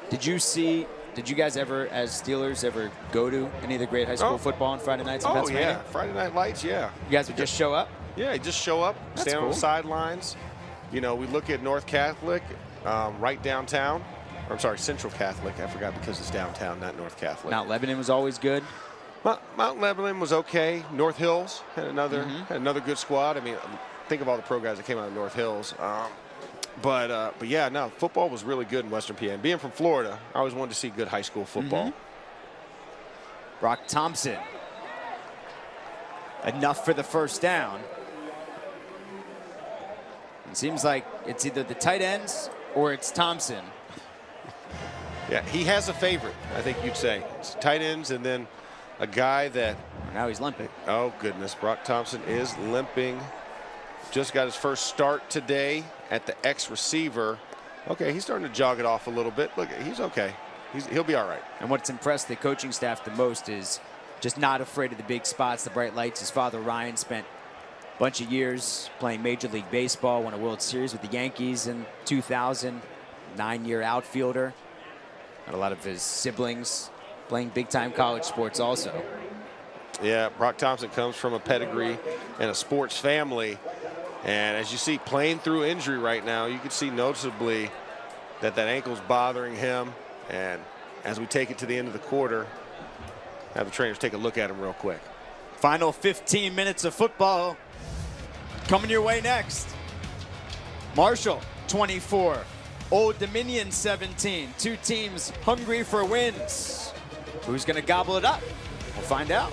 Did you guys ever, as Steelers, ever go to any of the great high school football on Friday nights in Pennsylvania? Yeah, Friday Night Lights, yeah. You guys would just show up? Yeah, you just show up, That's stand on cool. the sidelines. You know, we look at North Catholic, right downtown. Or, I'm sorry, Central Catholic. I forgot because it's downtown, not North Catholic. Mount Lebanon was always good. Mount Lebanon was okay. North Hills had another good squad. I mean, think of all the pro guys that came out of North Hills. But yeah, no, football was really good in Western PA. And being from Florida, I always wanted to see good high school football. Brock Thompson. Enough for the first down. It seems like it's either the tight ends or it's Thompson. Yeah, he has a favorite, I think you'd say. It's tight ends and then a guy that... Now he's limping. Oh, goodness. Brock Thompson is limping. Just got his first start today at the X receiver. Okay, he's starting to jog it off a little bit. Look, he's okay. he'll be all right. And what's impressed the coaching staff the most is just not afraid of the big spots, the bright lights. His father, Ryan, spent a bunch of years playing Major League Baseball, won a World Series with the Yankees in 2000, 9-year outfielder. And a lot of his siblings playing big-time college sports also. Yeah, Brock Thompson comes from a pedigree and a sports family. And as you see, playing through injury right now, you can see noticeably that ankle's bothering him. And as we take it to the end of the quarter, have the trainers take a look at him real quick. Final 15 minutes of football coming your way next. Marshall, 24. Old Dominion, 17. Two teams hungry for wins. Who's going to gobble it up? We'll find out.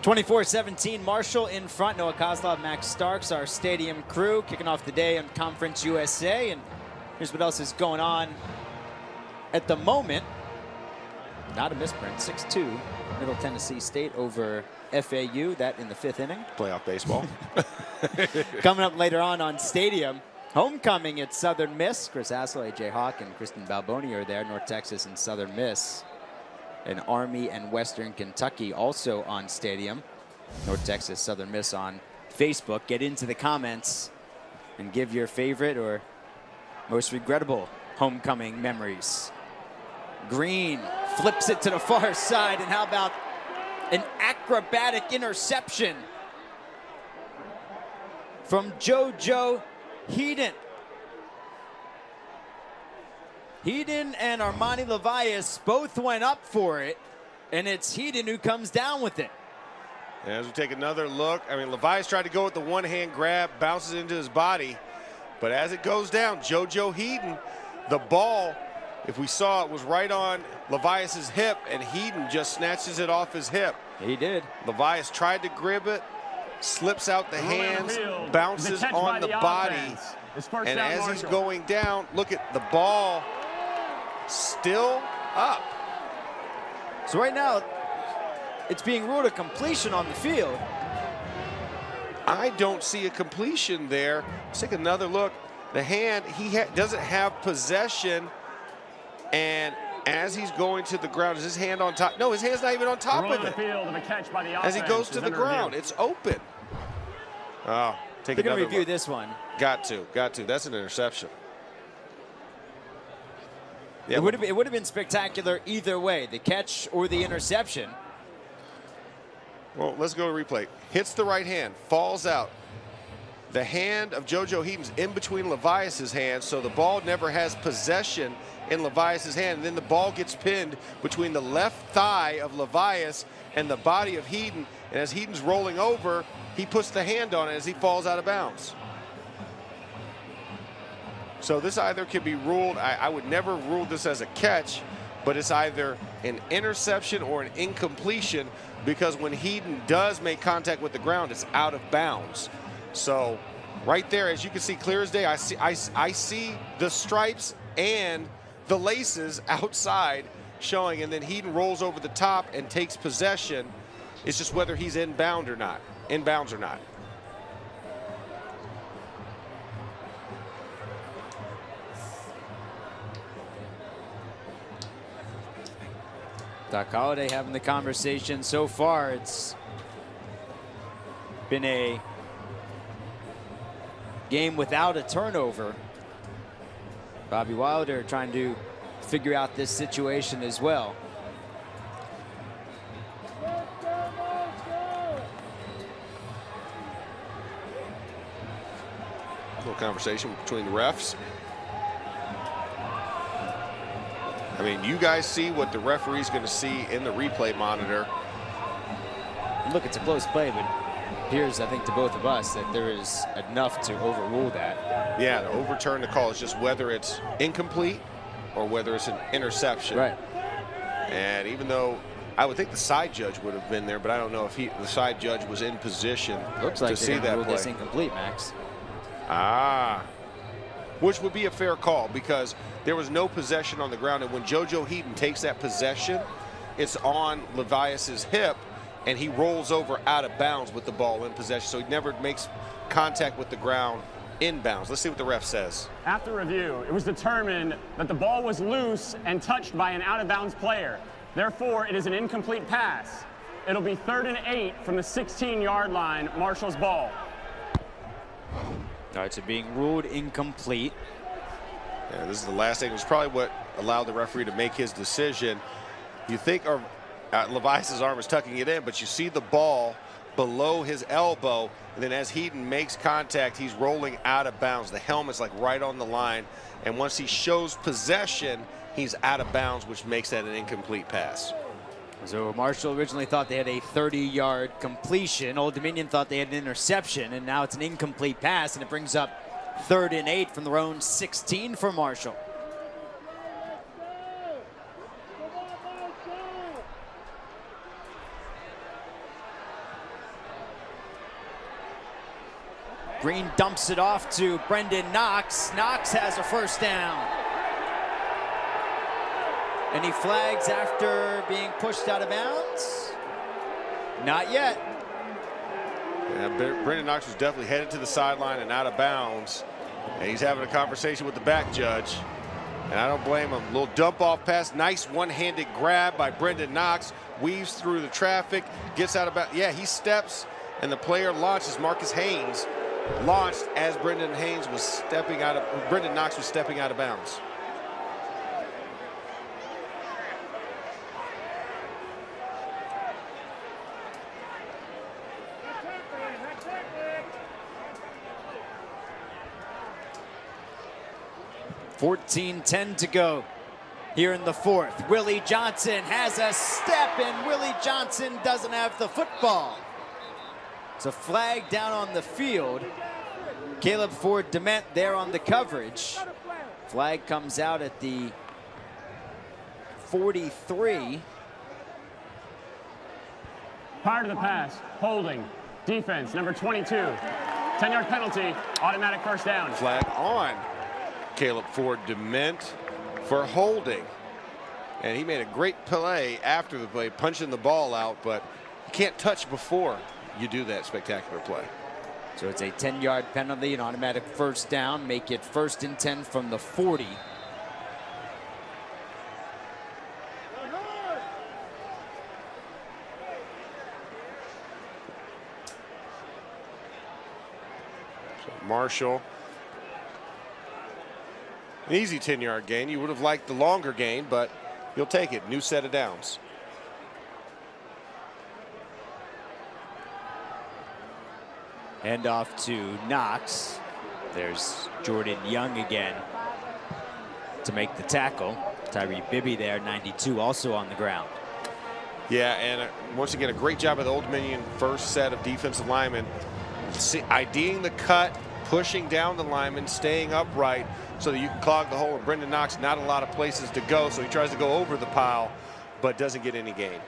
(24-17) Marshall in front. Noah Kozlov, Max Starks, our stadium crew, kicking off the day on Conference USA. And here's what else is going on at the moment. Not a misprint. 6-2, Middle Tennessee State over FAU. That in the 5th inning. Playoff baseball. Coming up later on Stadium. Homecoming at Southern Miss. Chris Hassel, A.J. Hawk, and Kristen Balboni are there. North Texas and Southern Miss. And Army and Western Kentucky also on Stadium. North Texas, Southern Miss on Facebook. Get into the comments and give your favorite or most regrettable homecoming memories. Green flips it to the far side, and how about an acrobatic interception from JoJo Heaton. Heaton and Armani Levias both went up for it, and it's Heaton who comes down with it. And as we take another look, I mean, Levias tried to go with the one-hand grab, bounces into his body, but as it goes down, JoJo Heaton, the ball, if we saw it, was right on Levias's hip, and Heaton just snatches it off his hip. He did. Levias tried to grip it, slips out the hands, bounces on the body, and as he's going down, look at the ball still up. So right now, it's being ruled a completion on the field. I don't see a completion there. Let's take another look. The hand, he doesn't have possession, and as he's going to the ground, is his hand on top? No, his hand's not even on top of it. As he goes to the ground, it's open. Oh, take They're another gonna review look. this one. Got to. That's an interception. Yeah, It would have been spectacular either way, the catch or the interception. Well, let's go to replay. Hits the right hand, falls out. The hand of JoJo Heaton's in between Levias's hands, so the ball never has possession in Levias's hand. And then the ball gets pinned between the left thigh of Levias and the body of Heaton. And as Heaton's rolling over, he puts the hand on it as he falls out of bounds. So this either can be ruled, I would never rule this as a catch, but it's either an interception or an incompletion, because when Heaton does make contact with the ground, it's out of bounds. So right there, as you can see clear as day, I see the stripes and the laces outside showing, and then Heaton rolls over the top and takes possession. It's just whether he's inbounds or not. Doc Holliday having the conversation. So far, it's been a game without a turnover. Bobby Wilder trying to figure out this situation as well. A little conversation between the refs. I mean, you guys see what the referee's going to see in the replay monitor. Look, it's a close play, but it appears, I think, to both of us that there is enough to overrule that. Yeah, to overturn the call. It's just whether it's incomplete or whether it's an interception. Right. And even though I would think the side judge would have been there, but I don't know if the side judge was in position Looks like to see that play. This incomplete, Max. Ah. Which would be a fair call because there was no possession on the ground. And when JoJo Heaton takes that possession, it's on Levias's hip, and he rolls over out of bounds with the ball in possession. So he never makes contact with the ground inbounds. Let's see what the ref says. After review, it was determined that the ball was loose and touched by an out-of-bounds player. Therefore, it is an incomplete pass. It'll be 3rd and 8 from the 16-yard line, Marshall's ball. All right, so being ruled incomplete. Yeah, this is the last thing. It was probably what allowed the referee to make his decision. You think Levias's arm is tucking it in, but you see the ball below his elbow, and then as Heaton makes contact, he's rolling out of bounds. The helmet's like right on the line, and once he shows possession, he's out of bounds, which makes that an incomplete pass. So Marshall originally thought they had a 30-yard completion. Old Dominion thought they had an interception, and now it's an incomplete pass, and it brings up 3rd and 8 from their own 16 for Marshall. Green dumps it off to Brendan Knox. Knox has a first down. And he flags after being pushed out of bounds? Not yet. Yeah, Brendan Knox was definitely headed to the sideline and out of bounds. And he's having a conversation with the back judge. And I don't blame him. Little dump off pass. Nice one-handed grab by Brendan Knox. Weaves through the traffic. Gets out of bounds. Yeah, he steps and the player launches. Marcus Haynes launched as Brendan Knox was stepping out of bounds. $14-10 to go here in the 4th. Willie Johnson has a step, and Willie Johnson doesn't have the football. It's a flag down on the field. Caleb Ford Dement there on the coverage. Flag comes out at the 43. Prior to the pass, holding, defense, number 22. 10-yard penalty, automatic first down. Flag on Caleb Ford Dement for holding. And he made a great play after the play, punching the ball out, but you can't touch before you do that spectacular play. So it's a 10-yard penalty, an automatic first down, make it 1st and 10 from the 40. So Marshall, an easy 10-yard gain. You would have liked the longer gain, but you'll take it. New set of downs. Hand off to Knox. There's Jordan Young again to make the tackle. Tyree Bibby there, 92, also on the ground. Yeah, and once again, a great job of the Old Dominion first set of defensive linemen. IDing the cut, pushing down the lineman, staying upright so that you can clog the hole. And Brendan Knox, not a lot of places to go, so he tries to go over the pile, but doesn't get any gain.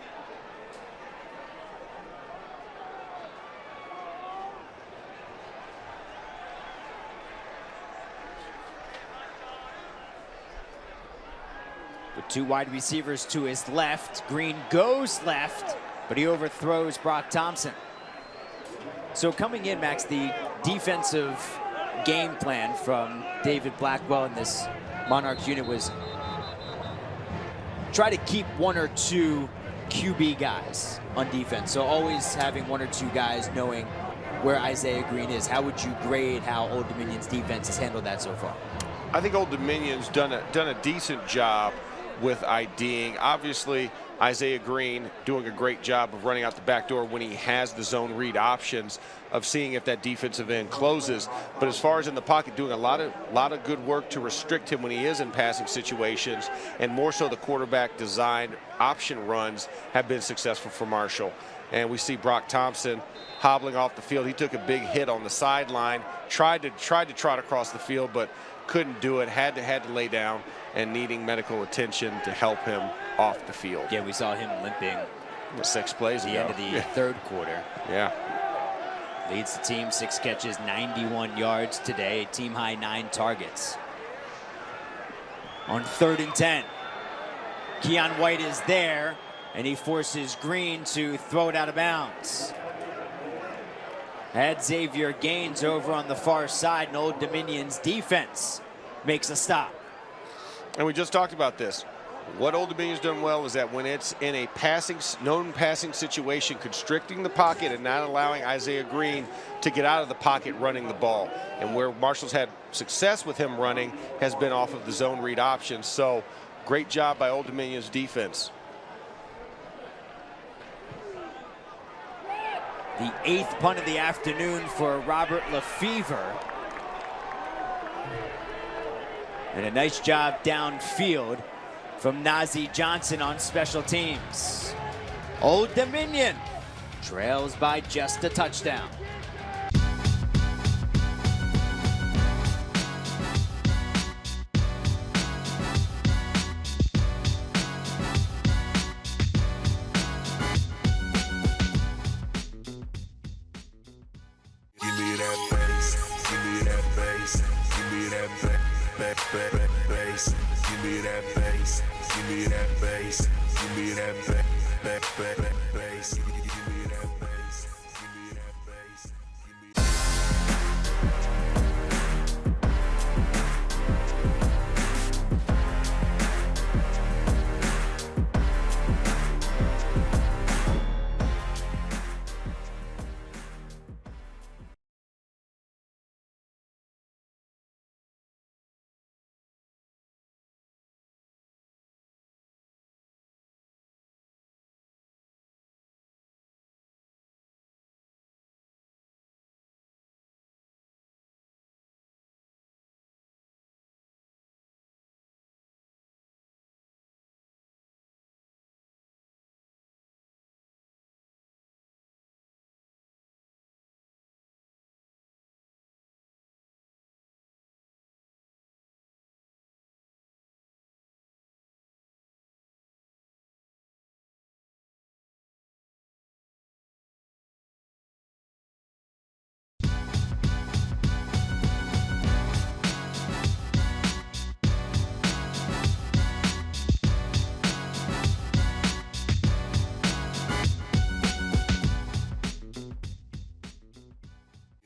With two wide receivers to his left, Green goes left, but he overthrows Brock Thompson. So coming in, Max, the defensive game plan from David Blackwell in this Monarchs unit was try to keep one or two QB guys on defense. So always having one or two guys knowing where Isaiah Green is. How would you grade how Old Dominion's defense has handled that so far? I think Old Dominion's done a decent job with IDing. Obviously, Isaiah Green doing a great job of running out the back door when he has the zone read options of seeing if that defensive end closes. But as far as in the pocket, doing a lot of good work to restrict him when he is in passing situations, and more so the quarterback design option runs have been successful for Marshall. And we see Brock Thompson hobbling off the field. He took a big hit on the sideline, tried to trot across the field, but couldn't do it, had to lay down, and needing medical attention to help him off the field. Yeah, we saw him limping 6 plays at the end of the third quarter. Yeah. Leads the team, 6 catches, 91 yards today, team high 9 targets. On 3rd and 10, Keon White is there, and he forces Green to throw it out of bounds. Had Xavier Gaines over on the far side, and Old Dominion's defense makes a stop. And we just talked about this. What Old Dominion's done well is that when it's in a known passing situation, constricting the pocket and not allowing Isaiah Green to get out of the pocket running the ball. And where Marshall's had success with him running has been off of the zone read options. So great job by Old Dominion's defense. The 8th punt of the afternoon for Robert Lefevre. And a nice job downfield from Nazi Johnson on special teams. Old Dominion trails by just a touchdown. Give me that bass, give me that bass, give me that bass, give me that bass, give me that bass, give me that bass, give me that bass, give me that bass.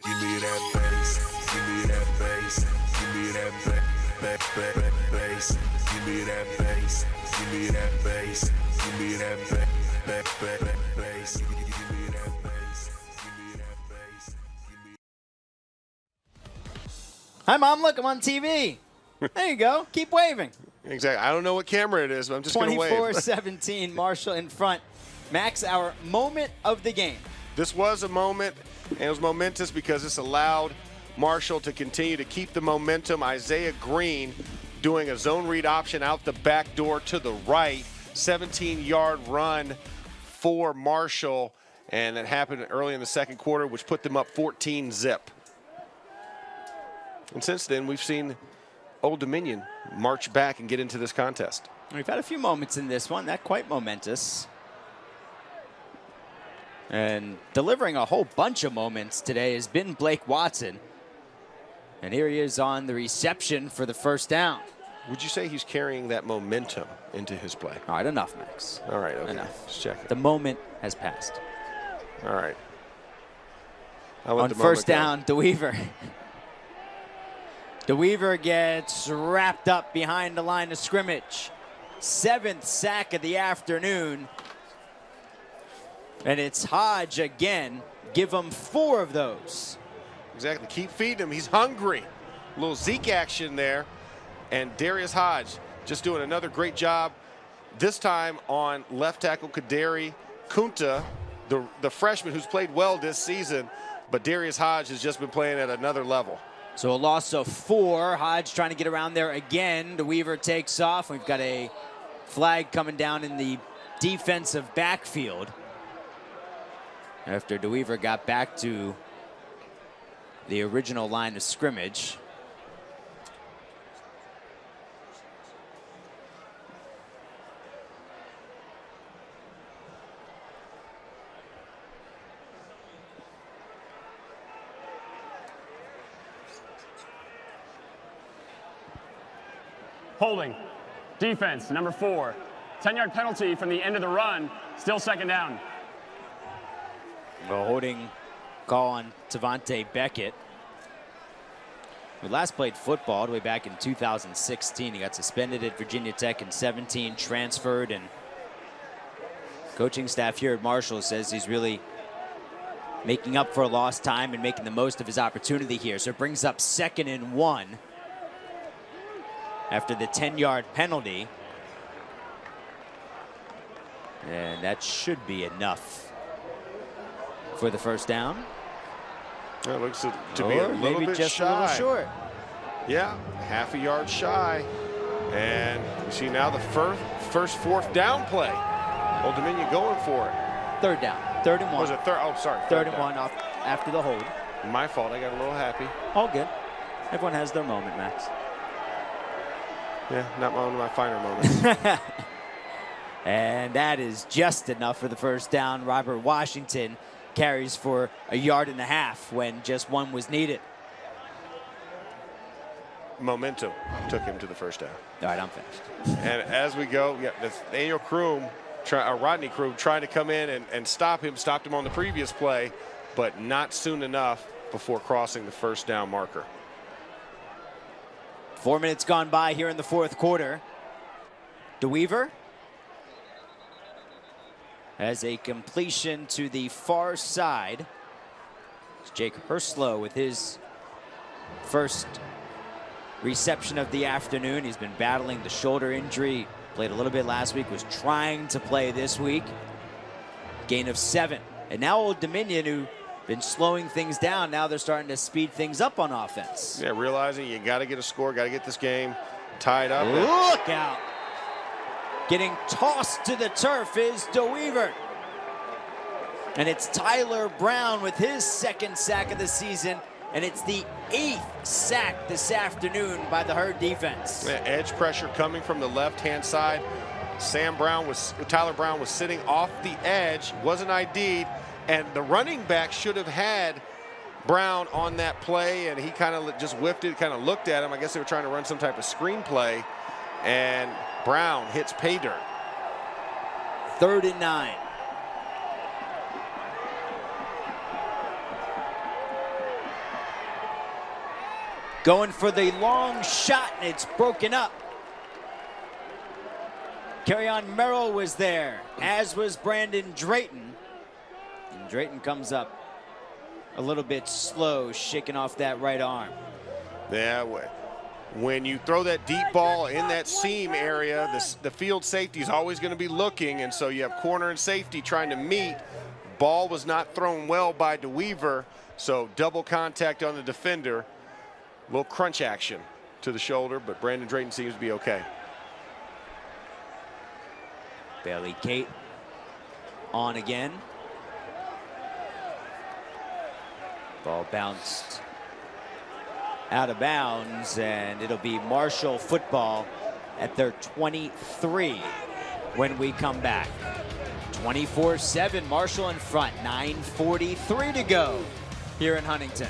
Give me that bass, give me that bass, give me that bass, give me that bass, give me that bass, give me that bass, give me that bass, give me that bass. Hi, Mom. Look, I'm on TV. There you go. Keep waving. Exactly. I don't know what camera it is, but I'm just going to wave. 24-17, Marshall in front. Max, our moment of the game. This was a moment, and it was momentous because this allowed Marshall to continue to keep the momentum. Isaiah Green doing a zone read option out the back door to the right. 17-yard run for Marshall, and that happened early in the second quarter, which put them up 14-zip. And since then, we've seen Old Dominion march back and get into this contest. We've had a few moments in this one, not quite momentous. And delivering a whole bunch of moments today has been Blake Watson. And here he is on the reception for the first down. Would you say he's carrying that momentum into his play? All right, enough, Max. All right, okay. Enough. Just checking. The moment has passed. All right. On first down, DeWeaver. DeWeaver gets wrapped up behind the line of scrimmage. 7th sack of the afternoon. And it's Hodge again. Give him 4 of those. Exactly. Keep feeding him. He's hungry. A little Zeke action there. And Darius Hodge just doing another great job. This time on left tackle Kaderi Kunta, the freshman who's played well this season. But Darius Hodge has just been playing at another level. So a loss of 4. Hodge trying to get around there again. DeWeaver takes off. We've got a flag coming down in the defensive backfield after DeWeaver got back to the original line of scrimmage. Holding. Defense, number 4. 10-yard penalty from the end of the run. Still second down. A holding call on Tavante Beckett, who last played football all the way back in 2016. He got suspended at Virginia Tech in 17, transferred, and coaching staff here at Marshall says he's really making up for lost time and making the most of his opportunity here. So it brings up 2nd and 1 after the 10-yard penalty. And that should be enough for the first down. It looks to be a little maybe bit just shy. a little short. Yeah, half a yard shy. And you see now the first 4th down play. Old Dominion going for it. 3rd down. 3rd and 1. Was it third? Oh, sorry. 3rd and 1 off after the hold. My fault. I got a little happy. All good. Everyone has their moment, Max. Yeah, not one of my finer moments. And that is just enough for the first down. Robert Washington carries for a 1.5 yards when just 1 was needed. Momentum took him to the first down. All right, I'm finished. And as we go, yeah, Nathaniel Kroom, Rodney Kroom trying to come in and stop him. Stopped him on the previous play, but not soon enough before crossing the first down marker. 4 minutes gone by here in the 4th quarter. DeWeaver has a completion to the far side. It's Jake Herslow with his first reception of the afternoon. He's been battling the shoulder injury. Played a little bit last week, was trying to play this week. Gain of 7. And now Old Dominion, who been slowing things down, now they're starting to speed things up on offense. Yeah, realizing you got to get a score, got to get this game tied up. Look out. Getting tossed to the turf is DeWeaver. And it's Tyler Brown with his 2nd sack of the season. And it's the 8th sack this afternoon by the Herd defense. Yeah, edge pressure coming from the left-hand side. Tyler Brown was sitting off the edge, wasn't ID'd, and the running back should have had Brown on that play, and he kind of just whiffed it, kind of looked at him. I guess they were trying to run some type of screen play, and Brown hits pay dirt. 3rd and 9. Going for the long shot, and it's broken up. Kerryon Merrill was there, as was Brandon Drayton. And Drayton comes up a little bit slow, shaking off that right arm. Yeah, when you throw that deep ball in that seam area, the field safety is always going to be looking, and so you have corner and safety trying to meet. ball was not thrown well by DeWeaver, so double contact on the defender. A little crunch action to the shoulder, but Brandon Drayton seems to be okay. Bailey Kate on again. Ball bounced out of bounds, and it'll be Marshall football at their 23 when we come back. 24-7, Marshall in front, 9:43 to go here in Huntington.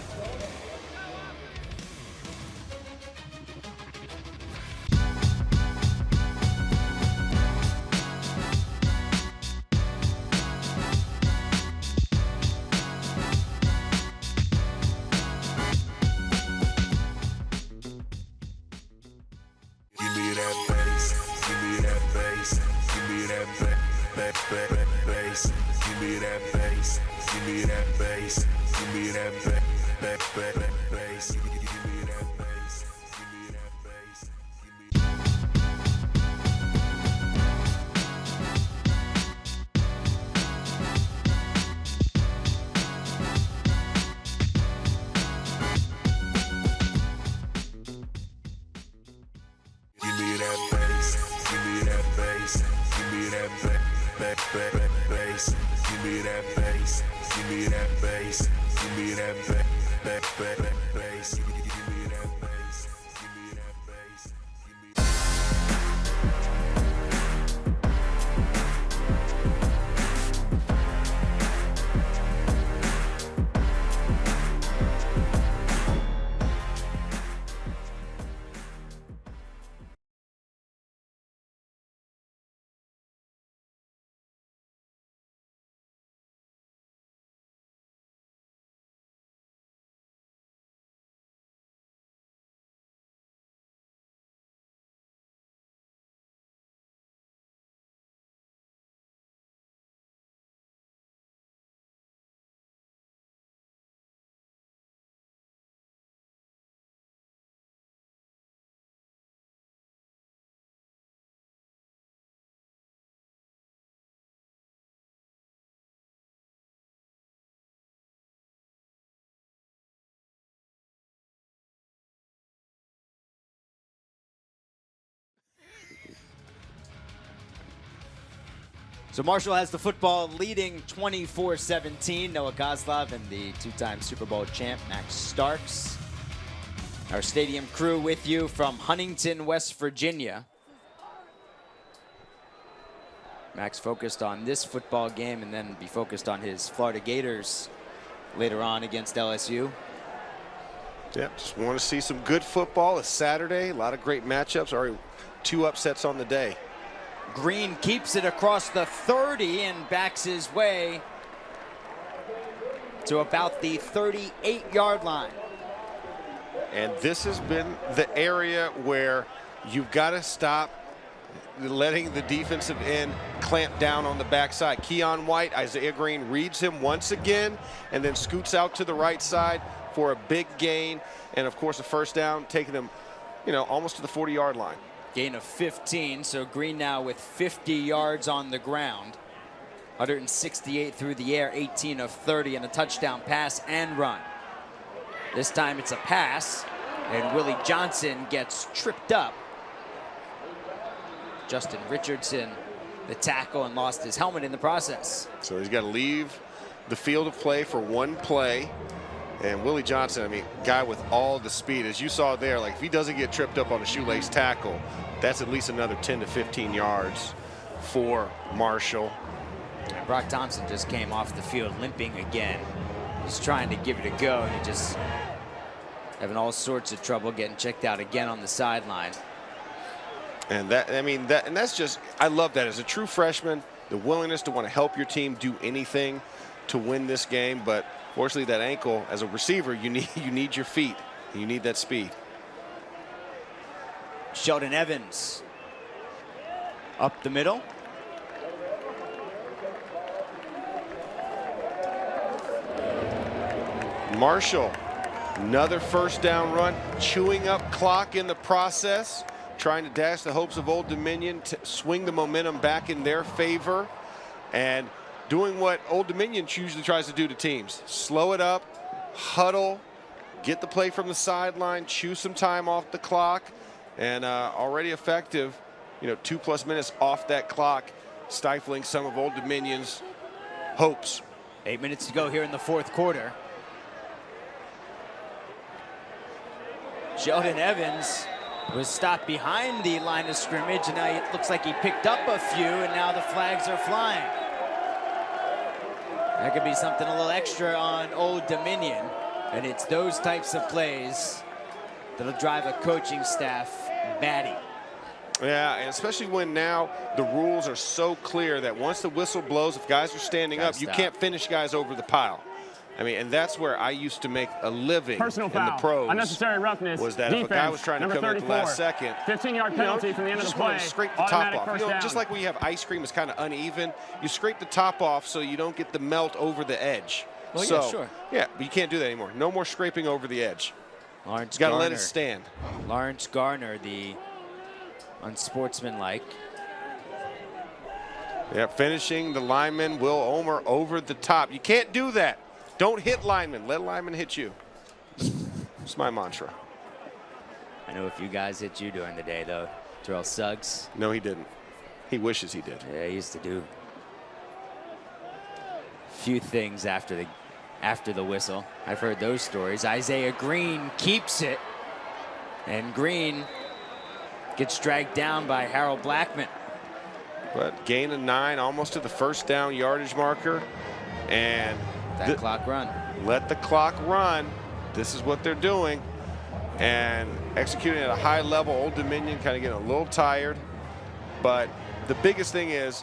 So Marshall has the football, leading 24-17. Noah Kozlov and the two-time Super Bowl champ, Max Starks. Our stadium crew with you from Huntington, West Virginia. Max focused on this football game and then be focused on his Florida Gators later on against LSU. Yeah, just want to see some good football. It's Saturday, a lot of great matchups. Already 2 upsets on the day. Green keeps it across the 30 and backs his way to about the 38-yard line. And this has been the area where you've got to stop letting the defensive end clamp down on the backside. Keon White, Isaiah Green reads him once again and then scoots out to the right side for a big gain. And of course, a first down, taking them, almost to the 40-yard line. Gain of 15, so Green now with 50 yards on the ground. 168 through the air, 18 of 30, and a touchdown pass and run. This time it's a pass, and Willie Johnson gets tripped up. Justin Richardson, the tackle, and lost his helmet in the process. So he's got to leave the field of play for one play. And Willie Johnson, guy with all the speed, as you saw there, like if he doesn't get tripped up on a shoelace tackle, that's at least another 10 to 15 yards for Marshall. And Brock Thompson just came off the field limping again. He's trying to give it a go, and he just having all sorts of trouble getting checked out again on the sideline. And that's just, I love that as a true freshman, the willingness to want to help your team do anything to win this game. But fortunately, that ankle, as a receiver, you need your feet. You need that speed. Sheldon Evans up the middle. Marshall, another first down run, chewing up clock in the process, trying to dash the hopes of Old Dominion, to swing the momentum back in their favor. And doing what Old Dominion usually tries to do to teams. Slow it up, huddle, get the play from the sideline, chew some time off the clock, and already effective, 2+ minutes off that clock, stifling some of Old Dominion's hopes. 8 minutes to go here in the fourth quarter. Sheldon Evans was stopped behind the line of scrimmage, and now it looks like he picked up a few, and now the flags are flying. That could be something a little extra on Old Dominion, and it's those types of plays that'll drive a coaching staff batty. Yeah, and especially when now the rules are so clear that once the whistle blows, if guys are standing up, you can't finish guys over the pile. I mean, and that's where I used to make a living Personal in foul. the pros. Unnecessary roughness. Was that Defense, if a guy was trying to come in at the last second, 15-yard penalty from the end of the play. Just scrape the top off. Just like when you have ice cream, it's kind of uneven. You scrape the top off so you don't get the melt over the edge. Well, so, yeah, sure. Yeah, but you can't do that anymore. No more scraping over the edge. Lawrence Got to Garner. let it stand. Lawrence Garner, the unsportsmanlike. Yeah, finishing the lineman, Will Omer, over the top. You can't do that. Don't hit linemen. Let linemen hit you. It's my mantra. I know a few guys hit you during the day, though. Terrell Suggs. No, he didn't. He wishes he did. Yeah, he used to do a few things after the whistle. I've heard those stories. Isaiah Green keeps it, and Green gets dragged down by Harold Blackman. But gain of 9, almost to the first down yardage marker, and that clock run. Let the clock run. This is what they're doing, and executing at a high level. Old Dominion kind of getting a little tired, but the biggest thing is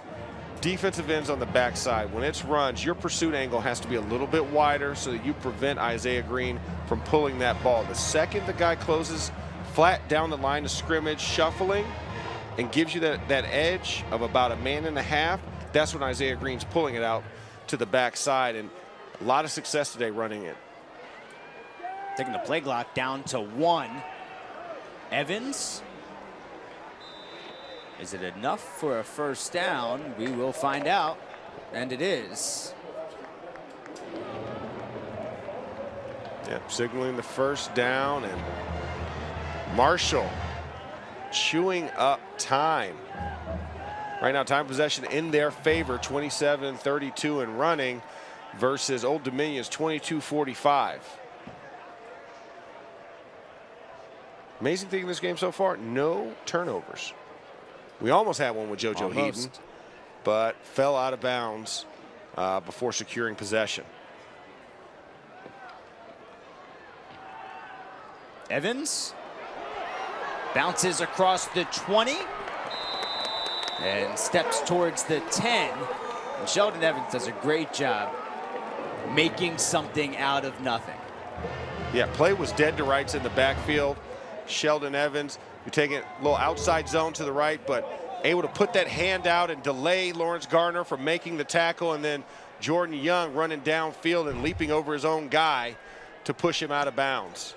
defensive ends on the backside. When it's runs, your pursuit angle has to be a little bit wider so that you prevent Isaiah Green from pulling that ball. The second the guy closes flat down the line of scrimmage, shuffling, and gives you that edge of about 1.5 man, that's when Isaiah Green's pulling it out to the backside, and a lot of success today running it. Taking the play clock down to 1. Evans. Is it enough for a first down? We will find out, and it is. Yep, signaling the first down, and Marshall chewing up time. Right now, time possession in their favor, 27-32 and running, versus Old Dominion's 22-45. Amazing thing in this game so far, no turnovers. We almost had one with JoJo Heaton, but fell out of bounds before securing possession. Evans bounces across the 20 and steps towards the 10. And Sheldon Evans does a great job making something out of nothing. Yeah, play was dead to rights in the backfield. Sheldon Evans, you're taking a little outside zone to the right, but able to put that hand out and delay Lawrence Garner from making the tackle, and then Jordan Young running downfield and leaping over his own guy to push him out of bounds.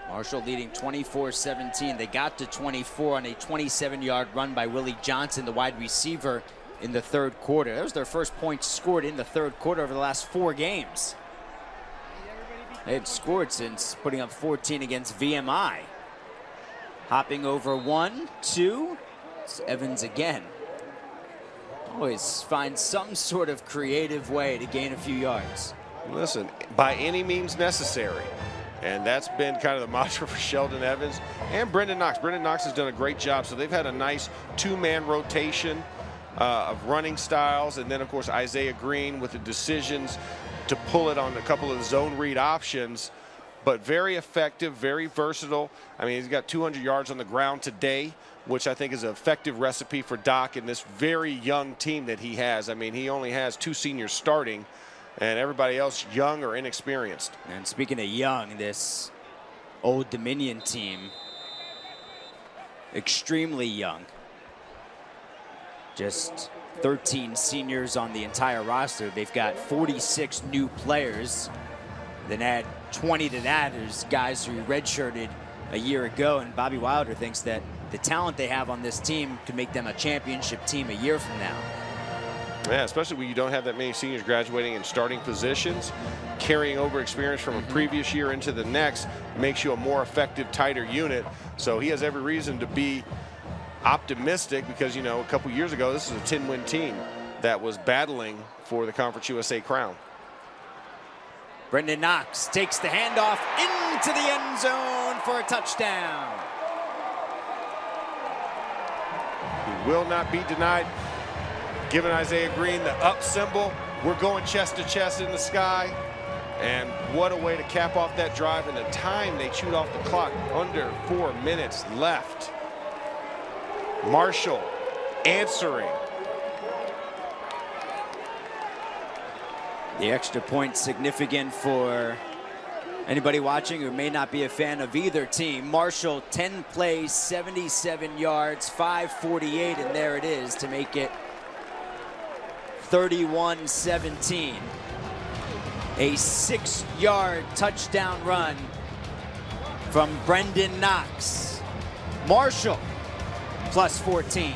Marshall leading 24-17. They got to 24 on a 27-yard run by Willie Johnson, the wide receiver, in the third quarter. That was their first point scored in the third quarter over the last 4 games. They had scored since putting up 14 against VMI. Hopping over 1, 2. It's Evans again. Always find some sort of creative way to gain a few yards. Listen, by any means necessary. And that's been kind of the mantra for Sheldon Evans and Brendan Knox. Brendan Knox has done a great job. So they've had a nice 2-man rotation of running styles. And then, of course, Isaiah Green with the decisions to pull it on a couple of the zone read options. But very effective, very versatile. I mean, he's got 200 yards on the ground today, which I think is an effective recipe for Doc in this very young team that he has. I mean, he only has 2 seniors starting, and everybody else young or inexperienced. And speaking of young, this Old Dominion team, extremely young. Just 13 seniors on the entire roster. They've got 46 new players. Then add 20 to that. There's guys who redshirted a year ago, and Bobby Wilder thinks that the talent they have on this team could make them a championship team a year from now. Yeah, especially when you don't have that many seniors graduating in starting positions. Carrying over experience from a previous year into the next makes you a more effective, tighter unit. So he has every reason to be optimistic because, you know, a couple years ago, this is a 10-win team that was battling for the Conference USA crown. Brendan Knox takes the handoff into the end zone for a touchdown. He will not be denied. Giving Isaiah Green the up symbol. We're going chest to chest in the sky. And what a way to cap off that drive. And the time they chewed off the clock, under 4 minutes left. Marshall answering. The extra point significant for anybody watching who may not be a fan of either team. Marshall, 10 plays, 77 yards, 5:48, and there it is to make it 31-17. A 6-yard touchdown run from Brendan Knox. Marshall, plus 14.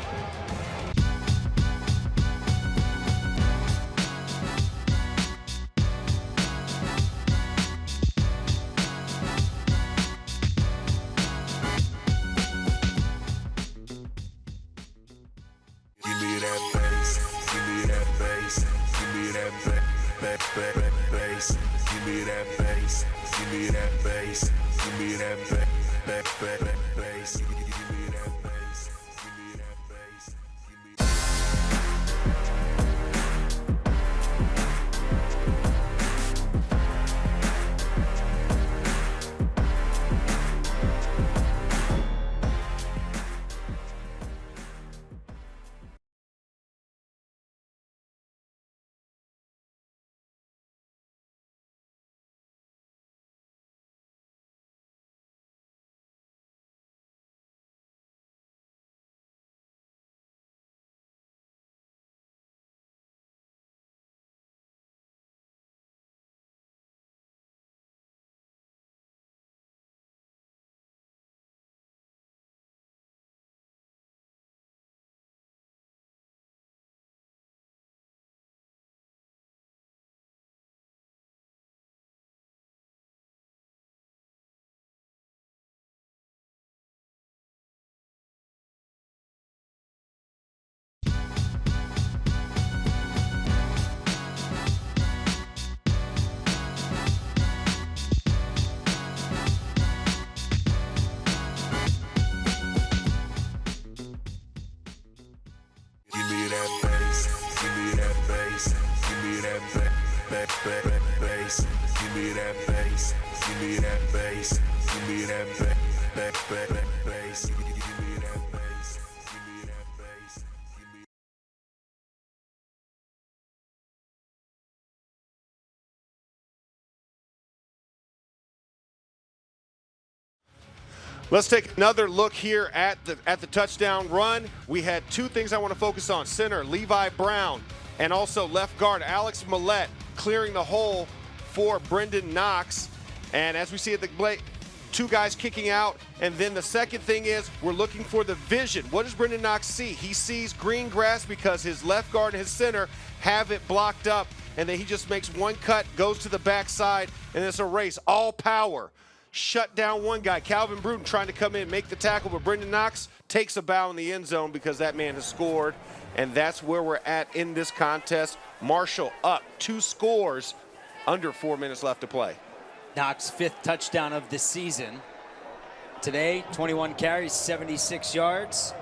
Let's take another look here at the touchdown run. We had two things I want to focus on. Center Levi Brown and also left guard Alex Millette clearing the hole for Brendan Knox. And as we see at the play, two guys kicking out. And then the second thing is we're looking for the vision. What does Brendan Knox see? He sees green grass because his left guard and his center have it blocked up. And then he just makes one cut, goes to the backside, and it's a race. All power. Shut down one guy. Calvin Bruton trying to come in, make the tackle, but Brendan Knox takes a bow in the end zone because that man has scored. And that's where we're at in this contest. Marshall up 2 scores, under 4 minutes left to play. Knox' 5th touchdown of the season. Today, 21 carries, 76 yards.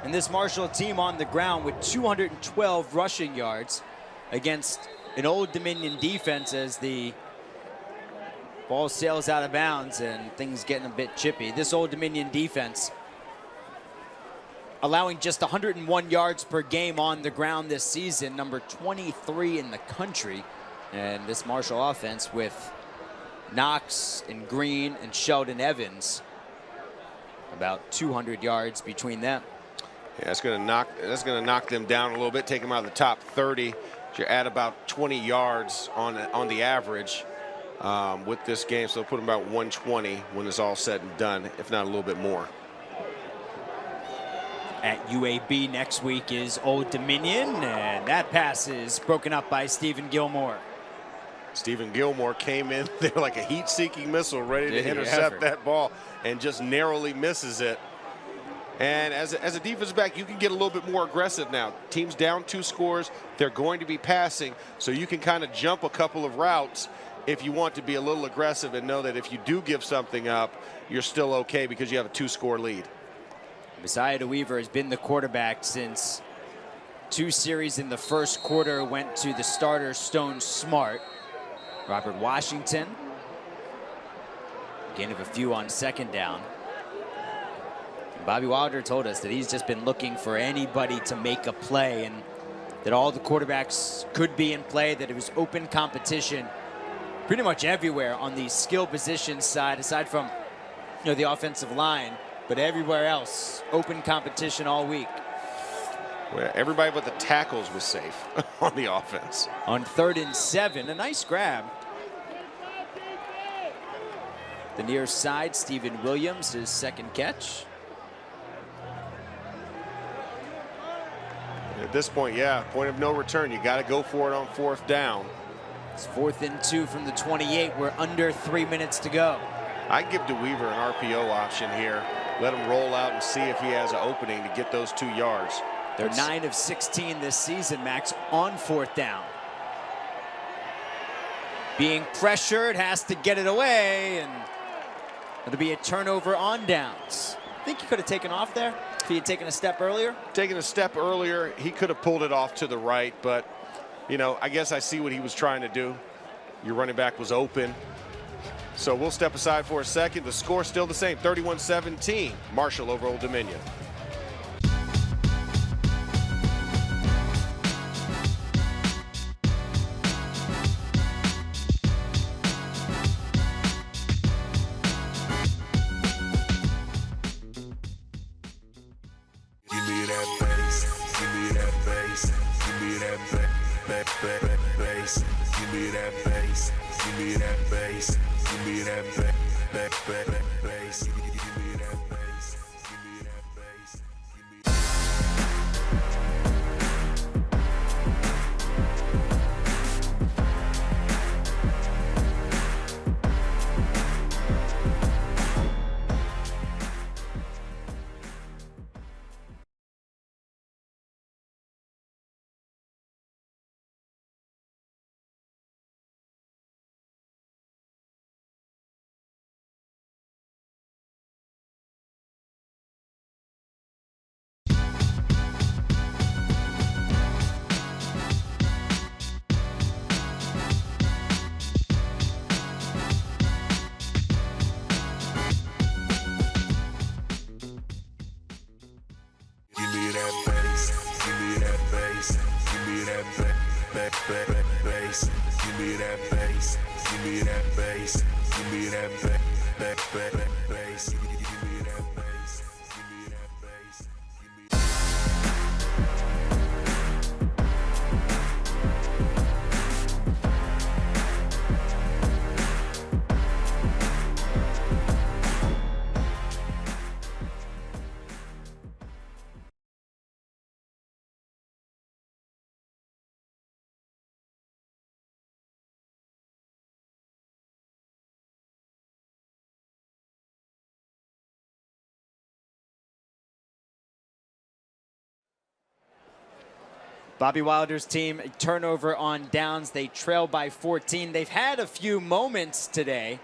And this Marshall team on the ground with 212 rushing yards against an Old Dominion defense as the ball sails out of bounds and things getting a bit chippy. This Old Dominion defense allowing just 101 yards per game on the ground this season, number 23 in the country. And this Marshall offense with Knox and Green and Sheldon Evans, about 200 yards between them. Yeah, that's going to knock them down a little bit, take them out of the top 30. You're at about 20 yards on the average with this game, so they'll put them about 120 when it's all said and done, if not a little bit more. At UAB next week is Old Dominion, and that pass is broken up by Stephen Gilmore. Stephen Gilmore came in there like a heat-seeking missile, ready to intercept that ball, and just narrowly misses it. And as a defensive back, you can get a little bit more aggressive now. Team's down 2 scores. They're going to be passing, so you can kind of jump a couple of routes if you want to be a little aggressive and know that if you do give something up, you're still okay because you have a 2-score lead. Messiah DeWeaver has been the quarterback since 2 series in the first quarter went to the starter Stone Smart. Robert Washington, gain of a few on second down. Bobby Wilder told us that he's just been looking for anybody to make a play and that all the quarterbacks could be in play, that it was open competition pretty much everywhere on the skill position side, aside from the offensive line, but everywhere else, open competition all week. Well, everybody but the tackles was safe on the offense. On 3rd and 7, a nice grab. The near side, Stephen Williams, his second catch. At this point, yeah, point of no return. You got to go for it on 4th down. It's 4th and 2 from the 28. We're under 3 minutes to go. I'd give DeWeaver an RPO option here. Let him roll out and see if he has an opening to get those 2 yards. They're 9 of 16 this season, Max, on 4th down. Being pressured, has to get it away, and it'll be a turnover on downs. I think he could have taken off there if he had taken a step earlier. Taking a step earlier, he could have pulled it off to the right, but, I guess I see what he was trying to do. Your running back was open. So we'll step aside for a second. The score's still the same, 31-17. Marshall over Old Dominion. Bobby Wilder's team, a turnover on downs. They trail by 14. They've had a few moments today,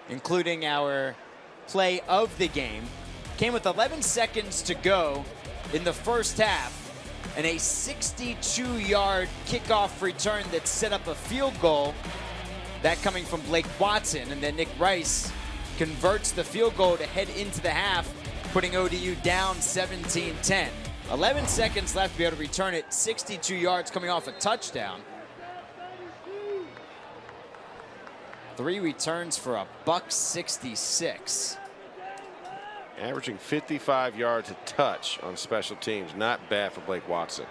including our play of the game. Came with 11 seconds to go in the first half, and a 62-yard kickoff return that set up a field goal. That coming from Blake Watson, and then Nick Rice converts the field goal to head into the half, putting ODU down 17-10. 11 seconds left to be able to return it. 62 yards coming off a touchdown. 3 returns for a $166. Averaging 55 yards a touch on special teams. Not bad for Blake Watson.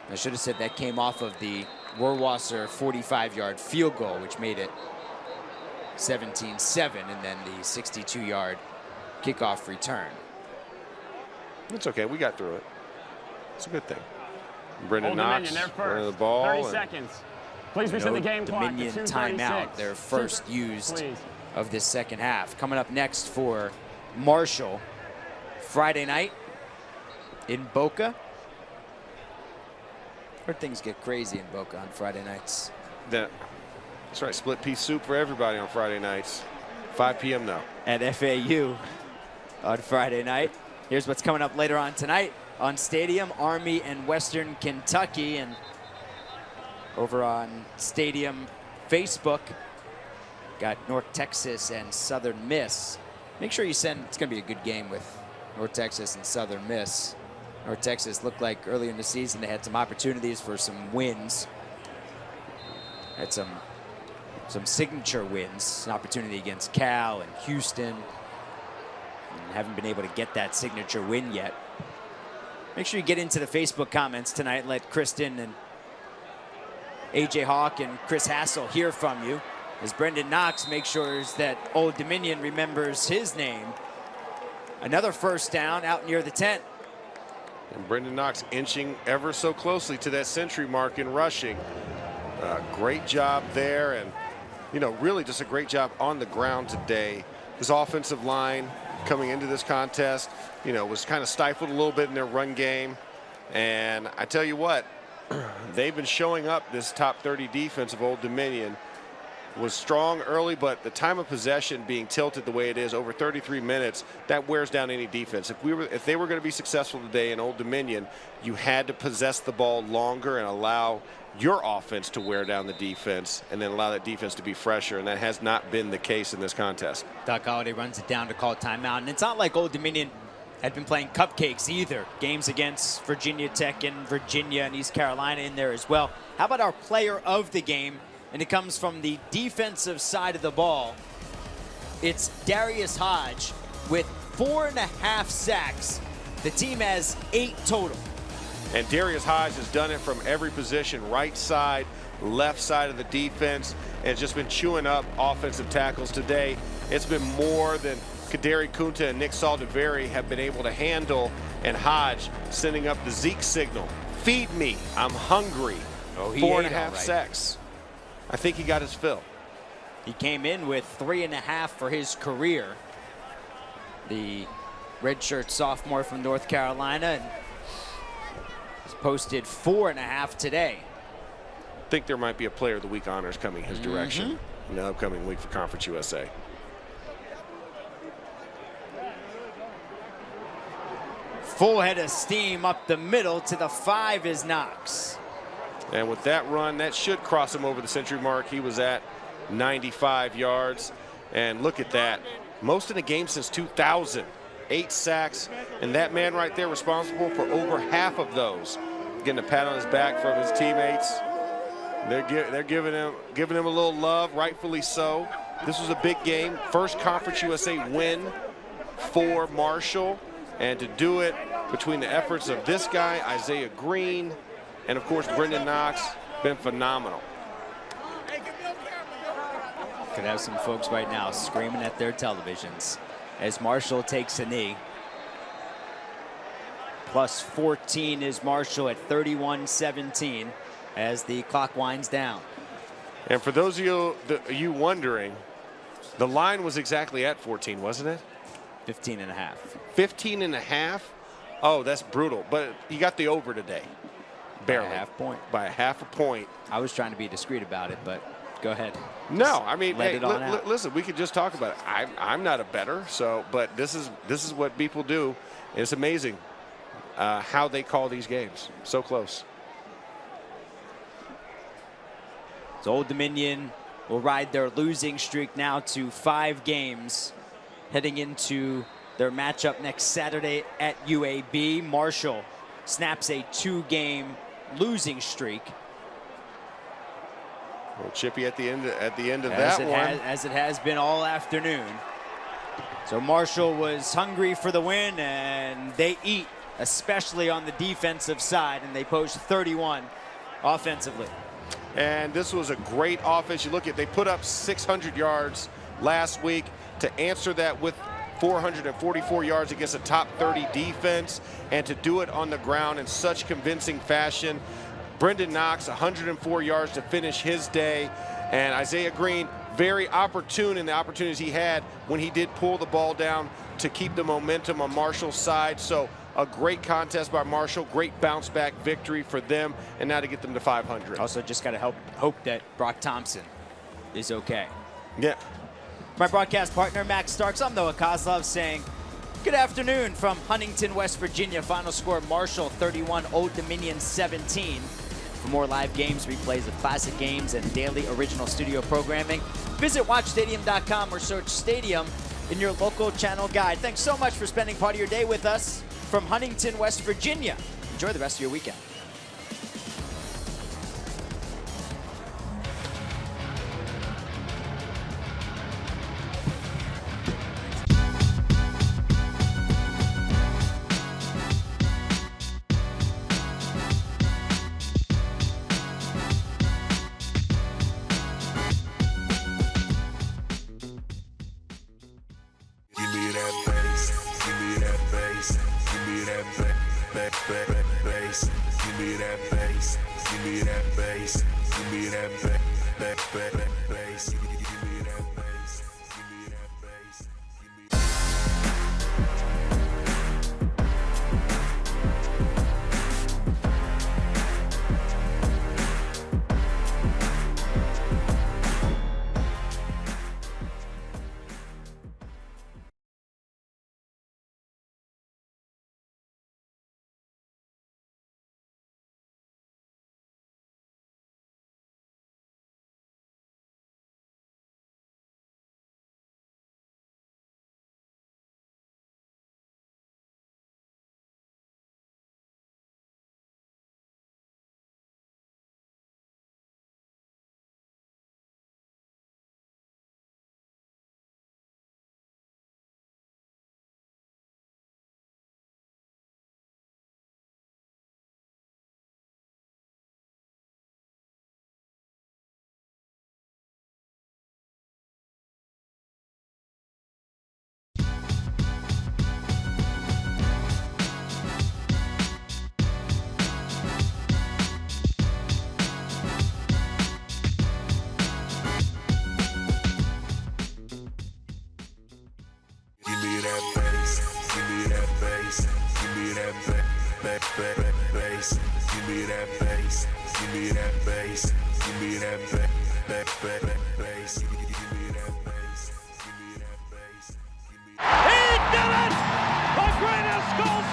I should have said that came off of the Rohrwasser 45-yard field goal, which made it 17-7, and then the 62-yard kickoff return. It's okay. We got through it. It's a good thing. Brendan Old Knox Dominion, they're running the first. ball. 30 seconds. Please reset the game clock to Dominion 2:36. timeout, their first used Please. of this second half. Coming up next for Marshall, Friday night in Boca. Where things get crazy in Boca on Friday nights. That's right, split pea soup for everybody on Friday nights. 5 p.m. though. At FAU on Friday night. Here's what's coming up later on tonight on Stadium, Army and Western Kentucky. And over on Stadium Facebook, got North Texas and Southern Miss. Make sure you send, it's going to be a good game with North Texas and Southern Miss. North Texas looked like earlier in the season they had some opportunities for some wins. Had some signature wins, an opportunity against Cal and Houston. And haven't been able to get that signature win yet. Make sure you get into the Facebook comments tonight and let Kristen and AJ Hawk and Chris Hassel hear from you, as Brendan Knox makes sure that Old Dominion remembers his name. Another first down out near the 10. And Brendan Knox inching ever so closely to that century mark in rushing. Great job there, and really just a great job on the ground today. His offensive line coming into this contest, was kind of stifled a little bit in their run game. And I tell you what, they've been showing up. This top 30 defense of Old Dominion was strong early, but the time of possession being tilted the way it is over 33 minutes, that wears down any defense. If they were going to be successful today in Old Dominion, you had to possess the ball longer and allow your offense to wear down the defense, and then allow that defense to be fresher, and that has not been the case in this contest. Doc Holliday runs it down to call timeout, and it's not like Old Dominion had been playing cupcakes either. Games against Virginia Tech and Virginia and East Carolina in there as well. How about our player of the game? And it comes from the defensive side of the ball. It's Darius Hodge with 4.5 sacks. The team has 8 total. And Darius Hodge has done it from every position, right side, left side of the defense, and just been chewing up offensive tackles today. It's been more than Kaderi Kunta and Nick Saldiveri have been able to handle, and Hodge sending up the Zeke signal. Feed me, I'm hungry. Oh, he 4.5 sacks. I think he got his fill. He came in with 3.5 for his career. The redshirt sophomore from North Carolina, and has posted 4.5 today. I think there might be a Player of the Week honors coming his direction in the upcoming week for Conference USA. Full head of steam up the middle to the 5 is Knox. And with that run, that should cross him over the century mark. He was at 95 yards. And look at that. Most in a game since 2000. 8 sacks. And that man right there responsible for over half of those. Getting a pat on his back from his teammates. They're giving him a little love, rightfully so. This was a big game. First Conference USA win for Marshall. And to do it between the efforts of this guy, Isaiah Green, and of course Brendan Knox, been phenomenal. Could have some folks right now screaming at their televisions as Marshall takes a knee. Plus 14 is Marshall at 31-17 as the clock winds down. And for those of you wondering, the line was exactly at 14, wasn't it? 15.5. 15.5? Oh, that's brutal. But you got the over today. Barely. By a half point. By a half a point. I was trying to be discreet about it, but go ahead. No, I mean, let hey, it on out. Listen, we could just talk about it. I'm not a bettor, but this is what people do. And it's amazing how they call these games. So close. So Old Dominion will ride their losing streak now to 5 games, heading into their matchup next Saturday at UAB. Marshall snaps a 2-game losing streak. Well, chippy at the end of that one. As it has been all afternoon. So Marshall was hungry for the win, and they eat, especially on the defensive side, and they post 31 offensively. And this was a great offense. You look at, they put up 600 yards last week. To answer that with 444 yards against a top 30 defense, and to do it on the ground in such convincing fashion. Brendan Knox, 104 yards to finish his day, and Isaiah Green, very opportune in the opportunities he had when he did pull the ball down to keep the momentum on Marshall's side. So a great contest by Marshall, great bounce back victory for them, and now to get them to 500. Also just got to hope that Brock Thompson is okay. Yeah. My broadcast partner, Max Starks, I'm Noah Kozlov saying good afternoon from Huntington, West Virginia. Final score, Marshall 31, Old Dominion 17. For more live games, replays of classic games, and daily original studio programming, visit watchstadium.com or search Stadium in your local channel guide. Thanks so much for spending part of your day with us from Huntington, West Virginia. Enjoy the rest of your weekend. Give me that bass.